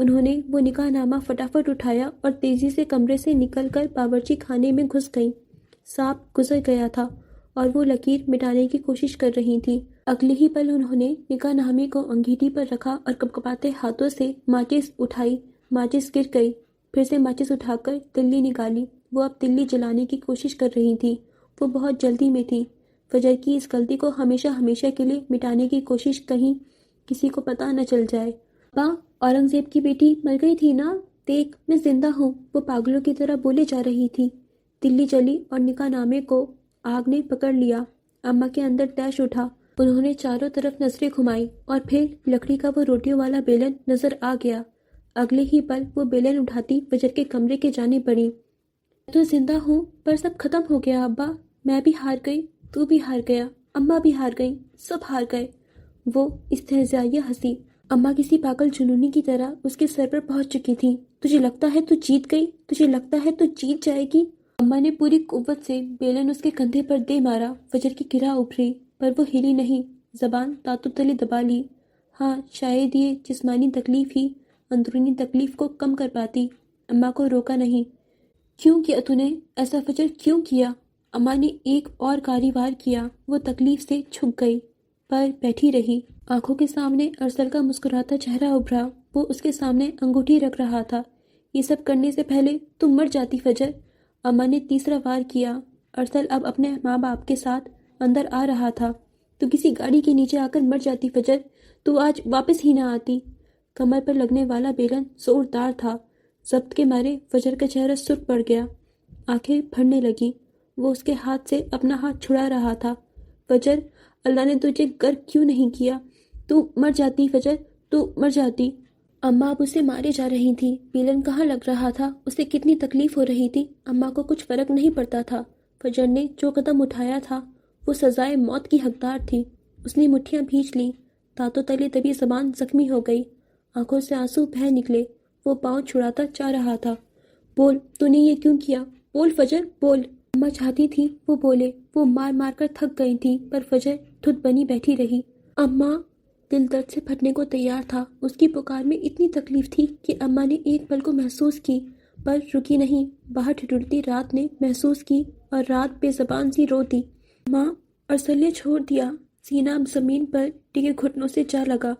انہوں نے وہ نکاح نامہ فٹافٹ اٹھایا اور تیزی سے کمرے سے نکل کر باورچی خانے میں گھس گئیں۔ سانپ گزر گیا تھا اور وہ لکیر مٹانے کی کوشش کر رہی تھی۔ اگلے ہی پل انہوں نے نکاح نامے کو انگیٹھی پر رکھا اور کپکپاتے ہاتھوں سے ماچس اٹھائی۔ ماچس گر گئی، پھر سے ماچس اٹھا کر تلی نکالی۔ وہ اب تلی جلانے کی کوشش کر رہی تھی۔ وہ بہت جلدی میں تھی۔ فجر کی اس غلطی کو ہمیشہ ہمیشہ کے لیے مٹانے کی کوشش، کہیں کسی کو پتہ نہ چل جائے۔ اورنگزیب کی بیٹی مر گئی تھی نا، دیکھ میں زندہ ہوں، وہ پاگلوں کی طرح بولے جا رہی تھی۔ تلی جلی اور نکاح نامے کو آگ نے پکڑ لیا۔ اماں کے اندر تیش اٹھا۔ انہوں نے چاروں طرف نظریں گھمائی اور پھر لکڑی کا وہ روٹیوں والا بیلن نظر آ گیا۔ اگلے ہی پل وہ بیلن اٹھاتی فجر کے کمرے کے جانب بڑھی۔ میں تو زندہ ہوں پر سب ختم ہو گیا ابا، میں بھی ہار گئی، تو بھی ہار گیا، اماں بھی ہار گئی، سب ہار گئے۔ وہ استہزائیہ ہنسی۔ اماں کسی پاگل جنونی کی طرح اس کے سر پر پہنچ چکی تھی۔ تجھے لگتا ہے تو جیت گئی؟ تجھے لگتا ہے تو جیت جائے گی؟ اماں نے پوری قوت سے بیلن اس کے کندھے پر دے مارا۔ فجر کی گرہ ابھری پر وہ ہلی نہیں، زبان دانتوں تلے دبا لی۔ ہاں، شاید یہ جسمانی تکلیف ہی اندرونی تکلیف کو کم کر پاتی۔ اماں کو روکا نہیں۔ کیوں کیا تو نے ایسا فجر، کیوں کیا؟ اماں نے ایک اور کاری وار کیا۔ وہ تکلیف سے جھک گئی پر بیٹھی رہی۔ آنکھوں کے سامنے ارسل کا مسکراتا چہرہ ابھرا۔ وہ اس کے سامنے انگوٹھی رکھ رہا تھا۔ یہ سب کرنے سے پہلے تم مر جاتی فجر۔ اماں نے تیسرا وار کیا۔ ارسل اب اپنے ماں باپ کے ساتھ اندر آ رہا تھا۔ تو کسی گاڑی کے نیچے آ کر مر جاتی فجر، تو آج واپس ہی نہ آتی۔ کمر پر لگنے والا بیلن زوردار تھا۔ ضبط کے مارے فجر کا چہرہ سرخ پڑ گیا، آنکھیں بھرنے لگی۔ وہ اس کے ہاتھ سے اپنا ہاتھ چھڑا رہا تھا۔ فجر، اللہ نے تجھے غرق کیوں نہیں کیا؟ تو مر جاتی فجر، تو مر جاتی۔ اماں اب اسے مارے جا رہی تھی۔ بیلن کہاں لگ رہا تھا، اسے کتنی تکلیف ہو رہی تھی، اماں کو کچھ فرق نہیں پڑتا تھا۔ فجر نے جو قدم اٹھایا تھا وہ سزائے موت کی حقدار تھی۔ اس نے مٹھیاں بھینچ لی، دانتوں تلے دبی زبان زخمی ہو گئی، آنکھوں سے آنسو بہہ نکلے۔ وہ پاؤں چھڑاتا چاہ رہا تھا۔ بول، تو نے یہ کیوں کیا؟ بول فجر، بول۔ اماں چاہتی تھی وہ بولے، وہ مار مار کر تھک گئی تھی، پر فجر دھت بنی بیٹھی رہی۔ اماں، دل درد سے پھٹنے کو تیار تھا۔ اس کی پکار میں اتنی تکلیف تھی کہ اماں نے ایک پل کو محسوس کی پر رکی نہیں۔ باہر ٹھٹھرتی رات نے محسوس کی اور رات بے زبان سی رو دی۔ ماں، ارسل نے چھوڑ دیا۔ سینہ زمین پر ٹکے گھٹنوں سے جا لگا۔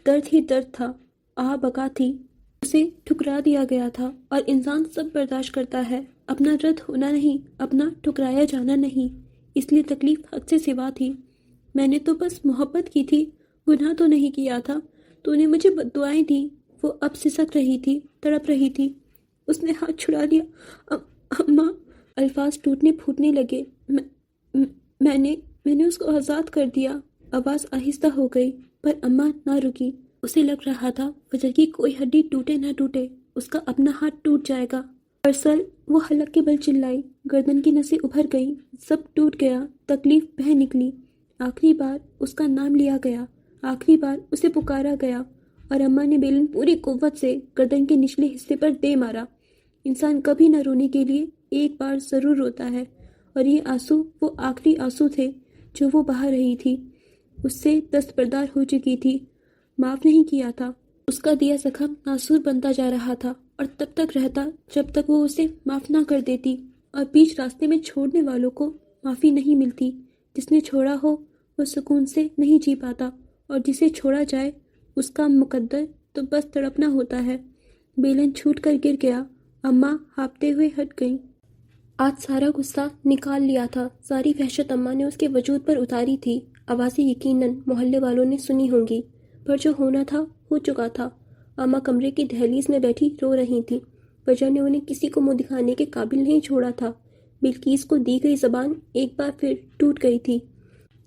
درد ہی درد تھا، آہ بکا تھی۔ اسے ٹھکرا دیا گیا تھا اور انسان سب برداشت کرتا ہے، اپنا رد ہونا نہیں، اپنا ٹھکرایا جانا نہیں۔ اس لیے تکلیف حد سے سوا تھی۔ میں نے تو بس محبت کی تھی، گناہ تو نہیں کیا تھا۔ تو نے مجھے بد دعائیں دی۔ وہ اب سسک رہی تھی، تڑپ رہی تھی۔ اس نے ہاتھ چھڑا لیا۔ اماں، الفاظ ٹوٹنے پھوٹنے لگے۔ میں نے اس کو آزاد کر دیا۔ آواز آہستہ ہو گئی پر اماں نہ رکی۔ اسے لگ رہا تھا فجر کی کوئی ہڈی ٹوٹے نہ ٹوٹے، اس کا اپنا ہاتھ ٹوٹ جائے گا۔ ارسل، وہ حلق کے بل چلائی، گردن کی نسیں ابھر گئیں، سب ٹوٹ گیا، تکلیف بہہ نکلی۔ آخری بار اس کا نام لیا گیا، آخری بار اسے پکارا گیا، اور اماں نے بیلن پوری قوت سے گردن کے نچلے حصے پر دے مارا۔ انسان کبھی نہ رونے کے لیے ایک بار ضرور روتا ہے، اور یہ آنسو وہ آخری آنسو تھے جو وہ بہا رہی تھی۔ اس سے دستبردار ہو چکی تھی، معاف نہیں کیا تھا۔ اس کا دیا زخم ناسور بنتا جا رہا تھا اور تب تک رہتا جب تک وہ اسے معاف نہ کر دیتی، اور بیچ راستے میں چھوڑنے والوں کو معافی نہیں ملتی۔ جس نے چھوڑا ہو وہ سکون سے نہیں جی پاتا، اور جسے چھوڑا جائے اس کا مقدر تو بس تڑپنا ہوتا ہے۔ بیلن چھوٹ کر گر گیا۔ اماں ہانپتے ہوئے ہٹ گئیں۔ آج سارا غصہ نکال لیا تھا، ساری وحشت اماں نے اس کے وجود پر اتاری تھی۔ آوازیں یقیناً محلے والوں نے سنی ہوں گی، پر جو ہونا تھا ہو چکا تھا۔ اماں کمرے کی دہلیز میں بیٹھی رو رہی تھی۔ فجر نے انہیں کسی کو منہ دکھانے کے قابل نہیں چھوڑا تھا۔ بلقیس کو دی گئی زبان ایک بار پھر ٹوٹ گئی تھی،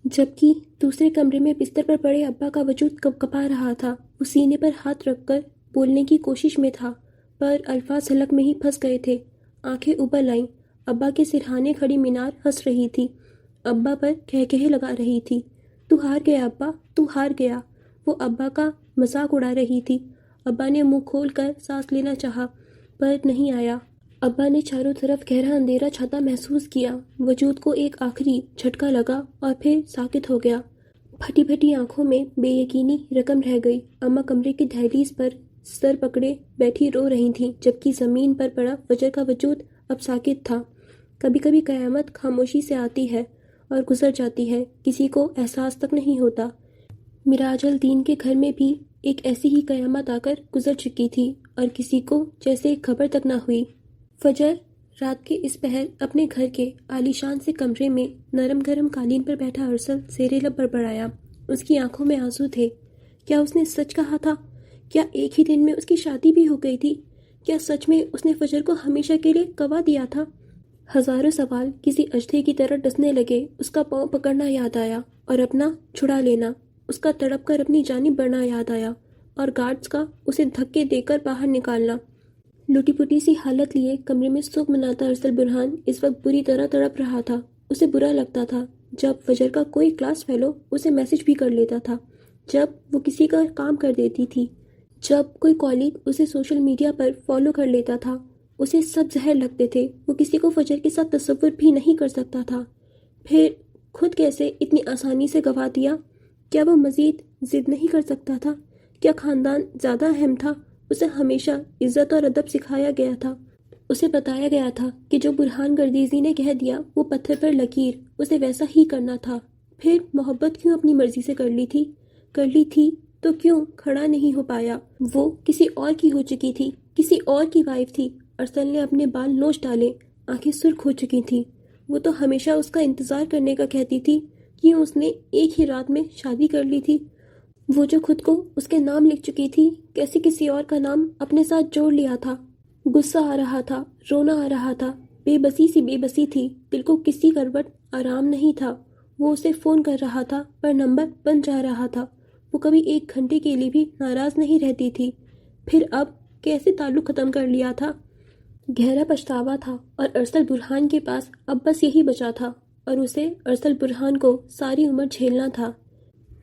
جبکہ دوسرے کمرے میں بستر پر پڑے ابا کا وجود کپکپا رہا تھا۔ وہ سینے پر ہاتھ رکھ کر بولنے کی کوشش میں تھا، پر الفاظ حلق میں ہی پھنس گئے تھے۔ آنکھیں ابل آئیں۔ ابا کے سرہانے کھڑی مینار ہنس رہی تھی، ابا پر کہکہے لگا رہی تھی۔ تو ہار گیا ابا، تو ہار گیا۔ وہ ابا کا مذاق اڑا رہی تھی۔ ابا نے منہ کھول کر سانس لینا چاہا پر نہیں آیا۔ ابا نے چاروں طرف گہرا اندھیرا چھاتا محسوس کیا، وجود کو ایک آخری جھٹکا لگا اور پھر ساکت ہو گیا۔ پھٹی پھٹی آنکھوں میں بے یقینی رقم رہ گئی۔ اماں کمرے کی دہلیز پر سر پکڑے بیٹھی رو رہی تھیں، جبکہ زمین پر پڑا فجر کا وجود اب ساکت تھا۔ کبھی کبھی قیامت خاموشی سے آتی ہے اور گزر جاتی ہے، کسی کو احساس تک نہیں ہوتا۔ مراج الدین کے گھر میں بھی ایک ایسی ہی قیامت آ کر گزر چکی تھی اور کسی کو جیسے خبر تک نہ ہوئی۔ فجر رات کے اس پہر اپنے گھر کے عالیشان سے کمرے میں نرم گرم قالین پر بیٹھا ارسل زیر لب بڑبڑایا۔ اس کی آنکھوں میں آنسو تھے۔ کیا اس نے سچ کہا تھا؟ کیا ایک ہی دن میں اس کی شادی بھی ہو گئی تھی؟ کیا سچ میں اس نے فجر کو ہمیشہ کے لیے گوا دیا تھا؟ ہزاروں سوال کسی اجدھے کی طرح ڈسنے لگے۔ اس کا پاؤں پکڑنا یاد آیا اور اپنا چھڑا لینا، اس کا تڑپ کر اپنی جانب بڑھنا یاد آیا اور گارڈز کا اسے دھکے دے کر باہر نکالنا۔ لوٹی پوٹی سی حالت لیے کمرے میں سوگ مناتا ارسل برہان اس وقت بری طرح تڑپ رہا تھا۔ اسے برا لگتا تھا جب فجر کا کوئی کلاس فیلو اسے میسج بھی کر لیتا تھا، جب وہ کسی کا کام کر دیتی تھی، جب کوئی کالگ اسے سوشل میڈیا پر فالو کر لیتا تھا۔ اسے سب زہر لگتے تھے۔ وہ کسی کو فجر کے ساتھ تصور بھی نہیں کر سکتا تھا۔ پھر خود کیسے اتنی آسانی سے گوا دیا؟ کیا وہ مزید ضد نہیں کر سکتا تھا؟ کیا خاندان زیادہ اہم تھا؟ اسے ہمیشہ عزت اور ادب سکھایا گیا تھا۔ اسے بتایا گیا تھا کہ جو برہان گردیزی نے کہہ دیا وہ پتھر پر لکیر، اسے ویسا ہی کرنا تھا۔ پھر محبت کیوں اپنی مرضی سے کر لی تھی تو کیوں کھڑا نہیں ہو پایا؟ وہ کسی اور کی ہو چکی تھی، کسی اور کی وائف تھی۔ ارسل نے اپنے بال نوچ ڈالے، آنکھیں سرخ ہو چکی تھیں۔ وہ تو ہمیشہ اس کا انتظار کرنے کا کہتی تھی، کیوں اس نے ایک ہی رات میں شادی کر لی تھی؟ وہ جو خود کو اس کے نام لکھ چکی تھی، کیسے کسی اور کا نام اپنے ساتھ جوڑ لیا تھا؟ غصہ آ رہا تھا، رونا آ رہا تھا، بے بسی تھی، دل کو کسی کروٹ آرام نہیں تھا۔ وہ اسے فون کر رہا تھا پر نمبر بند جا رہا تھا۔ وہ کبھی 1 گھنٹے کے لیے بھی ناراض نہیں رہتی تھی، پھر اب کیسے تعلق ختم کر لیا تھا؟ گہرا پچھتاوا تھا اور ارسل برہان کے پاس اب بس یہی بچا تھا اور اسے ارسل برہان کو ساری عمر جھیلنا تھا۔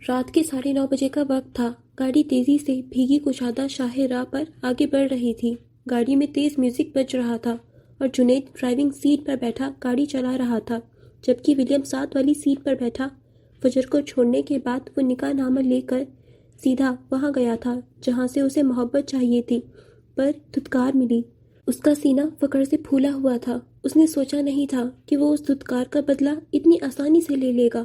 رات کے 9:30 بجے کا وقت تھا۔ گاڑی تیزی سے بھیگی کشادہ شاہ راہ پر آگے بڑھ رہی تھی۔ گاڑی میں تیز میوزک بج رہا تھا اور جنید ڈرائیونگ سیٹ پر بیٹھا گاڑی چلا رہا تھا، جبکہ ولیم ساتھ والی سیٹ پر بیٹھا۔ فجر کو چھوڑنے کے بعد وہ نکاح نامہ لے کر سیدھا وہاں گیا تھا جہاں سے اسے محبت چاہیے تھی، پر دھتکار ملی۔ اس کا سینہ فقر سے پھولا ہوا تھا۔ اس نے سوچا نہیں تھا کہ وہ اس دھتکار کا بدلہ اتنی آسانی سے لے لے گا۔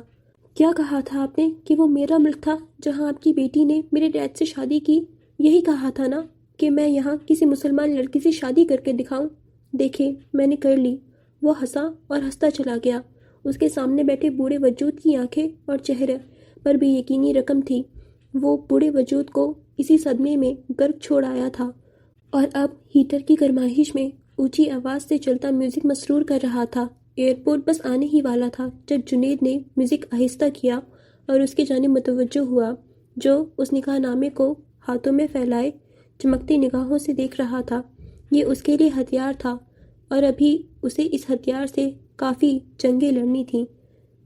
کیا کہا تھا آپ نے کہ وہ میرا ملک تھا جہاں آپ کی بیٹی نے میرے ڈیڈ سے شادی کی؟ یہی کہا تھا نا کہ میں یہاں کسی مسلمان لڑکی سے شادی کر کے دکھاؤں؟ دیکھیں میں نے کر لی۔ وہ ہنسا اور ہنستا چلا گیا۔ اس کے سامنے بیٹھے بوڑھے وجود کی آنکھیں اور چہرے پر بے یقینی رقم تھی۔ وہ بوڑھے وجود کو اسی صدمے میں غرق چھوڑ آیا تھا اور اب ہیٹر کی گرمائش میں اونچی آواز سے چلتا میوزک مسرور کر رہا تھا۔ ایئرپورٹ بس آنے ہی والا تھا جب جنید نے میوزک آہستہ کیا اور اس کی جانب متوجہ ہوا، جو اس نکاح نامے کو ہاتھوں میں پھیلائے چمکتی نگاہوں سے دیکھ رہا تھا۔ یہ اس کے لیے ہتھیار تھا اور ابھی اسے اس ہتھیار سے کافی جنگیں لڑنی تھیں۔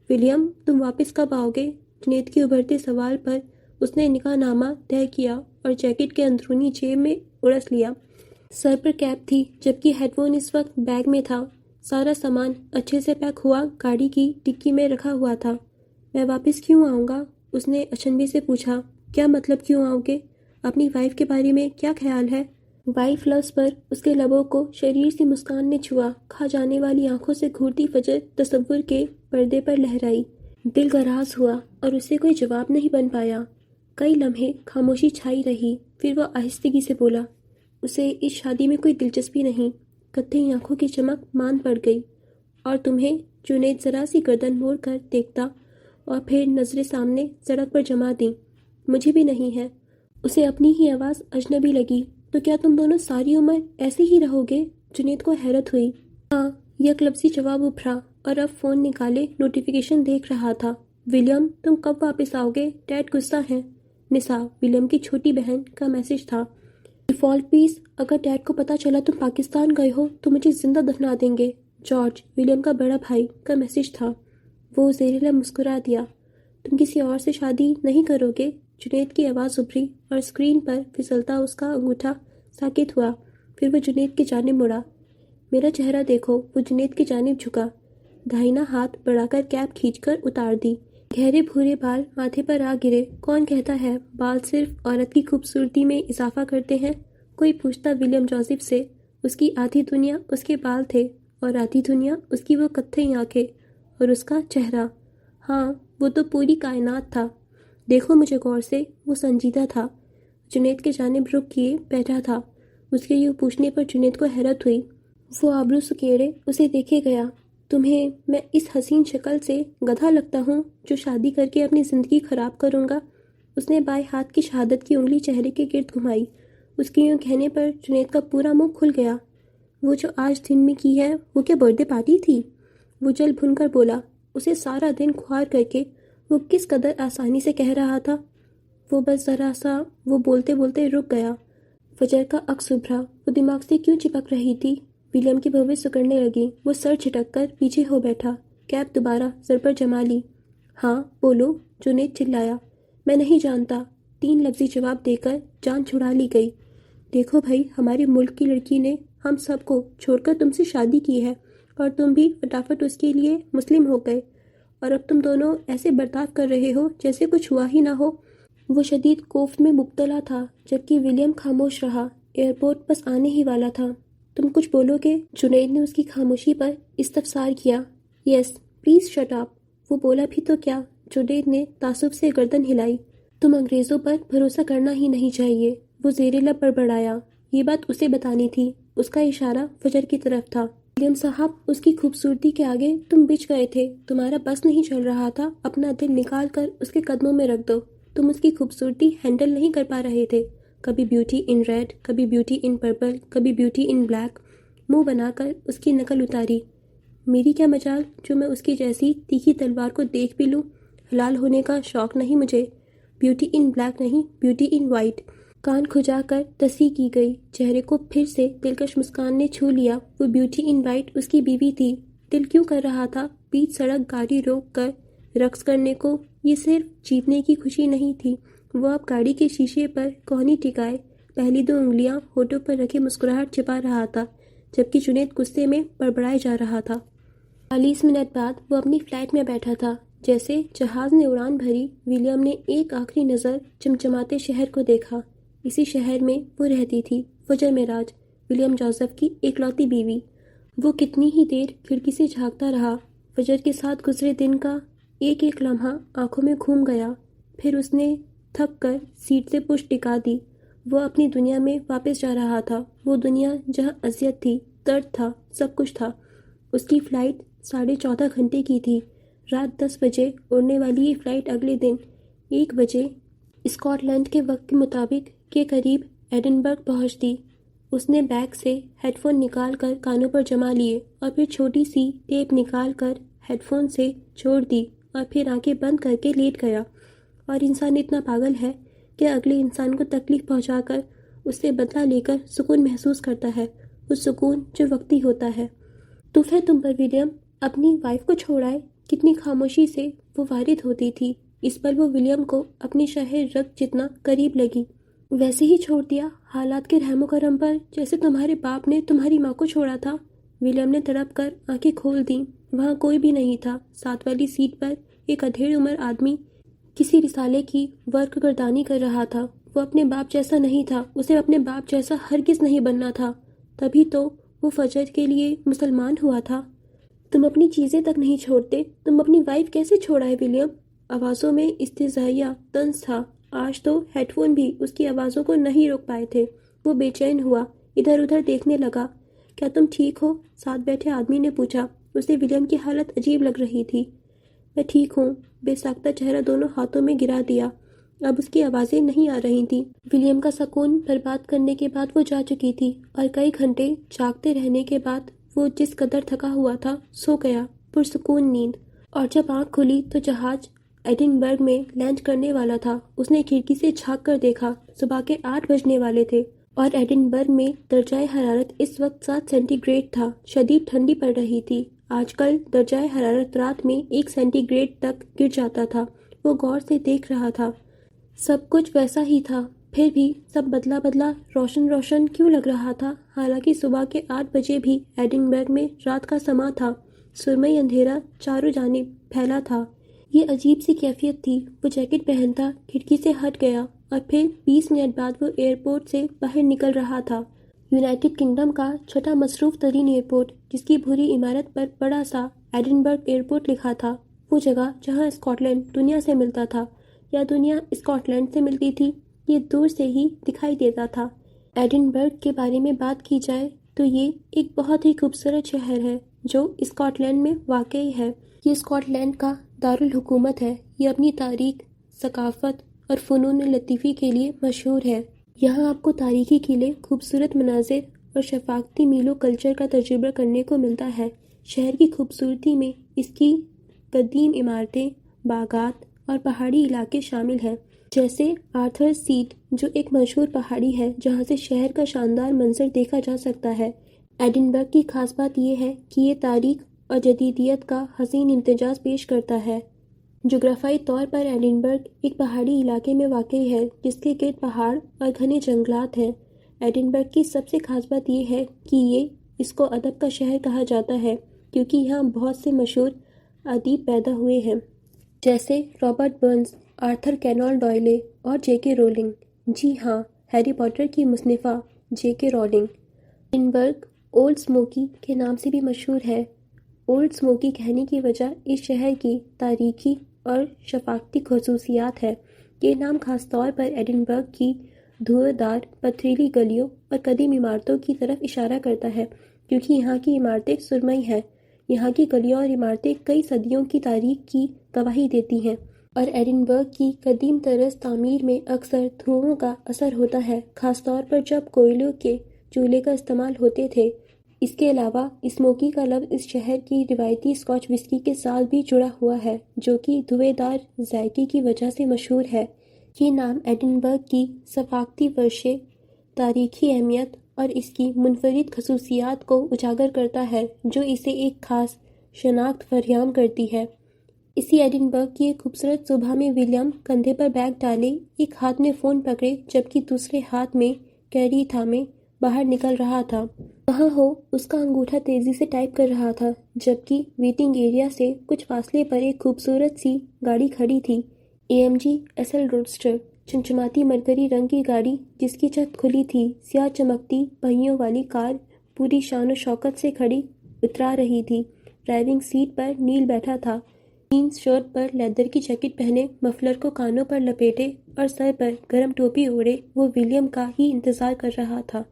ولیم تم واپس کب آؤ گے؟ جنید کے ابھرتے سوال پر اس نے نکاح نامہ طے کیا اور جیکٹ کے اندرونی جیب میں اڑس لیا۔ سر پر کیپ تھی جبکہ ہیڈ فون اس وقت بیگ میں تھا۔ سارا سامان اچھے سے پیک ہوا گاڑی کی ڈکی میں رکھا ہوا تھا۔ میں واپس کیوں آؤں گا؟ اس نے اچنبے سے پوچھا۔ کیا مطلب کیوں آؤ گے؟ اپنی وائف کے بارے میں کیا خیال ہے؟ وائف لفظ پر اس کے لبوں کو شریر سی مسکان نے چھوا۔ کھا جانے والی آنکھوں سے گھورتی فجر تصور کے پردے پر لہرائی۔ دل گراز ہوا اور اسے کوئی جواب نہیں بن پایا۔ کئی لمحے خاموشی چھائی رہی، پھر وہ آہستگی سے بولا، اسے اس شادی میں کوئی دلچسپی نہیں۔ کتھئی آنکھوں کی چمک مان پڑ گئی۔ اور تمہیں؟ جنید ذرا سی گردن موڑ کر دیکھتا اور پھر نظریں سامنے سڑک پر جما دیں۔ مجھے بھی نہیں ہے۔ اسے اپنی ہی آواز اجنبی لگی۔ تو کیا تم دونوں ساری عمر ایسے ہی رہو گے؟ جنید کو حیرت ہوئی۔ ہاں، یک لفظی جواب ابھرا اور اب فون نکالے نوٹیفیکیشن دیکھ رہا تھا۔ ولیم تم کب واپس آؤ گے؟ ڈیڈ غصہ ہیں۔ نسا، ولیم کی چھوٹی بہن کا میسج تھا۔ ڈیفالٹ پیس، اگر ڈیڈ کو پتا چلا تم پاکستان گئے ہو تو مجھے زندہ دفنا دیں گے۔ جارج، ولیم کا بڑا بھائی کا میسج تھا۔ وہ زیر لب مسکرا دیا۔ تم کسی اور سے شادی نہیں کرو گے؟ جنید کی آواز ابھری اور اسکرین پر پھسلتا اس کا انگوٹھا ساکت ہوا۔ پھر وہ جنید کی جانب مڑا۔ میرا چہرہ دیکھو۔ وہ جنید کی جانب جھکا، داہنا ہاتھ بڑھا کر کیپ کھینچ کر اتار دی۔ گہرے بھورے بال ماتھے پر آ گرے۔ کون کہتا ہے بال صرف عورت کی خوبصورتی میں اضافہ کرتے ہیں؟ کوئی پوچھتا ولیم جوزف سے۔ اس کی آدھی دنیا اس کے بال تھے اور آدھی دنیا اس کی وہ کتھئی آنکھیں اور اس کا چہرہ۔ ہاں، وہ تو پوری کائنات تھا۔ دیکھو مجھے غور سے، وہ سنجیدہ تھا۔ جنید کے جانب رخ کیے بیٹھا تھا۔ اس کے یوں پوچھنے پر جنید کو حیرت ہوئی۔ وہ آبرو سکیڑے اسے دیکھے گیا۔ تمہیں میں اس حسین شکل سے گدھا لگتا ہوں جو شادی کر کے اپنی زندگی خراب کروں گا؟ اس نے بائیں ہاتھ کی شہادت کی انگلی چہرے کے گرد گھمائی۔ اس کے یوں کہنے پر جنید کا پورا منہ کھل گیا۔ وہ جو آج دن میں کی ہے وہ کیا برتھ ڈے پارٹی تھی؟ وہ جل بھن کر بولا۔ اسے سارا دن کھوار کر کے وہ کس قدر آسانی سے کہہ رہا تھا۔ وہ بس ذرا سا وہ بولتے بولتے رک گیا۔ فجر کا عکس ابھرا۔ وہ دماغ سے کیوں چپک رہی تھی؟ ولیم کی بھویں سکڑنے لگی۔ وہ سر جھٹک کر پیچھے ہو بیٹھا۔ کیپ دوبارہ سر پر جما لی۔ ہاں بولو، جنید چلایا۔ میں نہیں جانتا، 3 لفظی جواب دے کر جان چھڑا لی گئی۔ دیکھو بھائی، ہمارے ملک کی لڑکی نے ہم سب کو چھوڑ کر تم سے شادی کی ہے اور تم بھی فٹافٹ اس کے لیے مسلم ہو گئے، اور اب تم دونوں ایسے برتاؤ کر رہے ہو جیسے کچھ ہوا ہی نہ ہو۔ وہ شدید کوفت میں مبتلا تھا جبکہ ولیم خاموش رہا۔ ایئرپورٹ بس آنے ہی والا تھا۔ تم کچھ بولو گے؟ جنید نے اس کی خاموشی پر استفسار کیا۔ یس، پلیز شٹ اپ۔ وہ بولا بھی تو کیا؟ جنید نے تعصب سے گردن ہلائی۔ تم انگریزوں پر بھروسہ کرنا ہی نہیں چاہیے۔ وہ زیر لب بڑبڑایا۔ یہ بات اسے بتانی تھی۔ اس کا اشارہ فجر کی طرف تھا۔ ولیم صاحب، اس کی خوبصورتی کے آگے تم بچھ گئے تھے۔ تمہارا بس نہیں چل رہا تھا۔ اپنا دل نکال کر اس کے قدموں میں رکھ دو۔ تم اس کی خوبصورتی ہینڈل نہیں کر پا رہے تھے۔ کبھی بیوٹی ان ریڈ، کبھی بیوٹی ان پرپل، کبھی بیوٹی ان بلیک۔ منہ بنا کر اس کی نقل اتاری۔ میری کیا مجال جو میں اس کی جیسی تیکھی تلوار کو دیکھ بھی لوں؟ حلال ہونے کا شوق نہیں مجھے۔ بیوٹی ان بلیک نہیں، بیوٹی ان وائٹ۔ کان کھجا کر تصحیح کی گئی۔ چہرے کو پھر سے دلکش مسکان نے چھو لیا۔ وہ بیوٹی ان وائٹ اس کی بیوی تھی۔ دل کیوں کر رہا تھا بیچ سڑک گاڑی روک کر رقص کرنے کو؟ یہ صرف جیتنے کی خوشی نہیں تھی۔ وہ اب گاڑی کے شیشے پر کوہنی ٹکائے پہلی 2 انگلیاں ہونٹوں پر رکھے مسکراہٹ چھپا رہا تھا، جبکہ جنید غصے میں بڑبڑائے جا رہا تھا۔ 40 منٹ بعد وہ اپنی فلائٹ میں بیٹھا تھا۔ جیسے جہاز نے اڑان بھری، ولیم نے ایک آخری نظر چمچماتے شہر کو دیکھا۔ اسی شہر میں وہ رہتی تھی، فجر معراج، ولیم جوزف کی اکلوتی بیوی۔ وہ کتنی ہی دیر کھڑکی سے جھانکتا رہا۔ فجر کے ساتھ گزرے دن کا ایک ایک لمحہ آنکھوں میں گھوم گیا۔ پھر اس نے تھک کر سیٹ سے پشت ٹکا دی۔ وہ اپنی دنیا میں واپس جا رہا تھا، وہ دنیا جہاں اذیت تھی، درد تھا، سب کچھ تھا۔ اس کی فلائٹ 14.5 گھنٹے کی تھی۔ رات 10 بجے اڑنے والی یہ فلائٹ اگلے دن 1 بجے اسکاٹ لینڈ کے وقت کے مطابق کے قریب ایڈنبرگ پہنچتی۔ اس نے بیگ سے ہیڈ فون نکال کر کانوں پر جما لیے اور پھر چھوٹی سی ٹیپ نکال کر ہیڈ فون سے چھوڑ دی اور پھر آنکھیں بند کر کے لیٹ گیا۔ اور انسان اتنا پاگل ہے کہ اگلے انسان کو تکلیف پہنچا کر اس سے بدلہ لے کر سکون محسوس کرتا ہے، وہ سکون جو وقتی ہوتا ہے۔ تف ہے تم پر ولیم، اپنی وائف کو چھوڑائے۔ کتنی خاموشی سے وہ وارد ہوتی تھی۔ اس پر وہ ولیم کو اپنی شہر رگ جتنا قریب لگی۔ ویسے ہی چھوڑ دیا، حالات کے رحم و کرم پر، جیسے تمہارے باپ نے تمہاری ماں کو چھوڑا تھا۔ ولیم نے تڑپ کر آنکھیں کھول دیں۔ وہاں کوئی بھی نہیں تھا۔ ساتھ والی سیٹ پر ایک ادھیڑ عمر آدمی کسی رسالے کی ورق گردانی کر رہا تھا۔ وہ اپنے باپ جیسا نہیں تھا، اسے اپنے باپ جیسا ہرگز نہیں بننا تھا۔ تبھی تو وہ فجر کے لیے مسلمان ہوا تھا۔ تم اپنی چیزیں تک نہیں چھوڑتے، تم اپنی وائف کیسے چھوڑا ہے ولیم؟ آوازوں میں استہزائیہ طنز تھا۔ آج تو ہیڈ فون بھی اس کی آوازوں کو نہیں روک پائے تھے۔ وہ بے چین ہوا، ادھر ادھر دیکھنے لگا۔ کیا تم ٹھیک ہو؟ ساتھ بیٹھے آدمی نے پوچھا۔ اسے ولیم کی حالت عجیب لگ رہی تھی۔ میں ٹھیک ہوں، بے ساختہ چہرہ دونوں ہاتھوں میں گرا دیا۔ اب اس کی آوازیں نہیں آ رہی تھیں۔ ولیم کا سکون برباد کرنے کے بعد وہ جا چکی تھی، اور کئی گھنٹے جاگتے رہنے کے بعد وہ جس قدر تھکا ہوا تھا سو گیا، پرسکون نیند۔ اور جب آنکھ کھلی تو جہاز ایڈنبرگ میں لینڈ کرنے والا تھا۔ اس نے کھڑکی سے جھانک کر دیکھا، صبح کے 8 بجنے والے تھے، اور ایڈنبرگ میں درجہ حرارت اس وقت 7 سینٹی گریڈ تھا۔ شدید ٹھنڈی پڑ رہی تھی۔ آج کل درجہ حرارت رات میں 1 سینٹی گریڈ تک گر جاتا تھا۔ وہ غور سے دیکھ رہا تھا۔ سب کچھ ویسا ہی تھا، پھر بھی سب بدلا بدلا روشن روشن کیوں لگ رہا تھا؟ حالانکہ صبح کے 8 بجے بھی ایڈنبرگ میں رات کا سماں تھا۔ سرمئی اندھیرا چاروں جانب پھیلا تھا۔ یہ عجیب سی کیفیت تھی۔ وہ جیکٹ پہنتا کھڑکی سے ہٹ گیا اور پھر 20 منٹ بعد وہ ایئرپورٹ سے باہر نکل رہا تھا۔ یونائٹڈ کنگڈم کا چھٹا مصروف ترین ایئرپورٹ، جس کی بھوری عمارت پر بڑا سا ایڈنبرگ ایئرپورٹ لکھا تھا، وہ جگہ جہاں اسکاٹ لینڈ دنیا سے ملتا تھا یا دنیا اسکاٹ لینڈ سے ملتی تھی، یہ دور سے ہی دکھائی دیتا تھا۔ ایڈنبرگ کے بارے میں بات کی جائے تو یہ ایک بہت ہی خوبصورت شہر ہے جو اسکاٹ لینڈ میں واقع ہے۔ یہ اسکاٹ لینڈ کا دارالحکومت ہے۔ یہ اپنی تاریخ، ثقافت اور فنون لطیفی کے لیے مشہور ہے۔ یہاں آپ کو تاریخی قلعے، خوبصورت مناظر اور شفاقتی میلوں کلچر کا تجربہ کرنے کو ملتا ہے۔ شہر کی خوبصورتی میں اس کی قدیم عمارتیں، باغات اور پہاڑی علاقے شامل ہیں، جیسے آرتھر سیٹ جو ایک مشہور پہاڑی ہے جہاں سے شہر کا شاندار منظر دیکھا جا سکتا ہے۔ ایڈنبرگ کی خاص بات یہ ہے کہ یہ تاریخ اور جدیدیت کا حسین امتزاج پیش کرتا ہے۔ جغرافیائی طور پر ایڈنبرگ ایک پہاڑی علاقے میں واقع ہے جس کے گرد پہاڑ اور گھنے جنگلات ہیں۔ ایڈنبرگ کی سب سے خاص بات یہ ہے کہ اس کو ادب کا شہر کہا جاتا ہے کیونکہ یہاں بہت سے مشہور ادیب پیدا ہوئے ہیں، جیسے Robert burns, Arthur Canon dual اور جے کے رولنگ۔ جی ہاں، ہیری پوٹر کی مصنفہ جے کے رولنگ۔ ایڈنبرگ اولڈ اسموکی کے نام سے بھی مشہور ہے۔ اولڈ اسموکی کہنے کی وجہ اس شہر کی تاریخی اور ثقافتی خصوصیات ہے۔ یہ نام خاص طور پر ایڈنبرگ کی دھویں دار پتھریلی گلیوں اور قدیم عمارتوں کی طرف اشارہ کرتا ہے، کیونکہ یہاں کی عمارتیں سرمئی ہیں۔ یہاں کی گلیاں اور عمارتیں کئی صدیوں کی تاریخ کی گواہی دیتی ہیں، اور ایڈنبرگ کی قدیم طرز تعمیر میں اکثر دھوؤں کا اثر ہوتا ہے، خاص طور پر جب کوئلوں کے چولہے کا استعمال ہوتے تھے۔ اس کے علاوہ اسموکی کا لفظ اس شہر کی روایتی اسکاچ وسکی کے ساتھ بھی جڑا ہوا ہے، جو کہ دھویں دار ذائقے کی وجہ سے مشہور ہے۔ یہ نام ایڈنبرگ کی ثقافتی ورثے، تاریخی اہمیت اور اس کی منفرد خصوصیات کو اجاگر کرتا ہے، جو اسے ایک خاص شناخت فراہم کرتی ہے۔ اسی ایڈنبرگ کی ایک خوبصورت صبح میں ولیم کندھے پر بیگ ڈالے، ایک ہاتھ میں فون پکڑے جبکہ دوسرے ہاتھ میں کیری تھامے باہر نکل رہا تھا۔ وہاں ہو اس کا انگوٹھا تیزی سے ٹائپ کر رہا تھا، جبکہ ویٹنگ ایریا سے کچھ فاصلے پر ایک خوبصورت سی گاڑی کھڑی تھی، AMG SL روڈسٹر، چمچماتی مرکری رنگ کی گاڑی جس کی چھت کھلی تھی۔ سیاہ چمکتی پہیوں والی کار پوری شان و شوکت سے کھڑی اترا رہی تھی۔ ڈرائیونگ سیٹ پر نیل بیٹھا تھا، جینز شرٹ پر لیدر کی جیکٹ پہنے، مفلر کو کانوں پر لپیٹے اور سر پر گرم ٹوپی اوڑھے وہ ولیم کا ہی انتظار کر رہا تھا۔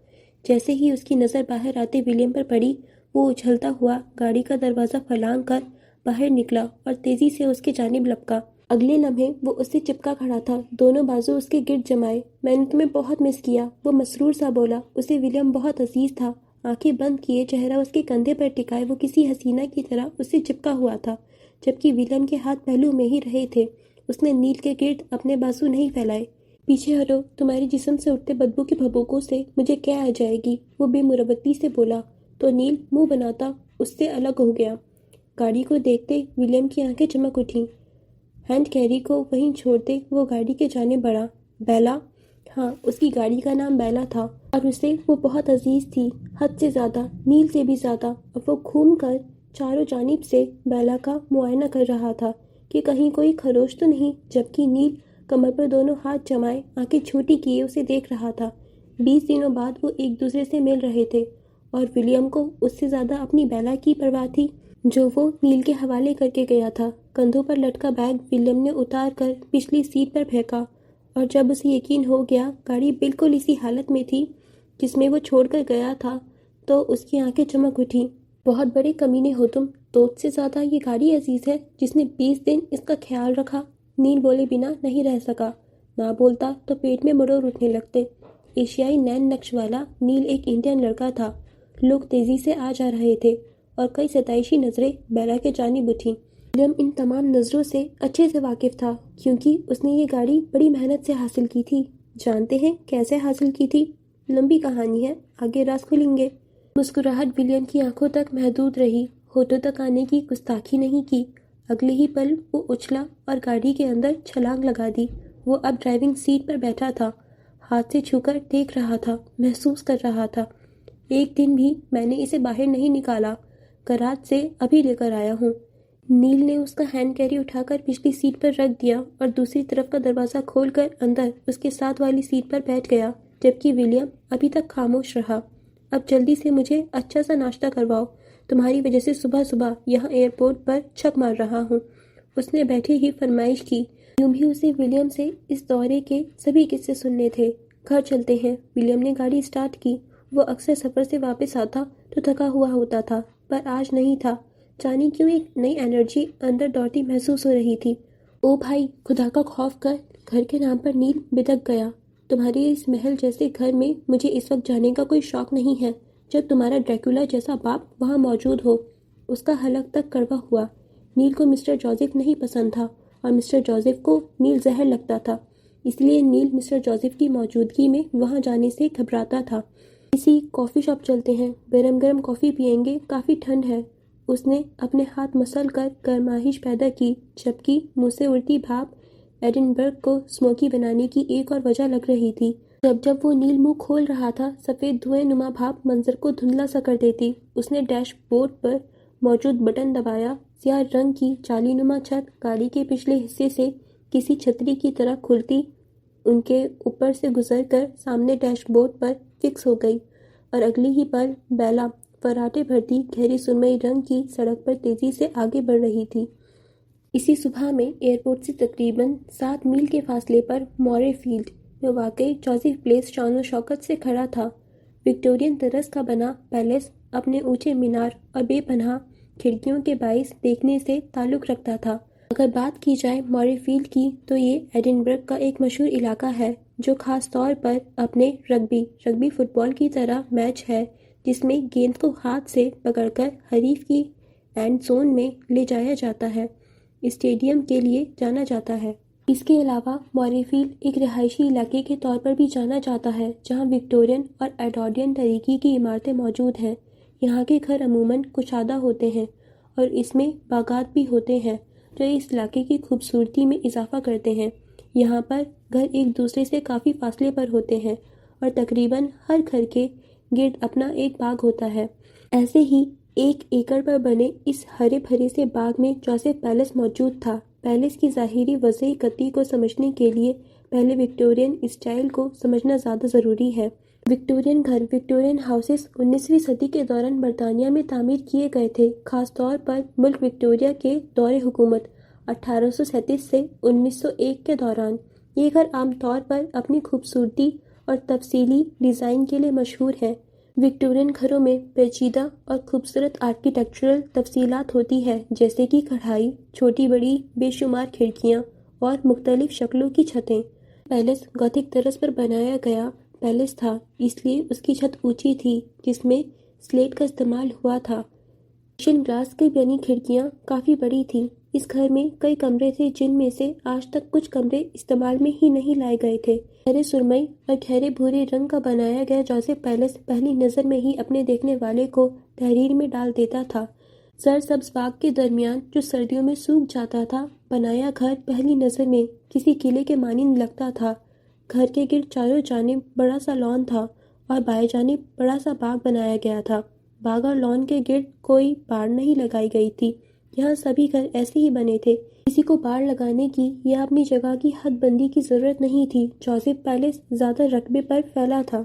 جیسے ہی اس کی نظر باہر آتے ولیم پر پڑی، وہ اچھلتا ہوا گاڑی کا دروازہ پھلانگ کر باہر نکلا اور تیزی سے اس کی جانب لپکا۔ اگلے لمحے وہ اس سے چپکا کھڑا تھا، دونوں بازو اس کے گرد جمائے۔ میں نے تمہیں بہت مس کیا، وہ مسرور سا بولا۔ اسے ولیم بہت عزیز تھا۔ آنکھیں بند کیے، چہرہ اس کے کندھے پر ٹکائے، وہ کسی حسینہ کی طرح اس سے چپکا ہوا تھا، جبکہ ولیم کے ہاتھ پہلو میں ہی رہے تھے۔ اس نے نیل کے گرد اپنے بازو نہیں پھیلائے۔ پیچھے ہٹو، تمہارے جسم سے اٹھتے بدبو کے بھبوکوں سے مجھے کیا آ جائے گی، وہ بے مروتی سے بولا، تو نیل منہ بناتا اس سے الگ ہو گیا۔ گاڑی کو دیکھتے ولیم کی آنکھیں چمک اٹھیں۔ ہینڈ کیری کو وہیں چھوڑتے وہ گاڑی کے جانب بڑھا۔ بیلا؟ ہاں، اس کی گاڑی کا نام بیلا تھا، اور اسے وہ بہت عزیز تھی، حد سے زیادہ، نیل سے بھی زیادہ۔ اور وہ گھوم کر چاروں جانب سے بیلا کا معائنہ کر رہا تھا کہ کہیں کوئی خروش تو نہیں، جبکہ نیل کمر پر دونوں ہاتھ جمائے، آنکھیں چھوٹی کیے اسے دیکھ رہا تھا۔ 20 دنوں بعد وہ ایک دوسرے سے مل رہے تھے، اور ولیم کو اس سے زیادہ اپنی بیلا کی پرواہ تھی جو وہ نیل کے حوالے کر کے گیا تھا۔ کندھوں پر لٹکا بیگ ولیم نے اتار کر پچھلی سیٹ پر پھینکا، اور جب اسے یقین ہو گیا گاڑی بالکل اسی حالت میں تھی جس میں وہ چھوڑ کر گیا تھا، تو اس کی آنکھیں چمک اٹھیں۔ بہت بڑے کمینے ہو تم، دوست سے زیادہ یہ گاڑی عزیز ہے جس نے 20 دن اس کا خیال رکھا۔ نیل بولے بنا نہیں رہ سکا، نہ بولتا تو پیٹ میں مروڑ اٹھنے لگتے۔ ایشیائی نین نقش والا نیل ایک انڈین لڑکا تھا۔ لوگ تیزی سے آ جا رہے تھے، اور کئی ستائشی نظریں بیلا کے جانب اٹھیں۔ ولیم ان تمام نظروں سے اچھے سے واقف تھا، کیونکہ اس نے یہ گاڑی بڑی محنت سے حاصل کی تھی۔ جانتے ہیں کیسے حاصل کی تھی؟ لمبی کہانی ہے، آگے راز کھلیں گے۔ مسکراہٹ ولیم کی آنکھوں تک محدود رہی، ہونٹوں تک آنے کی گستاخی نہیں کی۔ اگلے ہی پل وہ اچھلا اور گاڑی کے اندر چھلانگ لگا دی۔ وہ اب ڈرائیونگ سیٹ پر بیٹھا تھا، ہاتھ سے چھو کر دیکھ رہا تھا، محسوس کر رہا تھا۔ ایک دن بھی میں نے اسے باہر نہیں نکالا، گراج سے ابھی لے کر آیا ہوں۔ نیل نے اس کا ہینڈ کیری اٹھا کر پچھلی سیٹ پر رکھ دیا اور دوسری طرف کا دروازہ کھول کر اندر اس کے ساتھ والی سیٹ پر بیٹھ گیا، جبکہ ولیم ابھی تک خاموش رہا۔ اب جلدی سے مجھے اچھا سا ناشتہ کرواؤ، تمہاری وجہ سے صبح صبح یہاں ایئرپورٹ پر چھک مار رہا ہوں، اس نے بیٹھے ہی فرمائش کی۔ یوں بھی اسے ولیم سے اس دورے کے سبھی قصے سننے تھے۔ گھر چلتے ہیں، ولیم نے گاڑی سٹارٹ کی۔ وہ اکثر سفر سے واپس آتا تو تھکا ہوا ہوتا تھا، پر آج نہیں تھا۔ جانے کیوں ایک نئی انرجی اندر دوڑتی محسوس ہو رہی تھی۔ او بھائی، خدا کا خوف کر، گھر کے نام پر نیل بدک گیا۔ تمہارے اس محل جیسے گھر میں مجھے اس وقت جانے کا کوئی شوق نہیں ہے جب تمہارا ڈریکولا جیسا باپ وہاں موجود ہو۔ اس کا حلق تک کڑوا ہوا۔ نیل کو مسٹر جوزف نہیں پسند تھا اور مسٹر جوزف کو نیل زہر لگتا تھا، اس لیے نیل مسٹر جوزف کی موجودگی میں وہاں جانے سے گھبراتا تھا۔ کسی کافی شاپ چلتے ہیں، گرم گرم کافی پئیں گے، کافی ٹھنڈ ہے۔ اس نے اپنے ہاتھ مسل کر گرمائش پیدا کی، جبکہ منہ سے اڑتی بھاپ ایڈنبرگ کو اسموکی بنانے کی ایک اور وجہ لگ رہی تھی۔ جب وہ نیل منہ کھول رہا تھا، سفید دھوئیں نما بھاپ منظر کو دھندلا سا کر دیتی۔ اس نے ڈیش بورڈ پر موجود بٹن دبایا۔ سیاہ رنگ کی جالی نما چھت گاڑی کے پچھلے حصے سے کسی چھتری کی طرح کھلتی ان کے اوپر سے گزر کر سامنے ڈیش بورڈ پر فکس ہو گئی، اور اگلی ہی پل بیلا فراٹے بھرتی گہری سرمئی رنگ کی سڑک پر تیزی سے آگے بڑھ رہی تھی۔ اسی صبح میں ایئرپورٹ سے تقریباً 7 میل کے فاصلے پر مورے فیلڈ میں واقع جوزف پلیس شان و شوکت سے کھڑا تھا۔ وکٹورین طرز کا بنا پیلس اپنے اونچے مینار اور بے پناہ کھڑکیوں کے باعث دیکھنے سے تعلق رکھتا تھا۔ اگر بات کی جائے مورے فیلڈ کی تو یہ ایڈنبرگ کا ایک مشہور علاقہ ہے جو خاص طور پر اپنے رگبی فٹ بال کی طرح میچ ہے، جس میں گیند کو ہاتھ سے پکڑ کر حریف کی اینڈ زون میں لے جایا جاتا ہے، اسٹیڈیم کے لیے جانا جاتا ہے۔ اس کے علاوہ مورے فیلڈ ایک رہائشی علاقے کے طور پر بھی جانا جاتا ہے جہاں وکٹورین اور ایڈورڈین طریقے کی عمارتیں موجود ہیں۔ یہاں کے گھر عموماً کشادہ ہوتے ہیں اور اس میں باغات بھی ہوتے ہیں جو اس علاقے کی خوبصورتی میں اضافہ کرتے ہیں۔ یہاں پر گھر ایک دوسرے سے کافی فاصلے پر ہوتے ہیں اور تقریباً ہر گھر کے گرد اپنا ایک باغ ہوتا ہے۔ ایسے ہی 1 ایکڑ پر بنے اس ہرے بھرے سے باغ میں جوزف پیلس موجود تھا۔ پیلس کی ظاہری وضعی قطعی کو سمجھنے کے لیے پہلے وکٹورین اسٹائل کو سمجھنا زیادہ ضروری ہے۔ وکٹورین گھر وکٹورین ہاؤسز 19ویں صدی کے دوران برطانیہ میں تعمیر کیے گئے تھے، خاص طور پر ملک وکٹوریہ کے دور حکومت 1837 سے 1901 کے دوران۔ یہ گھر عام طور پر اپنی خوبصورتی اور تفصیلی ڈیزائن کے لیے مشہور ہے۔ وکٹورین گھروں میں پیچیدہ اور خوبصورت آرکیٹیکچرل تفصیلات ہوتی ہے، جیسے کہ کڑھائی، چھوٹی بڑی بے شمار کھڑکیاں اور مختلف شکلوں کی چھتیں۔ پیلس گوتھک طرز پر بنایا گیا پیلس تھا، اس لیے اس کی چھت اونچی تھی جس میں سلیٹ کا استعمال ہوا تھا۔ ایشین گلاس کی بنی کھڑکیاں کافی بڑی تھیں۔ اس گھر میں کئی کمرے تھے جن میں سے آج تک کچھ کمرے استعمال میں ہی نہیں لائے گئے تھے۔ گہرے سرمئی اور گہرے بھورے رنگ کا بنایا گیا جوزف پیلس پہلی نظر میں ہی اپنے دیکھنے والے کو تحریر میں ڈال دیتا تھا۔ سرسبز باغ کے درمیان جو سردیوں میں سوکھ جاتا تھا، بنایا گھر پہلی نظر میں کسی قلعے کے مانند لگتا تھا۔ گھر کے گرد چاروں جانب بڑا سا لان تھا اور بائیں جانب بڑا سا باغ بنایا گیا تھا۔ باغ اور لان کے گرد کوئی باڑ نہیں لگائی گئی تھی۔ یہاں سبھی گھر ایسے ہی بنے تھے، کسی کو باڑ لگانے کی یا اپنی جگہ کی حد بندی کی ضرورت نہیں تھی۔ جوزف پیلس زیادہ رقبے پر پھیلا تھا،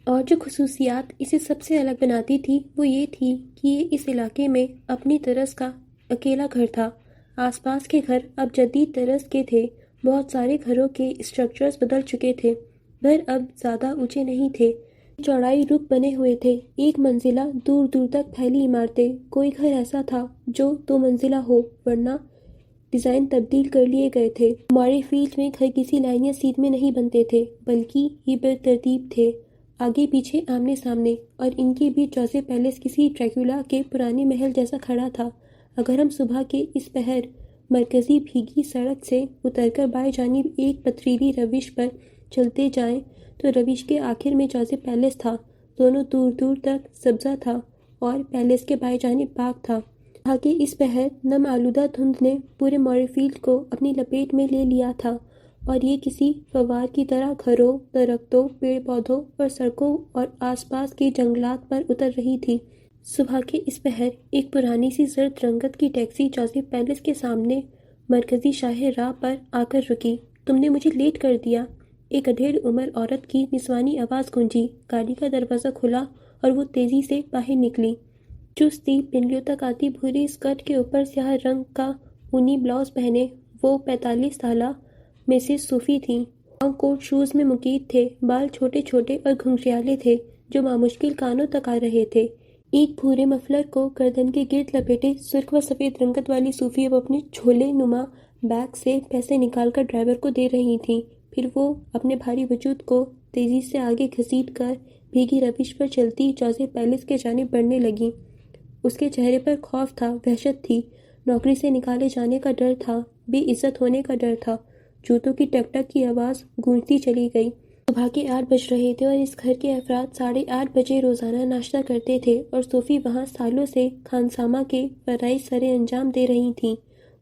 اور جو خصوصیات اسے سب سے الگ بناتی تھی وہ یہ تھی کہ یہ اس علاقے میں اپنی طرز کا اکیلا گھر تھا۔ آس پاس کے گھر اب جدید طرز کے تھے۔ بہت سارے گھروں کے اسٹرکچرز بدل چکے تھے۔ گھر اب زیادہ اونچے نہیں تھے، چوڑائی رخ بنے ہوئے تھے، ایک منزلہ دور دور تک پھیلی عمارتیں۔ کوئی گھر ایسا تھا جو 2 منزلہ ہو، ورنہ ڈیزائن تبدیل کر لیے گئے تھے۔ مورے فیلڈ میں گھر کسی لائن یا سیٹ میں نہیں بنتے تھے، بلکہ یہ بالترتیب تھے، آگے پیچھے آمنے سامنے، اور ان کے بیچ جوزف پیلس کسی ڈریکولا کے پرانے محل جیسا کھڑا تھا۔ اگر ہم صبح کے اس پہر مرکزی بھیگی سڑک سے اتر کر بائیں جانب ایک پتھریلی روش پر چلتے جائیں تو روش کے آخر میں جوزف پیلس تھا۔ دونوں دور دور تک سبزہ تھا اور پیلس کے بائیں جانب باغ تھا۔ وہاں کے اس پہر نم آلودہ دھند نے پورے مورے فیلڈ کو اپنی لپیٹ میں لے لیا تھا، اور یہ کسی فوار کی طرح گھروں، درختوں، پیڑ پودوں اور سڑکوں اور آس پاس کے جنگلات پر اتر رہی تھی۔ صبح کے اس پہر ایک پرانی سی زرد رنگت کی ٹیکسی جوزف پیلس کے سامنے مرکزی شاہ راہ پر آ کر رکی۔ تم نے مجھے لیٹ کر دیا، ایک ادھیڑ عمر عورت کی نسوانی آواز گونجی۔ گاڑی کا دروازہ کھلا اور وہ تیزی سے باہر نکلی۔ چستی پنڈلیوں تک آتی بھوری اسکرٹ کے اوپر سیاہ رنگ کا اونی بلاؤز پہنے وہ 45 سالہ مسز صوفی تھیں۔ لانگ کوٹ شوز میں مقید تھے، بال چھوٹے چھوٹے اور گھنگریالے تھے جو بامشکل کانوں تک آ رہے تھے۔ ایک بھورے مفلر کو گردن کے گرد لپیٹے سرخ و سفید رنگت والی صوفی اب اپنے جھولے نما بیگ سے پیسے نکال کر ڈرائیور کو دے رہی تھیں۔ پھر وہ اپنے بھاری وجود کو تیزی سے آگے گھسیٹ کر بھیگی روش پر چلتی جوزف پیلس کے جانب بڑھنے لگیں۔ اس کے چہرے پر خوف تھا، وحشت تھی، نوکری سے نکالے جانے کا ڈر تھا، بے عزت ہونے کا ڈر تھا۔ جوتوں کی ٹک ٹک کی آواز گونجتی چلی گئی۔ صبح کے 8 بج رہے تھے اور اس گھر کے افراد 8:30 بجے روزانہ ناشتہ کرتے تھے اور صوفی وہاں سالوں سے خانسامہ کے فرائض سر انجام دے رہی تھیں۔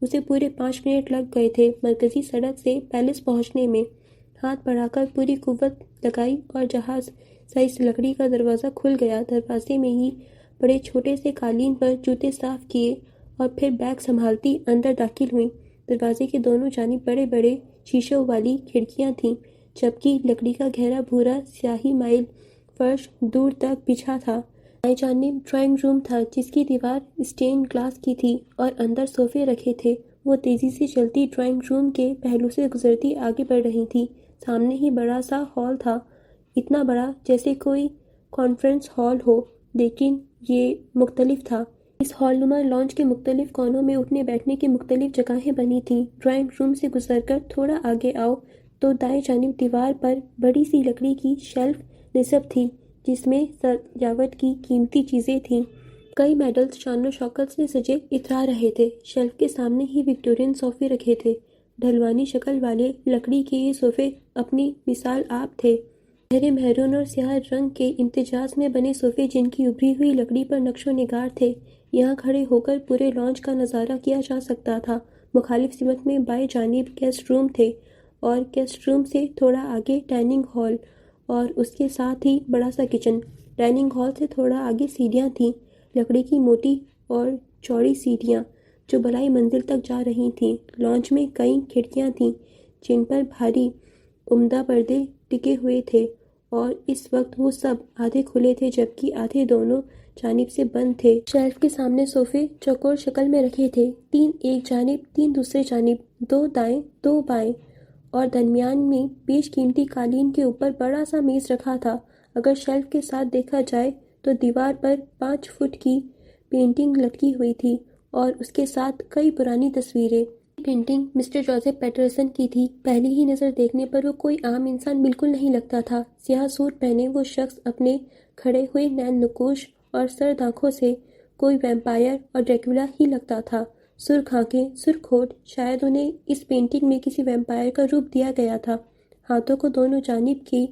اسے پورے 5 منٹ لگ گئے تھے مرکزی سڑک سے پیلس پہنچنے میں۔ ہاتھ بڑھا کر پوری قوت لگائی اور جہاز سائز لکڑی کا دروازہ کھل گیا۔ دروازے میں ہی بڑے چھوٹے سے قالین پر جوتے صاف کیے اور پھر بیگ سنبھالتی اندر داخل ہوئیں۔ دروازے کے دونوں جانب بڑے بڑے شیشوں والی کھڑکیاں تھیں، جبکہ لکڑی کا گہرا بھورا سیاہی مائل فرش دور تک بچھا تھا۔ دائیں جانب ڈرائنگ روم تھا جس کی دیوار اسٹین گلاس کی تھی اور اندر صوفے رکھے تھے۔ وہ تیزی سے چلتی ڈرائنگ روم کے پہلو سے گزرتی آگے بڑھ رہی تھی۔ سامنے ہی بڑا سا ہال تھا، اتنا بڑا جیسے کوئی کانفرنس ہال ہو، لیکن یہ مختلف تھا۔ اس ہال نما لانچ کے مختلف کونوں میں اٹھنے بیٹھنے کی مختلف جگہیں بنی تھیں۔ ڈرائنگ روم سے گزر کر تھوڑا آگے آؤ تو دائیں جانب دیوار پر بڑی سی لکڑی کی شیلف نصب تھی جس میں سجاوٹ کی قیمتی چیزیں تھیں۔ کئی میڈلز شان و شوکت سے سجے اترا رہے تھے۔ شیلف کے سامنے ہی وکٹورین صوفے رکھے تھے۔ ڈھلوانی شکل والے لکڑی کے یہ صوفے اپنی مثال آپ تھے۔ گہرے میرون اور سیاہ رنگ کے امتزاج میں بنے صوفے جن کی ابھری ہوئی لکڑی پر نقش و نگار تھے۔ یہاں کھڑے ہو کر پورے لانچ کا نظارہ کیا جا سکتا تھا۔ مخالف سمت میں بائیں جانب گیسٹ روم تھے اور گیسٹ روم سے تھوڑا آگے ڈائننگ ہال اور اس کے ساتھ ہی بڑا سا کچن۔ ڈائننگ ہال سے تھوڑا آگے سیڑھیاں تھیں، لکڑی کی موٹی اور چوڑی سیڑھیاں جو بالائی منزل تک جا رہی تھیں۔ لانچ میں کئی کھڑکیاں تھیں جن پر بھاری عمدہ پردے ٹکے ہوئے تھے اور اس وقت وہ سب آدھے کھلے تھے جبکہ آدھے دونوں جانب سے بند تھے۔ شیلف کے سامنے صوفے چوکور شکل میں رکھے تھے، 3 ایک جانب 3 دوسرے جانب، 2 دائیں 2 بائیں، اور درمیان میں بیش قیمتی قالین کے اوپر بڑا سا میز رکھا تھا۔ اگر شیلف کے ساتھ دیکھا جائے تو دیوار پر 5 فٹ کی پینٹنگ لٹکی ہوئی تھی اور اس کے ساتھ کئی پرانی تصویریں۔ پینٹنگ مسٹر جوزف پیٹرسن کی تھی۔ پہلی ہی نظر دیکھنے پر وہ کوئی عام انسان بالکل نہیں لگتا تھا۔ سیاہ سوٹ پہنے وہ شخص اپنے کھڑے ہوئے نین نقوش اور سرد آنکھوں سے کوئی ویمپائر اور ڈریکولا ہی لگتا تھا۔ سرخ آنکھیں، سرخ ہونٹ، شاید انہیں اس پینٹنگ میں کسی ویمپائر کا روپ دیا گیا تھا۔ ہاتھوں کو دونوں جانب کی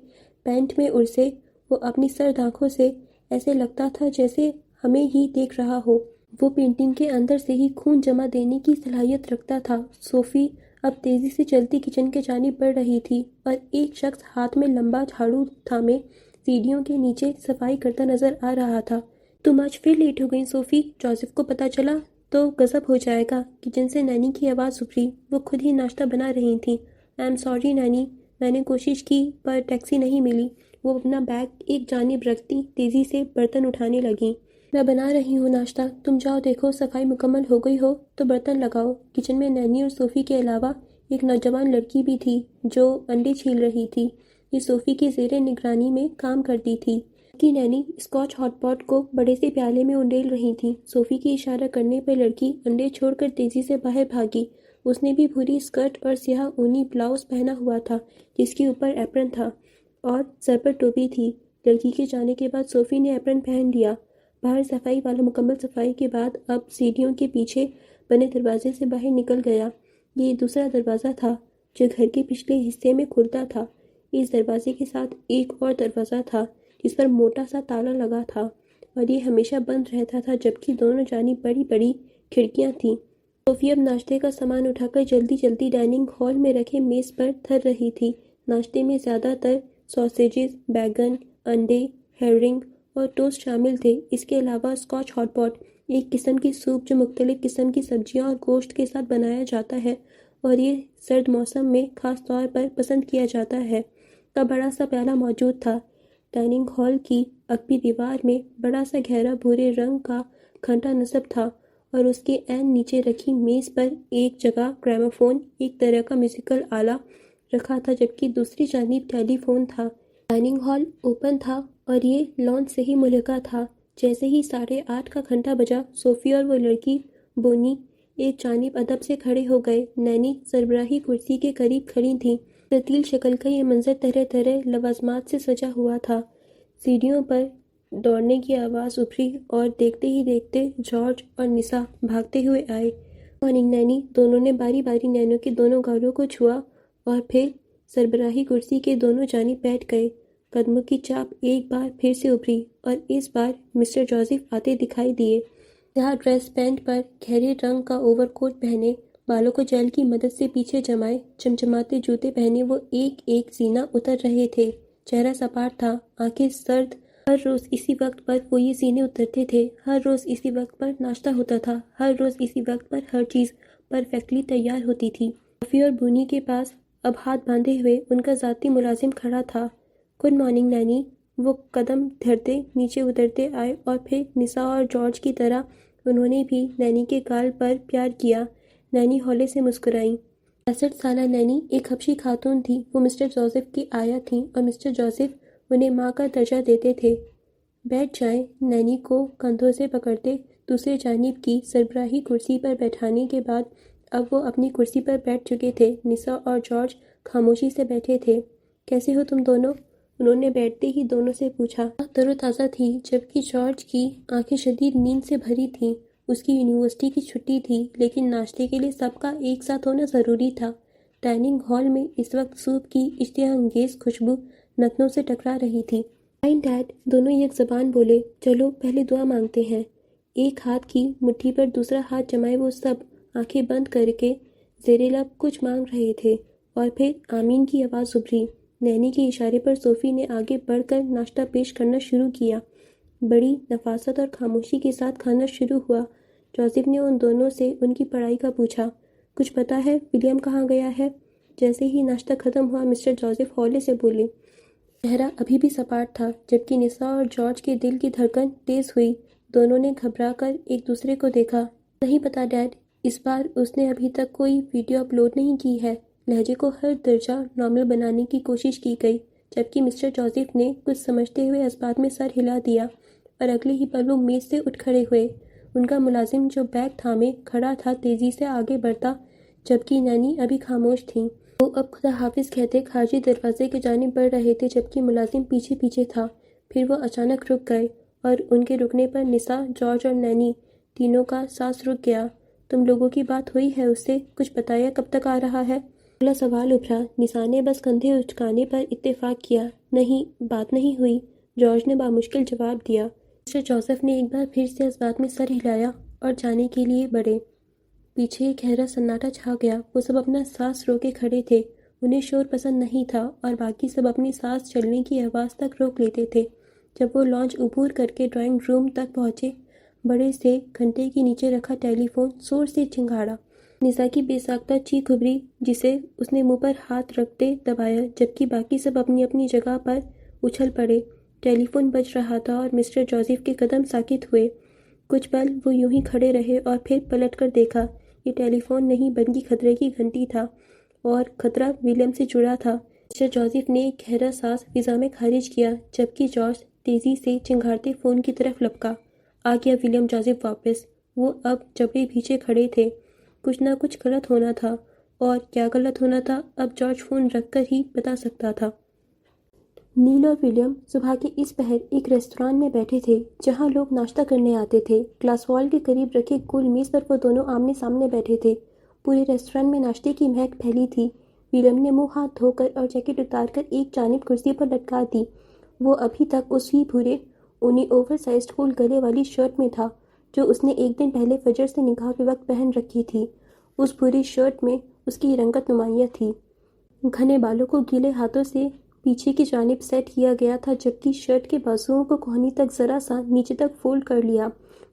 پینٹ میں الجھے وہ اپنی سرد آنکھوں سے ایسے لگتا تھا جیسے ہمیں ہی دیکھ رہا ہو۔ وہ پینٹنگ کے اندر سے ہی خون جمع دینے کی صلاحیت رکھتا تھا۔ صوفی اب تیزی سے چلتی کچن کے جانب بڑھ رہی تھی اور ایک شخص ہاتھ میں لمبا جھاڑو تھامے سیڑھیوں کے نیچے صفائی کرتا نظر آ رہا تھا۔ تم آج پھر لیٹ ہو گئی صوفی، جوزف کو پتہ چلا تو غضب ہو جائے گا۔ کچن سے نینی کی آواز ابھری۔ وہ خود ہی ناشتہ بنا رہی تھیں۔ آئی ایم سوری نینی، میں نے کوشش کی پر ٹیکسی نہیں ملی۔ وہ اپنا بیگ ایک جانب رکھتی تیزی سے برتن اٹھانے لگیں۔ میں بنا رہی ہوں ناشتہ، تم جاؤ دیکھو صفائی مکمل ہو گئی ہو تو برتن لگاؤ۔ کچن میں نینی اور صوفی کے علاوہ ایک نوجوان لڑکی بھی تھی جو انڈے چھیل رہی تھی۔ یہ صوفی کی زیر نگرانی میں کام کرتی تھی کہ نینی اسکاچ ہاٹ پاٹ کو بڑے سے پیالے میں انڈیل رہی تھی۔ صوفی کی اشارہ کرنے پر لڑکی انڈے چھوڑ کر تیزی سے باہر بھاگی۔ اس نے بھی بھوری اسکرٹ اور سیاہ اونی بلاؤز پہنا ہوا تھا جس کے اوپر ایپرن تھا اور سر پر ٹوپی تھی۔ لڑکی کے جانے کے بعد صوفی نے ایپرن پہن لیا۔ باہر صفائی والا مکمل صفائی کے بعد اب سیڑھیوں کے پیچھے بنے دروازے سے باہر نکل گیا۔ یہ دوسرا دروازہ تھا جو گھر کے پچھلے حصے میں کھلتا تھا۔ اس دروازے کے ساتھ ایک اور دروازہ تھا جس پر موٹا سا تالا لگا تھا اور یہ ہمیشہ بند رہتا تھا جبکہ دونوں جانب بڑی بڑی کھڑکیاں تھیں۔ صوفی اب ناشتے کا سامان اٹھا کر جلدی جلدی ڈائننگ ہال میں رکھے میز پر دھر رہی تھی۔ ناشتے میں زیادہ تر ساسیجز، بیگن، انڈے، ہیرنگ اور ٹوسٹ شامل تھے۔ اس کے علاوہ اسکاچ ہاٹ پاٹ، ایک قسم کی سوپ جو مختلف قسم کی سبزیاں اور گوشت کے ساتھ بنایا جاتا ہے اور یہ سرد موسم میں خاص طور پر پسند کیا جاتا ہے، کا بڑا سا پیالہ موجود تھا۔ ڈائننگ ہال کی عقبی دیوار میں بڑا سا گہرا بھورے رنگ کا کھنٹا نصب تھا اور اس کے عین نیچے رکھی میز پر ایک جگہ گراموفون، ایک طرح کا میوزیکل آلہ، رکھا تھا، جبکہ دوسری جانب ٹیلی فون تھا۔ ڈائننگ ہال اوپن تھا اور یہ لان سے ہی ملحقہ تھا۔ جیسے ہی 8:30 کا گھنٹہ بجا، صوفی اور وہ لڑکی بونی ایک جانب ادب سے کھڑے ہو گئے۔ نینی سربراہی کرسی کے قریب کھڑی تھیں۔ رتیل شکل کا یہ منظر طرح طرح لوازمات سے سجا ہوا تھا۔ سیڑھیوں پر دوڑنے کی آواز ابھری اور دیکھتے ہی دیکھتے جارج اور نسا بھاگتے ہوئے آئے۔ مارننگ نینی، دونوں نے باری باری نینو کے دونوں گالوں کو چھوا اور پھر سربراہی کرسی کے دونوں جانب بیٹھ گئے۔ قدموں کی چاپ ایک بار پھر سے ابھری اور اس بار مسٹر جوزف آتے دکھائی دیے۔ سیاہ ڈریس پینٹ پر گہرے رنگ کا اوور کوٹ پہنے، بالوں کو جیل کی مدد سے پیچھے جمائے، چمچماتے جوتے پہنے وہ ایک ایک زینہ اتر رہے تھے۔ چہرہ سپاٹ تھا، آنکھیں سرد۔ ہر روز اسی وقت پر وہ یہ زینے اترتے تھے، ہر روز اسی وقت پر ناشتہ ہوتا تھا، ہر روز اسی وقت پر ہر چیز پرفیکٹلی تیار ہوتی تھی۔ صوفی اور بونی کے پاس اب ہاتھ باندھے ہوئے ان کا ذاتی ملازم کھڑا تھا۔ گڈ مارننگ نینی، وہ قدم دھرتے نیچے اترتے آئے اور پھر نسا اور جارج کی طرح انہوں نے بھی نینی کے گال پر پیار کیا۔ نینی ہولے سے مسکرائیں۔ 65 سالہ نینی ایک حبشی خاتون تھی۔ وہ مسٹر جوزف کی آیا تھیں اور مسٹر جوزف انہیں ماں کا درجہ دیتے تھے۔ بیٹھ جائیں، نینی کو کندھوں سے پکڑتے دوسرے جانب کی سربراہی کرسی پر بیٹھانے کے بعد اب وہ اپنی کرسی پر بیٹھ چکے تھے۔ نسا اور جارج خاموشی سے بیٹھے تھے۔ کیسے ہو تم دونوں؟ انہوں نے بیٹھتے ہی دونوں سے پوچھا۔ تر و تازہ تھی، جبکہ جارج کی آنکھیں شدید نیند سے بھری تھیں۔ اس کی یونیورسٹی کی چھٹی تھی، لیکن ناشتے کے لیے سب کا ایک ساتھ ہونا ضروری تھا۔ ڈائننگ ہال میں اس وقت سوپ کی اشتہا انگیز خوشبو نتنوں سے ٹکرا رہی تھی۔ فائن ڈیڈ، دونوں یک زبان بولے۔ چلو پہلے دعا مانگتے ہیں۔ ایک ہاتھ کی مٹھی پر دوسرا ہاتھ جمائے وہ سب آنکھیں بند کر کے زیر لب کچھ مانگ رہے تھے اور پھر آمین کی آواز ابھری۔ نینی کے اشارے پر صوفی نے آگے بڑھ کر ناشتہ پیش کرنا شروع کیا۔ بڑی نفاست اور خاموشی کے ساتھ کھانا شروع ہوا۔ جوزف نے ان دونوں سے ان کی پڑھائی کا پوچھا۔ کچھ پتہ ہے ولیم کہاں گیا ہے؟ جیسے ہی ناشتہ ختم ہوا مسٹر جوزف ہولے سے بولے۔ چہرہ ابھی بھی سپاٹ تھا، جبکہ نسا اور جارج کے دل کی دھڑکن تیز ہوئی۔ دونوں نے گھبرا کر ایک دوسرے کو دیکھا۔ نہیں پتا ڈیڈ، اس بار اس نے ابھی تک کوئی ویڈیو اپلوڈ نہیں کی ہے۔ لہجے کو ہر درجہ نارمل بنانے کی کوشش کی گئی، جبکہ مسٹر جوزف نے کچھ سمجھتے ہوئے اس بات میں سر ہلا دیا اور اگلے ہی پل وہ میز سے اٹھ کھڑے ہوئے۔ ان کا ملازم جو بیگ تھامے کھڑا تھا تیزی سے آگے بڑھتا، جبکہ نینی ابھی خاموش تھیں۔ وہ اب خدا حافظ کہتے خارجی دروازے کی جانب بڑھ رہے تھے، جبکہ ملازم پیچھے پیچھے تھا۔ پھر وہ اچانک رک گئے اور ان کے رکنے پر نسا، جارج اور نینی تینوں کا سانس رک گیا۔ تم لوگوں کی بات ہوئی ہے اس سے؟ کچھ بتایا کب تک آ رہا ہے؟ اگلا سوال ابھرا۔ نسا نے بس کندھے اچکانے پر اتفاق کیا۔ نہیں، بات نہیں ہوئی، جارج نے بامشکل جواب دیا۔ مسٹر جوزف نے ایک بار پھر سے اس بات میں سر ہلایا اور جانے کے لیے بڑھے۔ پیچھے ایک گہرا سناٹا چھا گیا۔ وہ سب اپنا سانس روکے کھڑے تھے۔ انہیں شور پسند نہیں تھا اور باقی سب اپنی سانس چلنے کی آواز تک روک لیتے تھے۔ جب وہ لانچ عبور کر کے ڈرائنگ روم تک پہنچے، بڑے سے گھنٹے کے نیچے رکھا ٹیلی فون زور سے چنگھاڑا۔ نسا کی بے ساختہ چیخ ابھری، جسے اس نے منہ پر ہاتھ رکھتے دبایا، جبکہ باقی سب اپنی اپنی جگہ پر اچھل پڑے۔ ٹیلی فون بج رہا تھا اور مسٹر جوزف کے قدم ساکت ہوئے۔ کچھ پل وہ یوں ہی کھڑے رہے اور پھر پلٹ کر دیکھا۔ یہ ٹیلی فون نہیں بلکہ خطرے کی گھنٹی تھا اور خطرہ ولیم سے جڑا تھا۔ مسٹر جوزف نے ایک گہرا سانس فضا میں خارج کیا، جبکہ جارج تیزی سے چنگھاڑتے فون کی طرف لپکا۔ آ گیا ولیم جوزف واپس۔ وہ اب جبڑے پیچھے کھڑے تھے۔ کچھ نہ کچھ غلط ہونا تھا، اور کیا غلط ہونا تھا اب جارج فون رکھ کر ہی بتا سکتا تھا۔ نیل اور ولیم صبح کے اس پہر ایک ریستوران میں بیٹھے تھے جہاں لوگ ناشتہ کرنے آتے تھے۔ گلاس وال کے قریب رکھے گول میز پر وہ دونوں آمنے سامنے بیٹھے تھے۔ پورے ریستوران میں ناشتے کی مہک پھیلی تھی۔ ولیم نے منہ ہاتھ دھو کر اور جیکٹ اتار کر ایک جانب کرسی پر لٹکا دی۔ وہ ابھی تک اسی بھورے اونی اوور سائزڈ پھول گلے والی شرٹ میں تھا جو اس نے ایک دن پہلے فجر سے نکاح کے وقت پہن رکھی تھی۔ اس بھوری شرٹ میں اس کی رنگت نمایاں تھی۔ گھنے بالوں کو گیلے ہاتھوں سے پیچھے کی جانب سیٹ کیا گیا تھا، جبکہ شرٹ کے بازوؤں کو کوہنی تک ذرا سا نیچے تک فولڈ کر لیا۔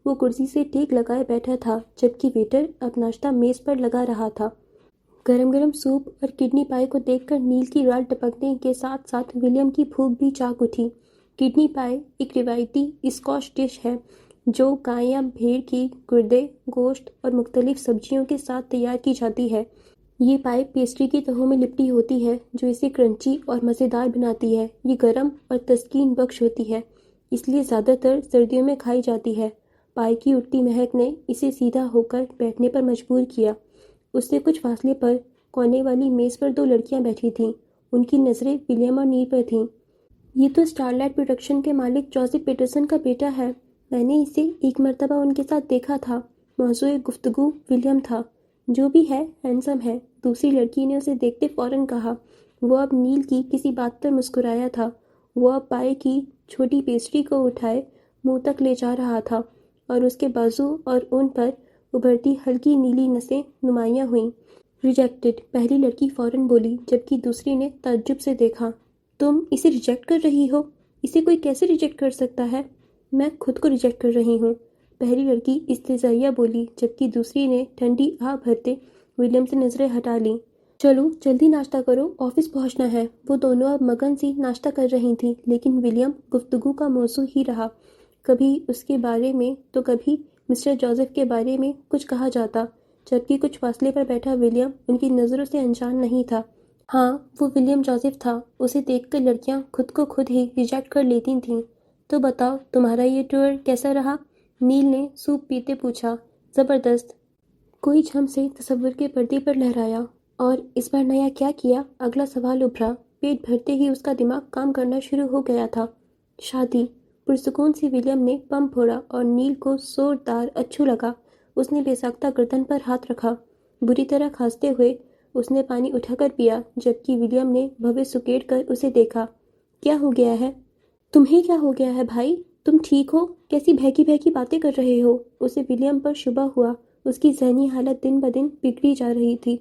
وہ کرسی سے ٹیک لگائے بیٹھا تھا، جبکہ ویٹر اب ناشتہ میز پر لگا رہا تھا۔ گرم گرم سوپ اور کڈنی پائی کو دیکھ کر نیل کی رال ٹپکنے کے ساتھ ساتھ ولیم کی بھوک بھی جاگ اٹھی۔ کڈنی پائی ایک روایتی اسکاش ڈش ہے جو گائے یا بھیڑ کی گردے، گوشت اور مختلف سبزیوں کے ساتھ تیار کی جاتی ہے۔ یہ پائی پیسٹری کی تہوں میں لپٹی ہوتی ہے جو اسے کرنچی اور مزیدار بناتی ہے۔ یہ گرم اور تسکین بخش ہوتی ہے، اس لیے زیادہ تر سردیوں میں کھائی جاتی ہے۔ پائی کی اٹھتی مہک نے اسے سیدھا ہو کر بیٹھنے پر مجبور کیا۔ اس سے کچھ فاصلے پر کونے والی میز پر دو لڑکیاں بیٹھی تھیں۔ ان کی نظریں ولیم اور نیل پر تھیں۔ یہ تو اسٹار لائٹ پروڈکشن کے مالک جوزف پیٹرسن کا بیٹا ہے۔ میں نے اسے ایک مرتبہ ان کے ساتھ دیکھا تھا۔ موضوع گفتگو ولیم تھا۔ جو بھی ہے ہینڈسم ہے، دوسری لڑکی نے اسے دیکھتے فوراً کہا۔ وہ اب نیل کی کسی بات پر مسکرایا تھا۔ وہ اب پائی کی چھوٹی پیسٹری کو اٹھائے منہ تک لے جا رہا تھا اور اس کے بازو اور ان پر ابھرتی ہلکی نیلی نسیں نمایاں ہوئیں۔ ریجیکٹڈ، پہلی لڑکی فوراً بولی، جبکہ دوسری نے تعجب سے دیکھا۔ تم اسے ریجیکٹ کر رہی ہو؟ اسے کوئی کیسے ریجیکٹ کر سکتا ہے؟ میں خود کو ریجیکٹ کر رہی ہوں، پہلی لڑکی استہزائیہ بولی، جبکہ دوسری نے ٹھنڈی آہ بھرتے ولیم سے نظریں ہٹا لیں۔ چلو جلدی ناشتہ کرو، آفس پہنچنا ہے۔ وہ دونوں اب مگن سی ناشتہ کر رہی تھیں، لیکن ولیم گفتگو کا موضوع ہی رہا۔ کبھی اس کے بارے میں تو کبھی مسٹر جوزف کے بارے میں کچھ کہا جاتا، جبکہ کچھ فاصلے پر بیٹھا ولیم ان کی نظروں سے انجان نہیں تھا۔ ہاں، وہ ولیم جوزف تھا۔ اسے دیکھ کر لڑکیاں خود کو خود ہی ریجیکٹ کر لیتی تھیں۔ تو بتاؤ تمہارا یہ ٹور کیسا رہا؟ نیل نے سوپ پیتے پوچھا۔ زبردست، کوئی جھم سے تصور کے پردے پر لہرایا۔ اور اس بار نیا کیا کیا؟ اگلا سوال ابھرا۔ پیٹ بھرتے ہی اس کا دماغ کام کرنا شروع ہو گیا تھا۔ شادی، پرسکون سی ولیم نے پم پھوڑا اور نیل کو زوردار اچھو لگا۔ اس نے بے ساختہ گردن پر ہاتھ رکھا۔ بری طرح کھانستے ہوئے اس نے پانی اٹھا کر پیا، جبکہ ولیم نے بھویں سکیڑ کر اسے دیکھا۔ کیا ہو گیا ہے؟ تمہیں کیا ہو گیا ہے بھائی؟ تم ٹھیک ہو؟ کیسی بہکی بہکی باتیں کر رہے ہو؟ اسے ولیم پر شبہ ہوا۔ اس کی ذہنی حالت دن بدن بگڑی جا رہی تھی۔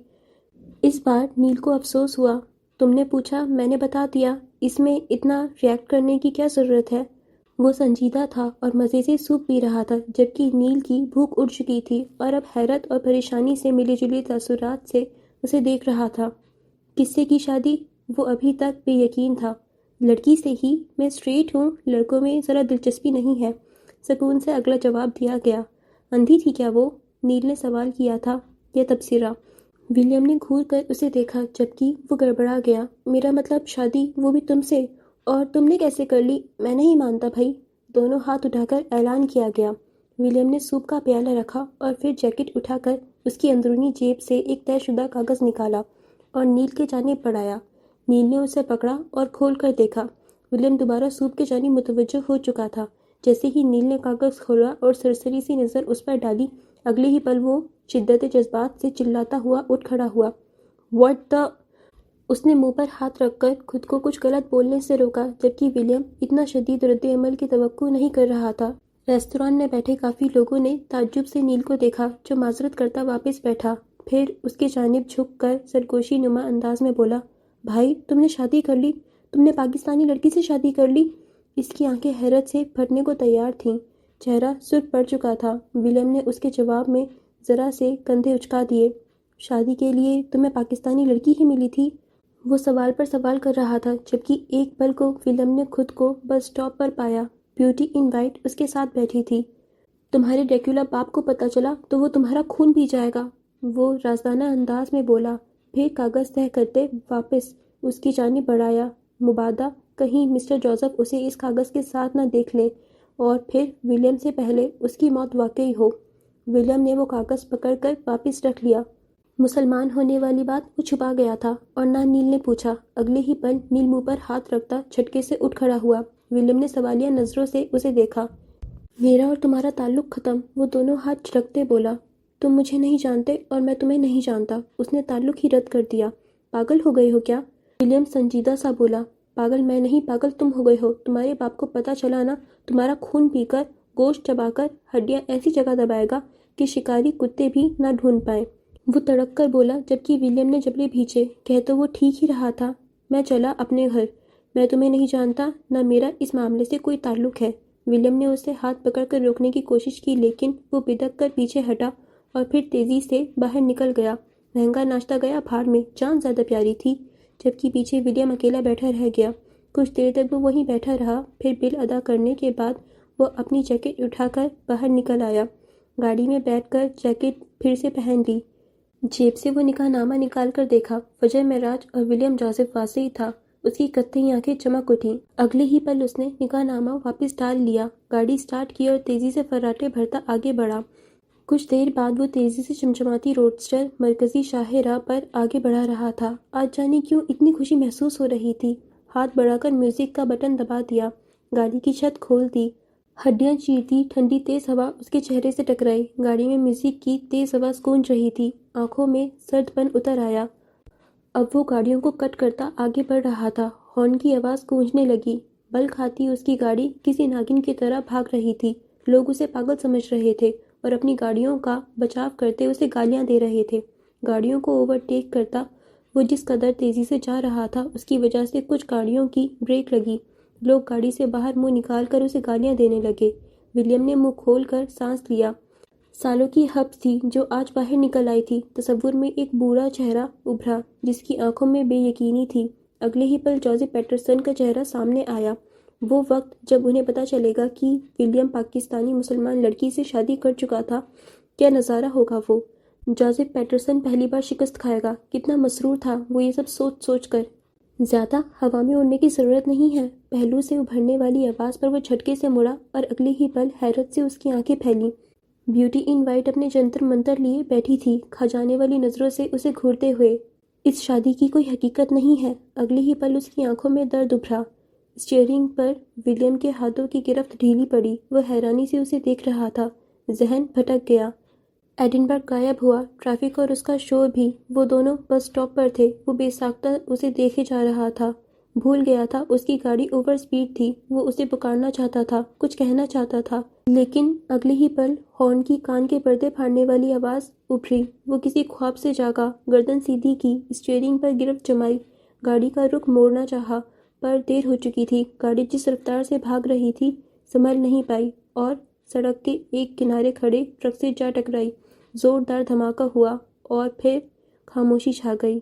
اس بار نیل کو افسوس ہوا۔ تم نے پوچھا، میں نے بتا دیا، اس میں اتنا ریئیکٹ کرنے کی کیا ضرورت ہے؟ وہ سنجیدہ تھا اور مزے سے سوپ پی رہا تھا، جبکہ نیل کی بھوک اڑ چکی تھی اور اب حیرت اور پریشانی سے ملی جلی تاثرات سے اسے دیکھ رہا تھا۔ کس سے کی شادی؟ وہ ابھی تک بے یقین تھا۔ لڑکی سے ہی، میں اسٹریٹ ہوں، لڑکوں میں ذرا دلچسپی نہیں ہے، سکون سے اگلا جواب دیا گیا۔ اندھی تھی کیا وہ؟ نیل نے سوال کیا تھا، یا تبصرہ؟ ولیم نے گھور کر اسے دیکھا، جبکہ وہ گڑبڑا گیا۔ میرا مطلب شادی، وہ بھی تم سے؟ اور تم نے کیسے کر لی؟ میں نہیں مانتا بھائی، دونوں ہاتھ اٹھا کر اعلان کیا گیا۔ ولیم نے سوپ کا پیالہ رکھا اور پھر جیکٹ اٹھا کر اس کی اندرونی جیب سے ایک طے شدہ کاغذ نکالا اور نیل کے جانب بڑھایا۔ نیل نے اسے پکڑا اور کھول کر دیکھا۔ ولیم دوبارہ سوپ کے جانب متوجہ ہو چکا تھا۔ جیسے ہی نیل نے کاغذ کھولا اور سرسری سی نظر اس پر ڈالی، اگلے ہی پل وہ شدت جذبات سے چلاتا ہوا اٹھ کھڑا ہوا۔ "What the!" اس نے منہ پر ہاتھ رکھ کر خود کو کچھ غلط بولنے سے روکا، جبکہ ولیم اتنا شدید رد عمل کی توقع نہیں کر رہا تھا۔ ریستوران میں بیٹھے کافی لوگوں نے تعجب سے نیل کو دیکھا، جو معذرت کرتا واپس بیٹھا، پھر اس کی جانب جھک کر سرگوشی نما انداز میں بولا، "بھائی، تم نے شادی کر لی؟ تم نے پاکستانی لڑکی سے شادی کر لی؟" اس کی آنکھیں حیرت سے پھٹنے کو تیار تھیں، چہرہ سرخ پڑ چکا تھا۔ ولیم نے اس کے جواب میں ذرا سے کندھے اچکا دیے۔ "شادی کے لیے تمہیں پاکستانی لڑکی ہی ملی تھی؟" وہ سوال پر سوال کر رہا تھا، جبکہ ایک پل کو ولیم نے خود کو بس اسٹاپ پر پایا۔ بیوٹی ان وائٹ اس کے ساتھ بیٹھی تھی۔ "تمہارے ڈریکولا باپ کو پتہ چلا تو وہ تمہارا خون پی جائے گا، وہ رازدانہ انداز میں بولا، پھر کاغذ طے کرتے واپس اس کی جانب بڑھایا۔ مبادا کہیں مسٹر جوزف اسے اس کاغذ کے ساتھ نہ دیکھ لیں اور پھر ولیم سے پہلے اس کی موت واقعی ہو۔ ولیم نے وہ کاغذ پکڑ کر واپس رکھ لیا۔ مسلمان ہونے والی بات وہ چھپا گیا تھا، اور نہ نیل نے پوچھا۔ اگلے ہی پل نیل منہ پر ہاتھ رکھتا جھٹکے سے اٹھ کھڑا ہوا۔ ولیم نے سوالیہ نظروں سے اسے دیکھا۔ "میرا اور تمہارا تعلق ختم، وہ دونوں ہاتھ جھٹکتے بولا۔ تم مجھے نہیں جانتے اور میں تمہیں نہیں جانتا۔ اس نے تعلق ہی رد کر دیا۔ پاگل ہو گئے ہو کیا؟ ولیم سنجیدہ سا بولا۔ پاگل میں نہیں، پاگل تم ہو گئے ہو۔ تمہارے باپ کو پتہ چلا نا، تمہارا خون پی کر، گوشت چبا کر، ہڈیاں ایسی جگہ دبائے گا کہ شکاری کتے بھی نہ ڈھونڈ پائیں۔ وہ تڑک کر بولا، جبکہ ولیم نے جبلے بھینچے۔ کہہ تو وہ ٹھیک ہی رہا تھا۔ میں چلا اپنے گھر۔ میں تمہیں نہیں جانتا، نہ میرا اس معاملے سے کوئی تعلق ہے۔ ولیم نے اسے ہاتھ پکڑ کر روکنے کی کوشش کی، لیکن وہ بدک کر پیچھے ہٹا اور پھر تیزی سے باہر نکل گیا۔ مہنگا ناشتہ گیا بھاڑ میں، جان زیادہ پیاری تھی۔ جبکہ پیچھے ولیم اکیلا بیٹھا رہ گیا۔ کچھ دیر تک وہ وہیں بیٹھا رہا، پھر بل ادا کرنے کے بعد وہ اپنی جیکٹ اٹھا کر باہر نکل آیا۔ گاڑی میں بیٹھ کر جیکٹ پھر سے پہن لی۔ جیب سے وہ نکاح نامہ نکال کر دیکھا۔ فجر معراج اور ولیم جوزف واضح تھا۔ اس کی کتھئی آنکھیں چمک اٹھیں۔ اگلے ہی پل اس نے نکاح نامہ واپس ڈال لیا، گاڑی سٹارٹ کی اور تیزی سے فراٹے بھرتا آگے بڑھا۔ کچھ دیر بعد وہ تیزی سے چمچماتی روڈسٹر مرکزی شاہ راہ پر آگے بڑھا رہا تھا۔ آج جانے کیوں اتنی خوشی محسوس ہو رہی تھی۔ ہاتھ بڑھا کر میوزک کا بٹن دبا دیا، گاڑی کی چھت کھول دی۔ ہڈیاں چیرتی ٹھنڈی تیز ہوا اس کے چہرے سے ٹکرائی۔ گاڑی میں میوزک کی تیز آواز گونج رہی تھی، آنکھوں میں سرد پن اتر آیا۔ اب وہ گاڑیوں کو کٹ کرتا آگے بڑھ رہا تھا۔ ہارن کی آواز گونجنے لگی، بل کھاتی اس کی گاڑی کسی ناگن کی طرح بھاگ رہی تھی۔ لوگ اسے پاگل سمجھ رہے تھے اور اپنی گاڑیوں کا بچاؤ کرتے اسے گالیاں دے رہے تھے۔ گاڑیوں کو اوورٹیک کرتا وہ جس قدر تیزی سے جا رہا تھا، اس کی وجہ سے کچھ گاڑیوں کی بریک لگی۔ لوگ گاڑی سے باہر منہ نکال کر اسے گالیاں دینے لگے۔ ولیم نے منہ کھول کر سانس لیا۔ سالوں کی حبس تھی جو آج باہر نکل آئی تھی۔ تصور میں ایک بوڑھا چہرہ ابھرا جس کی آنکھوں میں بے یقینی تھی۔ اگلے ہی پل جوزف پیٹرسن کا چہرہ سامنے آیا۔ وہ وقت جب انہیں پتہ چلے گا کہ ولیم پاکستانی مسلمان لڑکی سے شادی کر چکا تھا، کیا نظارہ ہوگا وہ۔ جوزف پیٹرسن پہلی بار شکست کھائے گا۔ کتنا مسرور تھا وہ یہ سب سوچ سوچ کر۔ زیادہ ہوا میں اڑنے کی ضرورت نہیں ہے۔ پہلو سے ابھرنے والی آواز پر وہ جھٹکے سے مڑا اور اگلے ہی پل حیرت سے اس کی آنکھیں پھیلیں۔ بیوٹی ان وائٹ اپنے جنتر منتر لیے بیٹھی تھی، کھا جانے والی نظروں سے اسے گھورتے ہوئے۔ اس شادی کی کوئی حقیقت نہیں ہے۔ اگلے ہی پل اس کی آنکھوں میں درد ابھرا۔ اسٹیئرنگ پر ولیم کے ہاتھوں کی گرفت ڈھیلی پڑی۔ وہ حیرانی سے اسے دیکھ رہا تھا۔ ذہن بھٹک گیا۔ ایڈنبرگ غائب ہوا، ٹریفک اور اس کا شور بھی۔ وہ دونوں بس اسٹاپ پر تھے۔ وہ بے ساختہ اسے دیکھے جا رہا تھا۔ بھول گیا تھا اس کی گاڑی اوور سپیڈ تھی۔ وہ اسے پکارنا چاہتا تھا، کچھ کہنا چاہتا تھا، لیکن اگلے ہی پل ہارن کی کان کے پردے پھاڑنے والی آواز ابھری۔ وہ کسی خواب سے جاگا۔ گردن سیدھی کی، اسٹیئرنگ پر گرفت جمائی، گاڑی کا رخ موڑنا چاہا، پر دیر ہو چکی تھی۔ گاڑی جس رفتار سے بھاگ رہی تھی سنبھل نہیں پائی اور سڑک کے ایک کنارے کھڑے ٹرک سے جا ٹکرائی۔ زوردار دھماکہ ہوا اور پھر خاموشی چھا گئی۔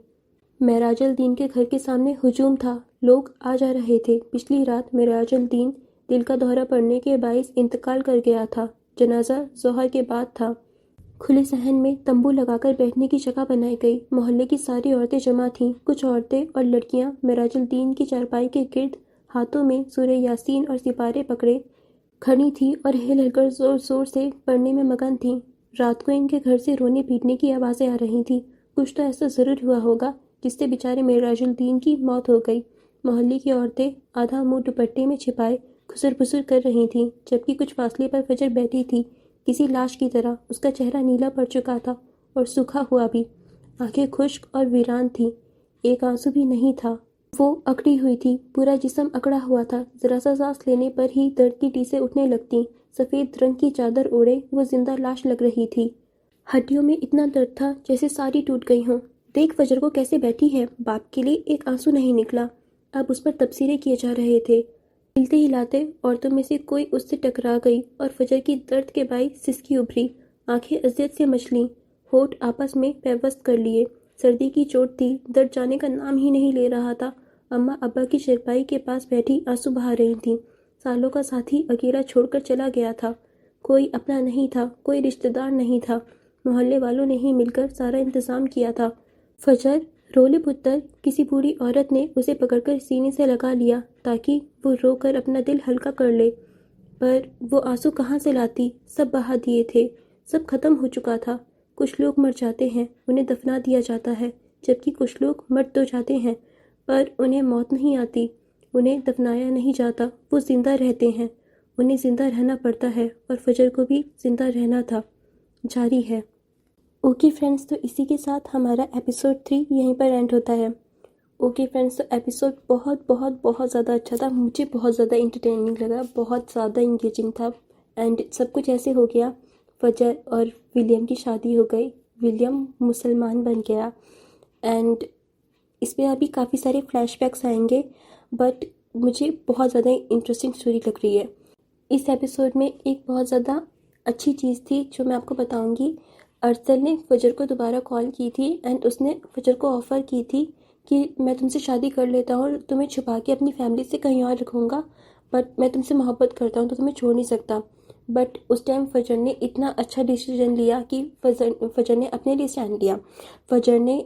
معراج الدین کے گھر کے سامنے ہجوم تھا۔ لوگ آ جا رہے تھے۔ پچھلی رات معراج الدین دل کا دورہ پڑنے کے باعث انتقال کر گیا تھا۔ جنازہ ظہر کے بعد تھا۔ کھلے صحن میں تمبو لگا کر بیٹھنے کی جگہ بنائی گئی۔ محلے کی ساری عورتیں جمع تھیں۔ کچھ عورتیں اور لڑکیاں معراج الدین کی چارپائی کے گرد ہاتھوں میں سورہ یاسین اور سپارے پکڑے کھڑی تھیں اور ہل ہل کر زور زور سے پڑھنے میں مگن تھیں۔ رات کو ان کے گھر سے رونے پیٹنے کی آوازیں آ رہی تھیں۔ کچھ تو ایسا ضرور ہوا ہوگا جس سے بیچارے معراج الدین کی موت ہو گئی۔ محلے کی عورتیں آدھا منہ دوپٹے میں چھپائے کھسر پھسر کر رہی تھیں، جبکہ کچھ فاصلے پر فجر بیٹھی تھی کسی لاش کی طرح۔ اس کا چہرہ نیلا پڑ چکا تھا اور سوکھا ہوا بھی، آنکھیں خشک اور ویران تھیں، ایک آنسو بھی نہیں تھا۔ وہ اکڑی ہوئی تھی، پورا جسم اکڑا ہوا تھا، ذرا سا سانس لینے پر ہی درد کی ٹیسیں اٹھنے لگتیں۔ سفید رنگ کی چادر اوڑھے وہ زندہ لاش لگ رہی تھی۔ ہڈیوں میں اتنا درد تھا جیسے ساری ٹوٹ گئی ہوں۔ دیکھ فجر کو کیسے بیٹھی ہے، باپ کے لیے ایک آنسو نہیں نکلا۔ اب اس پر تبصرے کیے جا رہے تھے۔ ہلتے ہلاتے عورتوں میں سے کوئی اس سے ٹکرا گئی اور فجر کی درد کے باعث سسکی ابھری، آنکھیں اذیت سے مچلیں، ہونٹ آپس میں پیوست کر لیے۔ سردی کی چوٹ تھی، درد جانے کا نام ہی نہیں لے رہا تھا۔ اماں ابا کی چارپائی کے پاس بیٹھی آنسو بہا رہی تھیں۔ سالوں کا ساتھی اکیلا چھوڑ کر چلا گیا تھا۔ کوئی اپنا نہیں تھا، کوئی رشتہ دار نہیں تھا۔ محلے والوں نے ہی مل کر سارا انتظام کیا تھا۔ فجر رولے پتر کسی بوڑھی عورت نے اسے پکڑ کر سینے سے لگا لیا تاکہ وہ رو کر اپنا دل ہلکا کر لے، پر وہ آنسو کہاں سے لاتی؟ سب بہا دیے تھے، سب ختم ہو چکا تھا۔ کچھ لوگ مر جاتے ہیں، انہیں دفنا دیا جاتا ہے، جبکہ کچھ لوگ مر تو جاتے ہیں پر انہیں موت نہیں آتی، انہیں دفنایا نہیں جاتا، وہ زندہ رہتے ہیں، انہیں زندہ رہنا پڑتا ہے، اور فجر کو بھی زندہ رہنا تھا۔ جاری ہے۔ اوکے فرینڈز، تو اسی کے ساتھ ہمارا ایپیسوڈ 3 یہیں پر اینڈ ہوتا ہے۔ اوکے فرینڈز، تو ایپیسوڈ بہت بہت بہت زیادہ اچھا تھا، مجھے بہت زیادہ انٹرٹیننگ لگا، بہت زیادہ انگیجنگ تھا، اینڈ سب کچھ ایسے ہو گیا، فجر اور ولیم کی شادی ہو گئی، ولیم مسلمان بن گیا، اینڈ اس پہ ابھی کافی سارے فلیش بیکس آئیں گے، بٹ مجھے بہت زیادہ انٹرسٹنگ اسٹوری لگ رہی ہے۔ اس ایپیسوڈ میں ایک بہت زیادہ اچھی چیز تھی جو میں آپ کو بتاؤں گی۔ ارسل نے فجر کو دوبارہ کال کی تھی اینڈ اس نے فجر کو آفر کی تھی کہ میں تم سے شادی کر لیتا ہوں اور تمہیں چھپا کے اپنی فیملی سے کہیں اور رکھوں گا، بٹ میں تم سے محبت کرتا ہوں تو تمہیں چھوڑ نہیں سکتا۔ بٹ اس ٹائم فجر نے اتنا اچھا ڈیسیژن لیا کہ فجر نے اپنے لیے اسٹینڈ لیا۔ فجر نے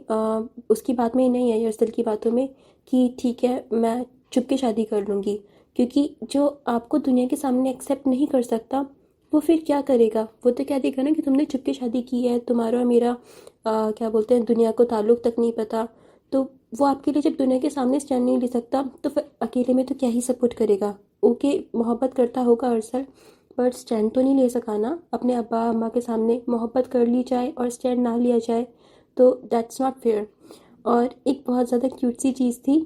اس کی بات میں نہیں آئی، ارسل کی باتوں میں، کہ ٹھیک ہے میں چھپ کے شادی کر لوں گی، کیونکہ جو آپ کو دنیا کے سامنے ایکسیپٹ نہیں کر سکتا وہ پھر کیا کرے گا؟ وہ تو کہہ دے گا نا کہ تم نے چھپ کے شادی کی ہے، تمہارا اور میرا کیا بولتے ہیں دنیا کو تعلق تک نہیں پتہ۔ تو وہ آپ کے لیے جب دنیا کے سامنے اسٹینڈ نہیں لے سکتا تو پھر اکیلے میں تو کیا ہی سپورٹ کرے گا؟ اوکے محبت کرتا ہوگا ارسل، پر اسٹینڈ تو نہیں لے سکا نا اپنے ابا اماں کے سامنے۔ محبت کر لی جائے اور اسٹینڈ نہ لیا جائے تو دیٹس ناٹ فیئر۔ اور ایک بہت زیادہ کیوٹ سی چیز تھی،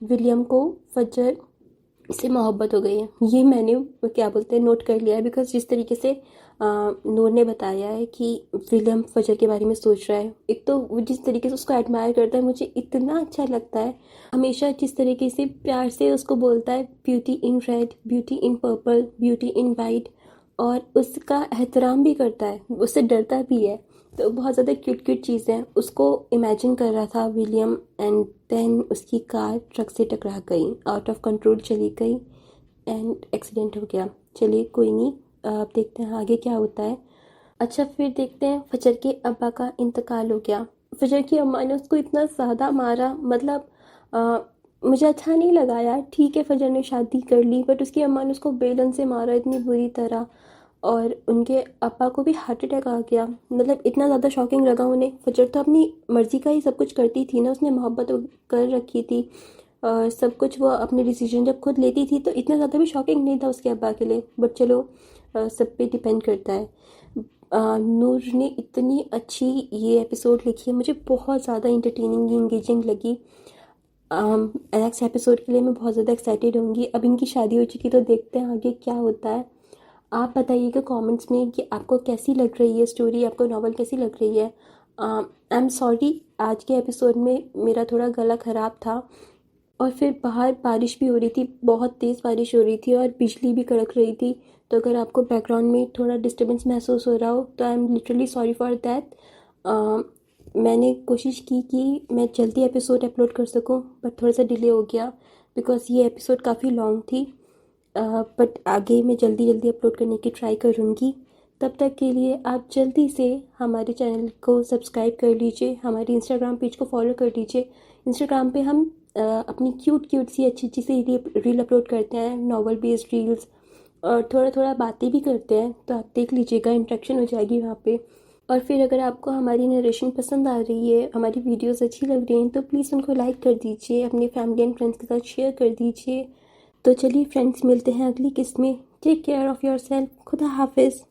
ولیم کو فجر سے محبت ہو گئی ہے۔ یہ میں نے کیا بولتے ہیں نوٹ کر لیا ہے، بیکاز جس طریقے سے نور نے بتایا ہے کہ ولیم فجر کے بارے میں سوچ رہا ہے، ایک تو وہ جس طریقے سے اس کو ایڈمائر کرتا ہے مجھے اتنا اچھا لگتا ہے۔ ہمیشہ جس طریقے سے پیار سے اس کو بولتا ہے بیوٹی ان ریڈ، بیوٹی ان پرپل، بیوٹی ان وائٹ، اور اس کا احترام بھی کرتا ہے، اس سے ڈرتا بھی ہے۔ تو بہت زیادہ کیوٹ کیوٹ چیزیں اس کو امیجن کر رہا تھا ولیم، اینڈ دین اس کی کار ٹرک سے ٹکرا گئی، آؤٹ آف کنٹرول چلی گئی اینڈ ایکسیڈنٹ ہو گیا۔ چلیے کوئی نہیں، اب دیکھتے ہیں آگے کیا ہوتا ہے۔ اچھا پھر دیکھتے ہیں فجر کے ابا کا انتقال ہو گیا۔ فجر کی اماں نے اس کو اتنا زیادہ مارا، مطلب مجھے اچھا نہیں لگا یار۔ ٹھیک ہے فجر نے شادی کر لی، بٹ اس کی اماں نے اس کو بیلن سے مارا اتنی بری طرح، اور ان کے ابا کو بھی ہارٹ اٹیک آ گیا۔ مطلب اتنا زیادہ شاکنگ لگا انہیں۔ فجر تو اپنی مرضی کا ہی سب کچھ کرتی تھی نا، اس نے محبت کر رکھی تھی، اور سب کچھ وہ اپنے ڈیسیجن جب خود لیتی تھی تو اتنا زیادہ بھی شاکنگ نہیں تھا اس کے ابا کے لیے، بٹ چلو سب پہ ڈیپینڈ کرتا ہے۔ نور نے اتنی اچھی یہ ایپیسوڈ لکھی ہے، مجھے بہت زیادہ انٹرٹیننگ انگیجنگ لگی۔ نیکسٹ ایپیسوڈ کے لیے میں بہت زیادہ ایکسائٹیڈ ہوں گی۔ اب ان کی شادی ہو چکی تو دیکھتے ہیں آگے کیا ہوتا ہے۔ آپ بتائیے گا کامنٹس میں کہ آپ کو کیسی لگ رہی ہے اسٹوری، آپ کو ناول کیسی لگ رہی ہے۔ آئی ایم سوری آج کے ایپیسوڈ میں میرا تھوڑا گلا خراب تھا، اور پھر باہر بارش بھی ہو رہی تھی، بہت تیز بارش ہو رہی تھی اور بجلی بھی کڑک رہی تھی، تو اگر آپ کو بیک گراؤنڈ میں تھوڑا ڈسٹربنس محسوس ہو رہا ہو تو I am literally sorry for that. میں نے کوشش کی کہ میں جلدی ایپیسوڈ اپلوڈ کر سکوں، بٹ تھوڑا سا ڈیلے ہو گیا بیکاز یہ ایپیسوڈ کافی لانگ تھی، بٹ آگے میں جلدی اپلوڈ کرنے کی ٹرائی کروں گی۔ تب تک کے لیے آپ جلدی سے ہمارے چینل کو سبسکرائب کر لیجئے، ہماری انسٹاگرام پیج کو فالو کر لیجئے۔ انسٹاگرام پہ ہم اپنی کیوٹ سی اچھی سی ریل اپلوڈ کرتے ہیں، ناول بیسڈ ریلز، اور تھوڑا باتیں بھی کرتے ہیں، تو آپ دیکھ لیجیے گا، انٹریکشن ہو جائے گی وہاں پہ۔ اور پھر اگر آپ کو ہماری نریشن پسند آ رہی ہے، ہماری ویڈیوز اچھی لگ رہی ہیں، تو پلیز ان کو لائک کر دیجیے، اپنے فیملی اینڈ فرینڈس کے ساتھ شیئر کر دیجیے۔ تو چلیے فرینڈس، ملتے ہیں اگلی قسط میں۔ Take care of your self. خدا حافظ۔